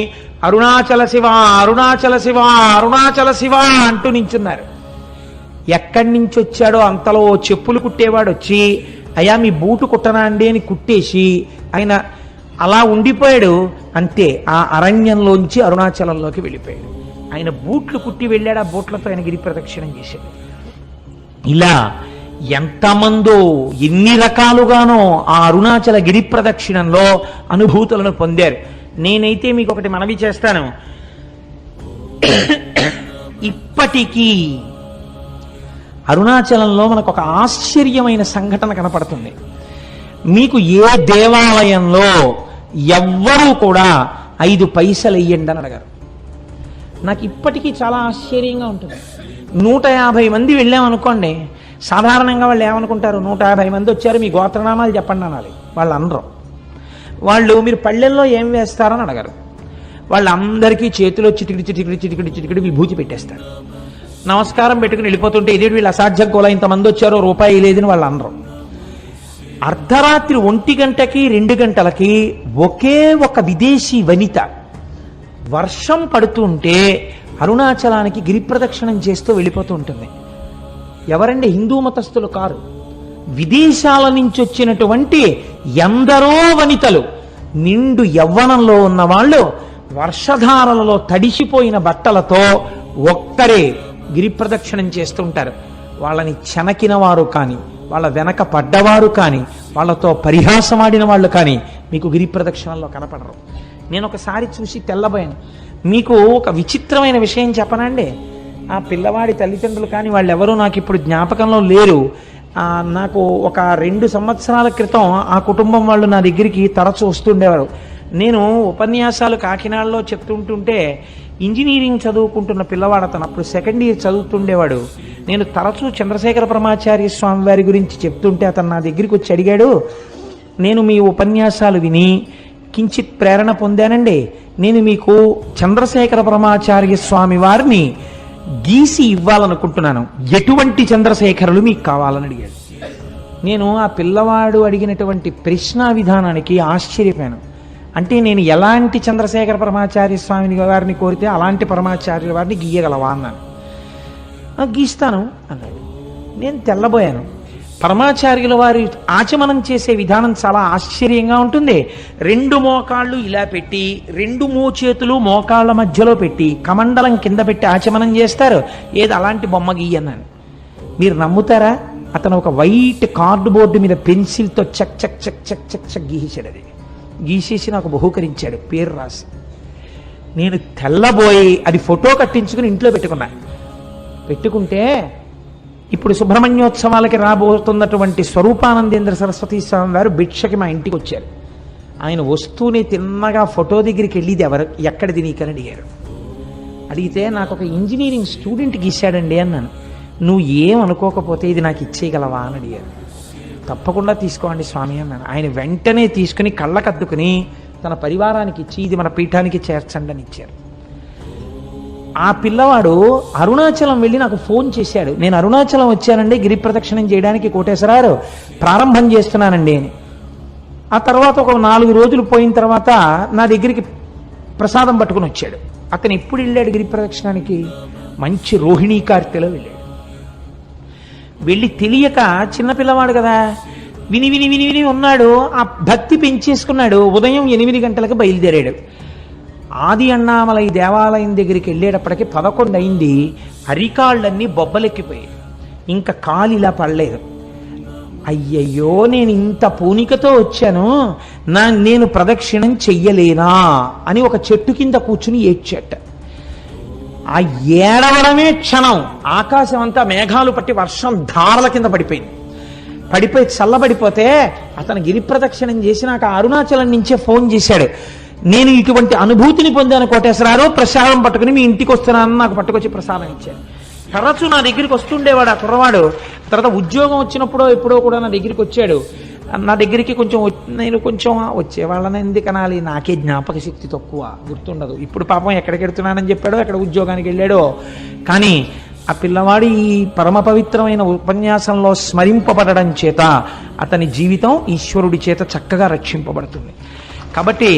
అరుణాచల శివ అరుణాచల శివ అరుణాచల శివ అంటూ నించున్నారు. ఎక్కడి నుంచి వచ్చాడో అంతలో చెప్పులు కుట్టేవాడు వచ్చి, అయ్యా మీ బూటు కుట్టనా అండి అని కుట్టేసి ఆయన అలా ఉండిపోయాడు. అంతే, ఆ అరణ్యంలోంచి అరుణాచలంలోకి వెళ్ళిపోయాడు. ఆయన బూట్లు కుట్టి వెళ్ళాడు, ఆ బూట్లతో ఆయన గిరి ప్రదక్షిణం చేశాడు. ఇలా ఎంతమందో ఎన్ని రకాలుగానో ఆ అరుణాచల గిరి ప్రదక్షిణంలో అనుభూతులను పొందారు. నేనైతే మీకు ఒకటి మనవి చేస్తాను. ఇప్పటికీ అరుణాచలంలో మనకు ఒక ఆశ్చర్యమైన సంఘటన కనపడుతుంది. మీకు ఏ దేవాలయంలో ఎవ్వరూ కూడా 5 పైసలు వెయ్యండి అని అడగారు. నాకు ఇప్పటికీ చాలా ఆశ్చర్యంగా ఉంటుంది. 150 మంది వెళ్ళామనుకోండి, సాధారణంగా వాళ్ళు ఏమనుకుంటారు, 150 మంది వచ్చారు మీ గోత్రనామాలు చెప్పండి అనాలి. వాళ్ళు అనరు. వాళ్ళు మీరు పళ్ళెల్లో ఏం వేస్తారని అడగరు. వాళ్ళందరికీ చేతిలో చిటికిడి చిటికిడి చిటికిడి చిటికిడి విభూతి పెట్టేస్తారు. నమస్కారం పెట్టుకుని వెళ్ళిపోతుంటే ఇదే వీళ్ళు అసాధ్యం కూడా ఇంతమంది వచ్చారో రూపాయి లేదని వాళ్ళు అనరు. అర్ధరాత్రి 1 గంటకి 2 గంటలకి ఒకే ఒక విదేశీ వనిత వర్షం పడుతుంటే అరుణాచలానికి గిరి ప్రదక్షిణం చేస్తూ వెళ్ళిపోతూ ఉంటుంది. ఎవరండి? హిందూ మతస్థులు కారు, విదేశాల నుంచి వచ్చినటువంటి ఎందరో వనితలు, నిండు యవ్వనంలో ఉన్న వాళ్ళు వర్షధారలలో తడిసిపోయిన బట్టలతో ఒక్కరే గిరి ప్రదక్షిణం చేస్తుంటారు. వాళ్ళని చెనకిన వారు కానీ, వాళ్ళ వెనక పడ్డవారు కానీ, వాళ్ళతో పరిహాసమాడిన వాళ్ళు కానీ మీకు గిరి ప్రదక్షిణంలో కనపడరు. నేను ఒకసారి చూసి తెల్లబోయాను. మీకు ఒక విచిత్రమైన విషయం చెప్పనండి. ఆ పిల్లవాడి తల్లిదండ్రులు కానీ వాళ్ళెవరూ నాకు ఇప్పుడు జ్ఞాపకంలో లేరు. నాకు ఒక 2 సంవత్సరాల క్రితం ఆ కుటుంబం వాళ్ళు నా దగ్గరికి తరచూ వస్తుండేవారు. నేను ఉపన్యాసాలు కాకినాడలో చెప్తుంటుంటే ఇంజనీరింగ్ చదువుకుంటున్న పిల్లవాడు, అతను అప్పుడు 2nd ఇయర్ చదువుతుండేవాడు. నేను తరచూ చంద్రశేఖర పరమాచార్య స్వామి వారి గురించి చెప్తుంటే అతను నా దగ్గరికి వచ్చి అడిగాడు, నేను మీ ఉపన్యాసాలు విని కించిత్ ప్రేరణ పొందానండి, నేను మీకు చంద్రశేఖర పరమాచార్య స్వామి వారిని గీసి ఇవ్వాలనుకుంటున్నాను, ఎటువంటి చంద్రశేఖరులు మీకు కావాలని అడిగాడు. నేను ఆ పిల్లవాడు అడిగినటువంటి ప్రశ్న విధానానికి ఆశ్చర్యపోయాను. అంటే నేను ఎలాంటి చంద్రశేఖర పరమాచార్య స్వామిని వారిని కోరితే అలాంటి పరమాచార్యుల వారిని గీయగలవా అన్నాను. గీస్తాను అన్నాడు. నేను తెల్లబోయాను. పరమాచార్యుల వారి ఆచమనం చేసే విధానం చాలా ఆశ్చర్యంగా ఉంటుంది. 2 మోకాళ్ళు ఇలా పెట్టి 2 మోచేతులు మోకాళ్ళ మధ్యలో పెట్టి కమండలం కింద పెట్టి ఆచమనం చేస్తారు. ఏది అలాంటి బొమ్మ గీయన్నాను. మీరు నమ్ముతారా? అతను ఒక వైట్ కార్డు బోర్డు మీద పెన్సిల్తో చక్ చక్ చక్ చక్ చక్ చక్ గీసాడు. అది గీసేసి నాకు బహూకరించాడు, పేరు రాసి. నేను తెల్లబోయి అది ఫోటో కట్టించుకుని ఇంట్లో పెట్టుకుంటే ఇప్పుడు సుబ్రహ్మణ్యోత్సవాలకి రాబోతున్నటువంటి స్వరూపానందేంద్ర సరస్వతి స్వామి వారు భిక్షకి మా ఇంటికి వచ్చారు. ఆయన వస్తూనే తిన్నగా ఫోటో దగ్గరికి వెళ్ళిది ఎక్కడిది నీకని అడిగారు. అడిగితే నాకు ఒక ఇంజనీరింగ్ స్టూడెంట్ గీశాడండి అన్నాను. నువ్వు ఏం అనుకోకపోతే ఇది నాకు ఇచ్చేయగలవా అని అడిగారు. తప్పకుండా తీసుకోండి స్వామి అన్నాను. ఆయన వెంటనే తీసుకుని కళ్ళకద్దుకుని తన పరివారానికి ఇచ్చి ఇది మన పీఠానికి చేర్చండి అని ఇచ్చారు. ఆ పిల్లవాడు అరుణాచలం వెళ్ళి నాకు ఫోన్ చేశాడు. నేను అరుణాచలం వచ్చానండి గిరి ప్రదక్షిణం చేయడానికి, కోటేశ్వరారు ప్రారంభం చేస్తున్నానండి అని. ఆ తర్వాత ఒక 4 రోజులు పోయిన తర్వాత నా దగ్గరికి ప్రసాదం పట్టుకుని వచ్చాడు. అతను ఎప్పుడు వెళ్ళాడు గిరి ప్రదక్షిణానికి? మంచి రోహిణీ కార్తెలో వెళ్ళాడు. వెళ్ళి తెలియక చిన్నపిల్లవాడు కదా, విని విని విని విని ఉన్నాడు. ఆ భక్తి పెంచేసుకున్నాడు. ఉదయం 8 గంటలకు బయలుదేరాడు. ఆది అన్నామలై దేవాలయం దగ్గరికి వెళ్ళేటప్పటికి 11 అయింది. అరికాళ్ళన్నీ బొబ్బలెక్కిపోయాయి. ఇంకా కాలు ఇలా పడలేదు. అయ్యయ్యో, నేను ఇంత పూనికతో వచ్చాను, నేను ప్రదక్షిణం చెయ్యలేనా అని ఒక చెట్టు కింద కూర్చుని ఏడ్చాట. ఆ ఏడవడమే క్షణం ఆకాశం అంతా మేఘాలు పట్టి వర్షం ధారల కింద పడిపోయి చల్లబడిపోతే అతను గిరి ప్రదక్షిణం చేసి నాకు అరుణాచలం నుంచే ఫోన్ చేశాడు. నేను ఇటువంటి అనుభూతిని పొందాను కోటేశ్వరారు, ప్రసాదం పట్టుకుని మీ ఇంటికి వస్తున్నానని నాకు పట్టుకొచ్చి ప్రసాదం ఇచ్చాడు. తరచు నా దగ్గరికి వస్తుండేవాడు ఆ కుర్రవాడు. తర్వాత ఉద్యోగం వచ్చినప్పుడో ఎప్పుడో కూడా నా దగ్గరికి వచ్చాడు. నా దగ్గరికి నేను కొంచెం వచ్చేవాళ్ళని ఎందుకు అనాలి, నాకే జ్ఞాపక శక్తి తక్కువ, గుర్తుండదు. ఇప్పుడు పాపం ఎక్కడికి వెళ్తున్నానని చెప్పాడో, ఎక్కడ ఉద్యోగానికి వెళ్ళాడో. కానీ ఆ పిల్లవాడు ఈ పరమ పవిత్రమైన ఉపన్యాసంలో స్మరింపబడడం చేత అతని జీవితం ఈశ్వరుడి చేత చక్కగా రక్షింపబడుతుంది. కాబట్టి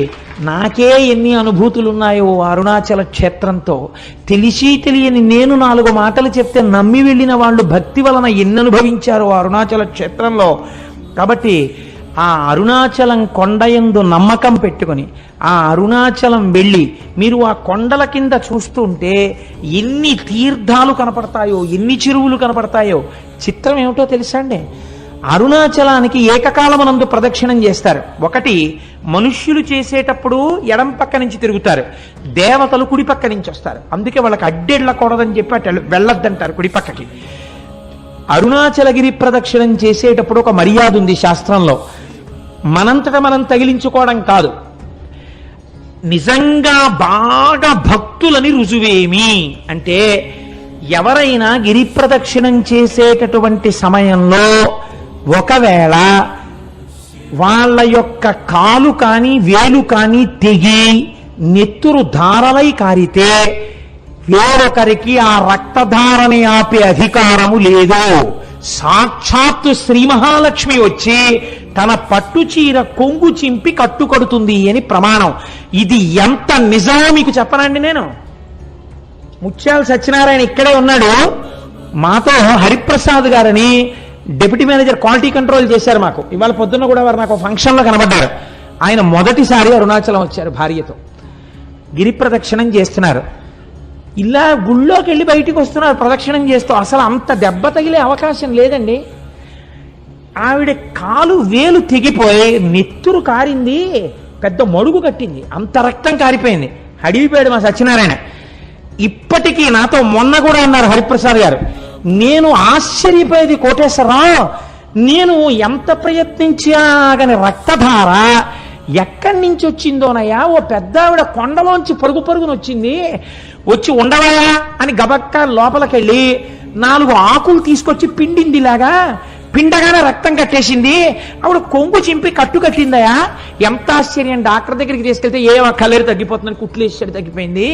నాకే ఎన్ని అనుభూతులు ఉన్నాయో అరుణాచల క్షేత్రంతో, తెలిసి తెలియని నేను 4 మాటలు చెప్తే నమ్మి వెళ్ళిన వాళ్ళు భక్తి వలన ఎన్ని అనుభవించారో అరుణాచల క్షేత్రంలో. కాబట్టి ఆ అరుణాచలం కొండయందు నమ్మకం పెట్టుకొని ఆ అరుణాచలం వెళ్ళి మీరు ఆ కొండల కింద చూస్తుంటే ఎన్ని తీర్థాలు కనపడతాయో, ఎన్ని చెరువులు కనపడతాయో. చిత్రం ఏమిటో తెలుసా అండి, అరుణాచలానికి ఏకకాలమునందు ప్రదక్షిణం చేస్తారు. ఒకటి మనుష్యులు చేసేటప్పుడు ఎడం పక్క నుంచి తిరుగుతారు, దేవతలు కుడి పక్క నుంచి వస్తారు. అందుకే వాళ్ళకి అడ్డెళ్ళకూడదని చెప్పి అటు వెళ్ళొద్దంటారు కుడి పక్కకి. అరుణాచలగిరి ప్రదక్షిణం చేసేటప్పుడు ఒక మర్యాద ఉంది శాస్త్రంలో. మనంతట మనం తగిలించుకోవడం కాదు, నిజంగా బాగా భక్తులని రుజువేమి అంటే, ఎవరైనా గిరి ప్రదక్షిణం చేసేటటువంటి సమయంలో ఒకవేళ వాళ్ళ యొక్క కాలు కానీ వేలు కానీ తెగి నెత్తురు ధారలై కారితే వేరొకరికి ఆ రక్తధారని ఆపే అధికారము లేదు. సాక్షాత్తు శ్రీ మహాలక్ష్మి వచ్చి తన పట్టు చీర కొంగు చింపి కట్టుకడుతుంది అని ప్రమాణం. ఇది ఎంత నిజమో మీకు చెప్పనండి. నేను ముత్యాల సత్యనారాయణ ఇక్కడే ఉన్నాడు, మాతో హరిప్రసాద్ గారని డిప్యూటీ మేనేజర్ క్వాలిటీ కంట్రోల్ చేశారు మాకు. ఇవాళ పొద్దున్న కూడా వారు నాకు ఫంక్షన్లో కనబడ్డారు. ఆయన మొదటిసారి అరుణాచలం వచ్చారు భార్యతో, గిరి ప్రదక్షిణం చేస్తున్నారు. ఇలా గుళ్ళోకి వెళ్ళి బయటికి వస్తున్నారు ప్రదక్షిణం చేస్తూ. అసలు అంత దెబ్బ తగిలే అవకాశం లేదండి. ఆవిడ కాలు వేలు తెగిపోయి నెత్తురు కారింది, పెద్ద మడుగు కట్టింది, అంత రక్తం కారిపోయింది. అడిగిపోయాడు మా సత్యనారాయణ. ఇప్పటికీ నాతో మొన్న కూడా అన్నారు హరిప్రసాద్ గారు, నేను ఆశ్చర్యపోయేది కోటేశ్వరరావు, నేను ఎంత ప్రయత్నించాగని రక్తధార ఎక్కడి నుంచి వచ్చిందోనయ్యా. ఓ పెద్ద ఆవిడ కొండలోంచి పరుగు పరుగున వచ్చింది, వచ్చి ఉండవయా అని గబక్క లోపలికెళ్ళి 4 ఆకులు తీసుకొచ్చి పిండిందిలాగా, పిండగానే రక్తం కట్టేసింది. ఆవిడ కొంగు చింపి కట్టు కట్టిందయా. ఎంత ఆశ్చర్యం. డాక్టర్ దగ్గరికి తీసుకెళ్తే ఏ కలేరు తగ్గిపోతుందని కుట్లేసాడు, తగ్గిపోయింది.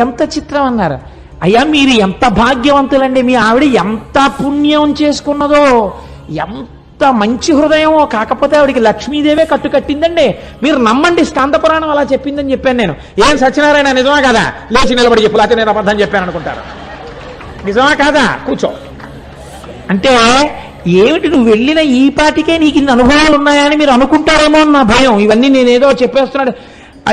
ఎంత చిత్రం అన్నారు. అయ్యా మీరు ఎంత భాగ్యవంతులండి, మీ ఆవిడ ఎంత పుణ్యం చేసుకున్నదో, ఎంత మంచి హృదయమో. కాకపోతే ఆవిడికి లక్ష్మీదేవే కట్టు కట్టిందండి. మీరు నమ్మండి, స్కాంద పురాణం అలా చెప్పిందని చెప్పాను నేను. ఏం సత్యనారాయణ నిజమా కదా, లేచి నిలబడి చెప్పు, లేకపోతే నేను అబద్ధం చెప్పాను అనుకుంటారు. నిజమా కాదా, కూర్చో అంటే ఏమిటి, నువ్వు వెళ్ళిన ఈ పాటికే నీకు ఇన్ని అనుభవాలు ఉన్నాయని మీరు అనుకుంటారేమో అన్న భయం. ఇవన్నీ నేనేదో చెప్పేస్తున్నాడు,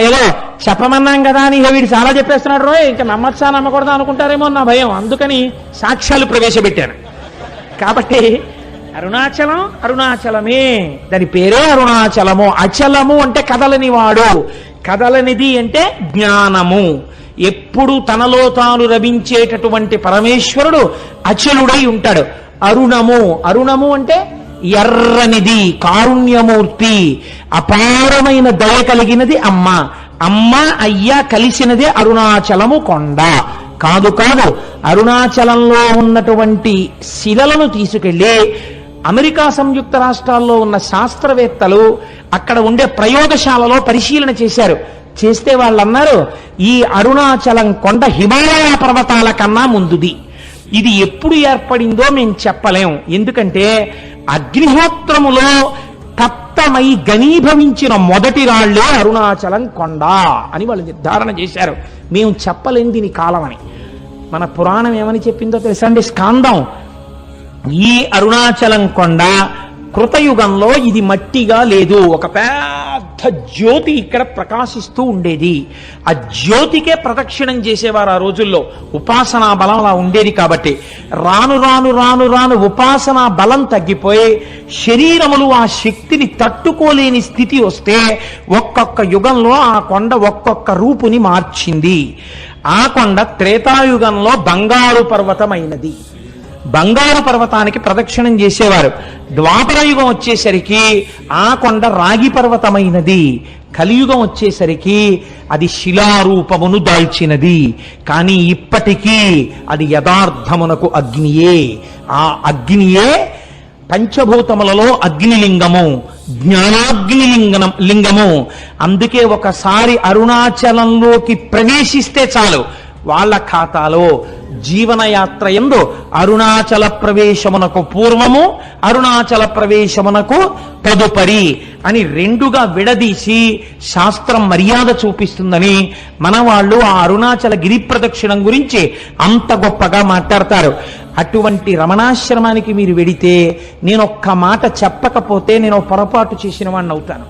ఏదో చెప్పమన్నాం కదా అని వీడు చాలా చెప్పేస్తున్నాడు రో, ఇంకా నమ్మచ్చా నమ్మకూడదా అనుకుంటారేమో నా భయం. అందుకని సాక్ష్యాలు ప్రవేశపెట్టాను. కాబట్టి అరుణాచలం అరుణాచలమే, దాని పేరే అరుణాచలము. అచలము అంటే కదలని వాడు, కదలనిది అంటే జ్ఞానము. ఎప్పుడు తనలో తాను రవించేటటువంటి పరమేశ్వరుడు అచలుడై ఉంటాడు. అరుణము, అరుణము అంటే ఎర్రనిది, కారుణ్యమూర్తి, అపారమైన దయ కలిగినది అమ్మ. అమ్మ అయ్య కలిసినదే అరుణాచలము కొండ. కాదు కాదు, అరుణాచలంలో ఉన్నటువంటి శిలలను తీసుకెళ్లి అమెరికా సంయుక్త రాష్ట్రాల్లో ఉన్న శాస్త్రవేత్తలు అక్కడ ఉండే ప్రయోగశాలలో పరిశీలన చేశారు. చేస్తే వాళ్ళు అన్నారు, ఈ అరుణాచలం కొండ హిమాలయ పర్వతాల కన్నా ముందుది. ఇది ఎప్పుడు ఏర్పడిందో మేము చెప్పలేం. ఎందుకంటే అగ్నిహోత్రములో తప్తమై ఘనీభవించిన మొదటి రాళ్లే అరుణాచలం కొండ అని వాళ్ళు నిర్ధారణ చేశారు. మేము చెప్పలేం దీని కాలం అని. మన పురాణం ఏమని చెప్పిందో తెలుసండి, స్కాందం. ఈ అరుణాచలం కొండ కృతయుగంలో ఇది మట్టిగా లేదు, ఒక పెద్ద జ్యోతి ఇక్కడ ప్రకాశిస్తూ ఉండేది. ఆ జ్యోతికే ప్రదక్షిణం చేసేవారు ఆ రోజుల్లో. ఉపాసనా బలం అలా ఉండేది. కాబట్టి రాను రాను రాను రాను ఉపాసనా బలం తగ్గిపోయి శరీరములు ఆ శక్తిని తట్టుకోలేని స్థితి వస్తే ఒక్కొక్క యుగంలో ఆ కొండ ఒక్కొక్క రూపుని మార్చింది. ఆ కొండ త్రేతాయుగంలో బంగారు పర్వతమైనది. బంగారు పర్వతానికి ప్రదక్షిణం చేసేవారు. ద్వాపర యుగం వచ్చేసరికి ఆ కొండ రాగి పర్వతమైనది. కలియుగం వచ్చేసరికి అది శిలారూపమును దాల్చినది. కానీ ఇప్పటికీ అది యథార్థమునకు అగ్నియే. ఆ అగ్నియే పంచభూతములలో అగ్నిలింగము, లింగము. అందుకే ఒకసారి అరుణాచలంలోకి ప్రవేశిస్తే చాలు, వాళ్ళ ఖాతాలో జీవనయాత్ర యందు అరుణాచల ప్రవేశమునకు పూర్వము, అరుణాచల ప్రవేశమునకు తదుపరి అని రెండుగా విడదీసి శాస్త్రం మర్యాద చూపిస్తుందని మన వాళ్ళు ఆ అరుణాచల గిరి ప్రదక్షిణం గురించి అంత గొప్పగా మాట్లాడతారు. అటువంటి రమణాశ్రమానికి మీరు వెడితే నేను ఒక్క మాట చెప్పకపోతే నేను పొరపాటు చేసిన వాడిని అవుతాను.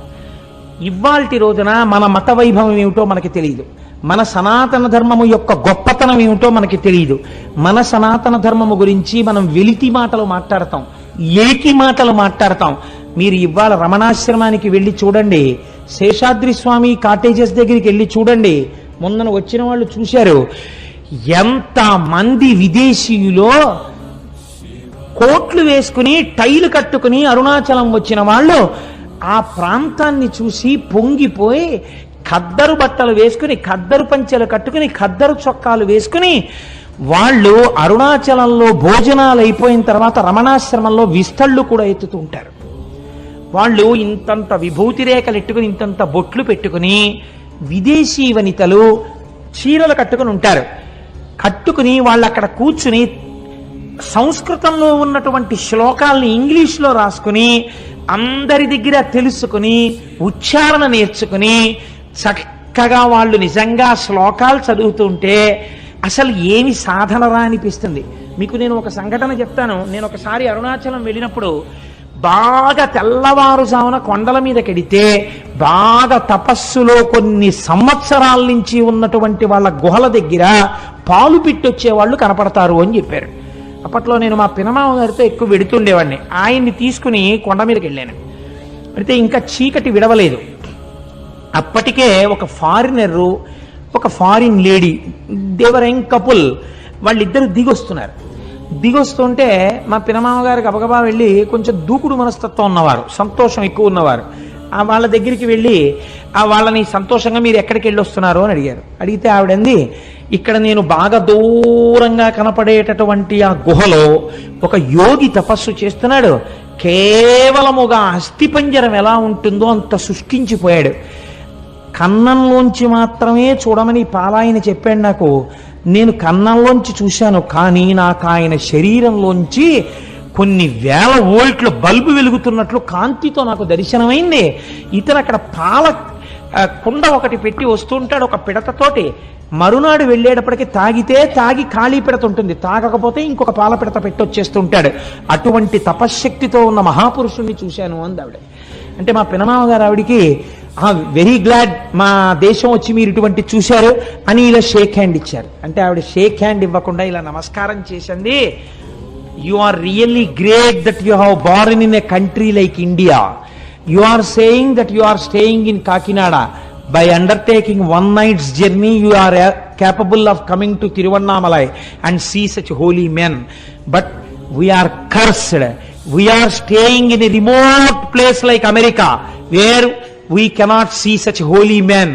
ఇవాల్టి రోజున మన మత వైభవం ఏమిటో మనకి తెలియదు, మన సనాతన ధర్మము యొక్క గొప్పతనం ఏమిటో మనకి తెలియదు. మన సనాతన ధర్మము గురించి మనం వెలితి మాటలు మాట్లాడతాం, ఏకి మాటలు మాట్లాడతాం. మీరు ఇవాళ రమణాశ్రమానికి వెళ్ళి చూడండి, శేషాద్రి స్వామి కాటేజెస్ దగ్గరికి వెళ్ళి చూడండి. మొన్న వచ్చిన వాళ్ళు చూశారు, ఎంత మంది విదేశీయులో కోట్లు వేసుకుని టైలు కట్టుకుని అరుణాచలం వచ్చిన వాళ్ళు ఆ ప్రాంతాన్ని చూసి పొంగిపోయి ఖద్దరు బట్టలు వేసుకుని, ఖద్దరు పంచెలు కట్టుకుని, ఖద్దరు చొక్కాలు వేసుకుని వాళ్ళు అరుణాచలంలో భోజనాలు అయిపోయిన తర్వాత రమణాశ్రమంలో విస్తళ్ళు కూడా ఎత్తుతూ ఉంటారు. వాళ్ళు ఇంతంత విభూతి రేఖలు ఎట్టుకుని, ఇంతంత బొట్లు పెట్టుకుని, విదేశీ వనితలు చీరలు కట్టుకుని ఉంటారు. కట్టుకుని వాళ్ళు అక్కడ కూర్చుని సంస్కృతంలో ఉన్నటువంటి శ్లోకాల్ని ఇంగ్లీష్లో రాసుకుని, అందరి దగ్గర తెలుసుకుని, ఉచ్చారణ నేర్చుకుని, చక్కగా వాళ్ళు నిజంగా శ్లోకాలు చదువుతుంటే అసలు ఏమి సాధనరా అనిపిస్తుంది. మీకు నేను ఒక సంఘటన చెప్తాను. నేను ఒకసారి అరుణాచలం వెళ్ళినప్పుడు బాగా తెల్లవారుజామున కొండల మీదకెడితే బాగా తపస్సులో కొన్ని సంవత్సరాల నుంచి ఉన్నటువంటి వాళ్ళ గుహల దగ్గర పాలు పిట్టొచ్చే వాళ్ళు కనపడతారు అని చెప్పారు. అప్పట్లో నేను మా పినమామ గారితో ఎక్కువ వెడుతుండేవాడిని. ఆయన్ని తీసుకుని కొండ మీదకి వెళ్ళాను. అయితే ఇంకా చీకటి విడవలేదు. అప్పటికే ఒక ఫారినరు, ఒక ఫారిన్ లేడీ, దేవర్ యంగ్ కపుల్, వాళ్ళిద్దరు దిగొస్తున్నారు. దిగొస్తుంటే మా పినమామ గారికి గబగబా వెళ్ళి, కొంచెం దూకుడు మనస్తత్వం ఉన్నవారు, సంతోషం ఎక్కువ ఉన్నవారు, వాళ్ళ దగ్గరికి వెళ్ళి వాళ్ళని సంతోషంగా మీరు ఎక్కడికి వెళ్ళి వస్తున్నారు అని అడిగారు. అడిగితే ఆవిడంది, ఇక్కడ నేను బాగా దూరంగా కనపడేటటువంటి ఆ గుహలో ఒక యోగి తపస్సు చేస్తున్నాడు, కేవలముగా అస్థిపంజరం ఎలా ఉంటుందో అంత శుష్కించిపోయాడు. కన్నంలోంచి మాత్రమే చూడమని పాలాయన చెప్పాడు నాకు. నేను కన్నంలోంచి చూశాను, కానీ నాకు ఆయన శరీరంలోంచి కొన్ని వేల వోల్ట్ల బల్బు వెలుగుతున్నట్లు కాంతితో నాకు దర్శనమైంది. ఇతను అక్కడ పాల కుండ ఒకటి పెట్టి వస్తుంటాడు ఒక పిడతతోటి. మరునాడు వెళ్ళేటప్పటికి తాగి ఖాళీ పిడత ఉంటుంది, తాగకపోతే ఇంకొక పాల పిడత పెట్టి వచ్చేస్తుంటాడు. అటువంటి తపశ్శక్తితో ఉన్న మహాపురుషుణ్ణి చూశాను అంది ఆవిడ. అంటే మా పినమామ గారు ఆవిడికి వెరీ గ్లాడ్ మా దేశం వచ్చి మీరు ఇటువంటి చూశారు అని ఇలా షేక్ హ్యాండ్ ఇచ్చారు. అంటే ఆవిడ షేక్ హ్యాండ్ ఇవ్వకుండా ఇలా నమస్కారం చేసింది. You are really great that you have born in a country like India. You are saying that you are staying in Kakinada. By undertaking one night's journey, you are capable of coming to Tiruvannamalai and see such holy men. But we are cursed. We are staying in a remote place like America, where we cannot see such holy men.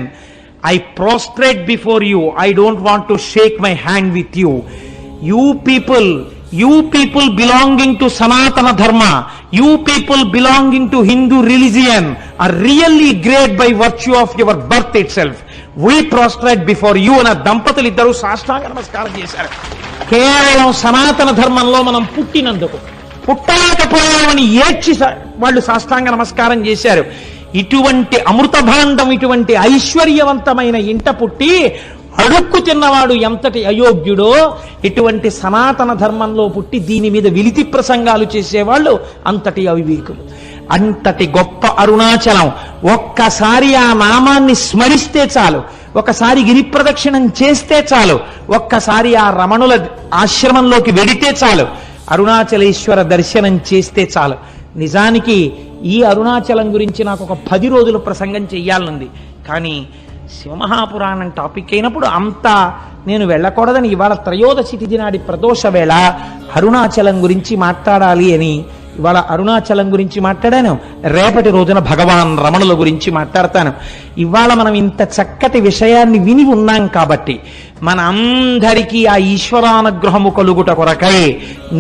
I prostrate before you. I don't want to shake my hand with you. You people belonging to Sanatana Dharma, you people belonging to Hindu religion are really great by virtue of your birth itself. We prostrate before you. అన్న దంపతులు ఇద్దరు సాష్టాంగ నమస్కారం చేశారు. కేవలం సనాతన ధర్మంలో మనం పుట్టినందుకు, పుట్టలేకపోయామని ఏడ్చి వాళ్ళు సాష్టాంగ నమస్కారం చేశారు. ఇటువంటి అమృత భాండం, ఇటువంటి ఐశ్వర్యవంతమైన ఇంట పుట్టి అడుక్కు తిన్నవాడు ఎంతటి అయోగ్యుడో, ఇటువంటి సనాతన ధర్మంలో పుట్టి దీని మీద విలితి ప్రసంగాలు చేసేవాళ్ళు అంతటి అవివేకులు. అంతటి గొప్ప అరుణాచలం. ఒక్కసారి ఆ నామాన్ని స్మరిస్తే చాలు, ఒకసారి గిరి ప్రదక్షిణం చేస్తే చాలు, ఒక్కసారి ఆ రమణుల ఆశ్రమంలోకి వెడితే చాలు, అరుణాచలేశ్వర దర్శనం చేస్తే చాలు. నిజానికి ఈ అరుణాచలం గురించి నాకు ఒక 10 రోజుల ప్రసంగం చెయ్యాలనుంది. కానీ శివమహాపురాణం టాపిక్ అయినప్పుడు అంతా నేను వెళ్ళకూడదని ఇవాళ త్రయోదశి తిథి నాడి ప్రదోష వేళ అరుణాచలం గురించి మాట్లాడాలి అని ఇవాళ అరుణాచలం గురించి మాట్లాడాను, రేపటి రోజున భగవాన్ రమణుల గురించి మాట్లాడతాను. ఇవాళ మనం ఇంత చక్కటి విషయాన్ని విని ఉన్నాం కాబట్టి మన అందరికీ ఆ ఈశ్వరానుగ్రహము కలుగుట కొరకై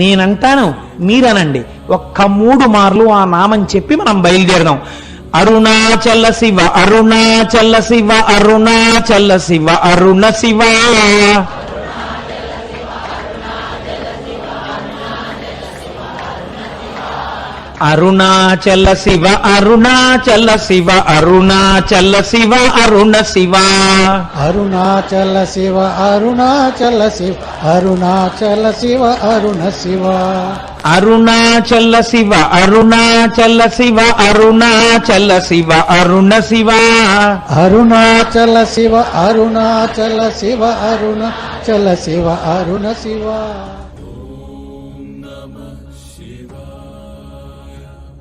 నేనంటాను, మీరనండి. ఒక్క 3 మార్లు ఆ నామం చెప్పి మనం బయలుదేరదాం. అరుణాచల శివ అరుణాచల శివ అరుణాచల శివ అరుణ శివ. అరుణాచల శివ అరుణాచల శివ అరుణాచల శివ అరుణ శివ. అరుణాచల శివ అరుణాచల శివ అరుణాచల శివ అరుణ శివ. అరుణాచల శివ అరుణాచల శివ అరుణాచల శివ అరుణ శివ. అరుణాచల శివ అరుణాచల శివ అరుణాచల శివ అరుణ శివ.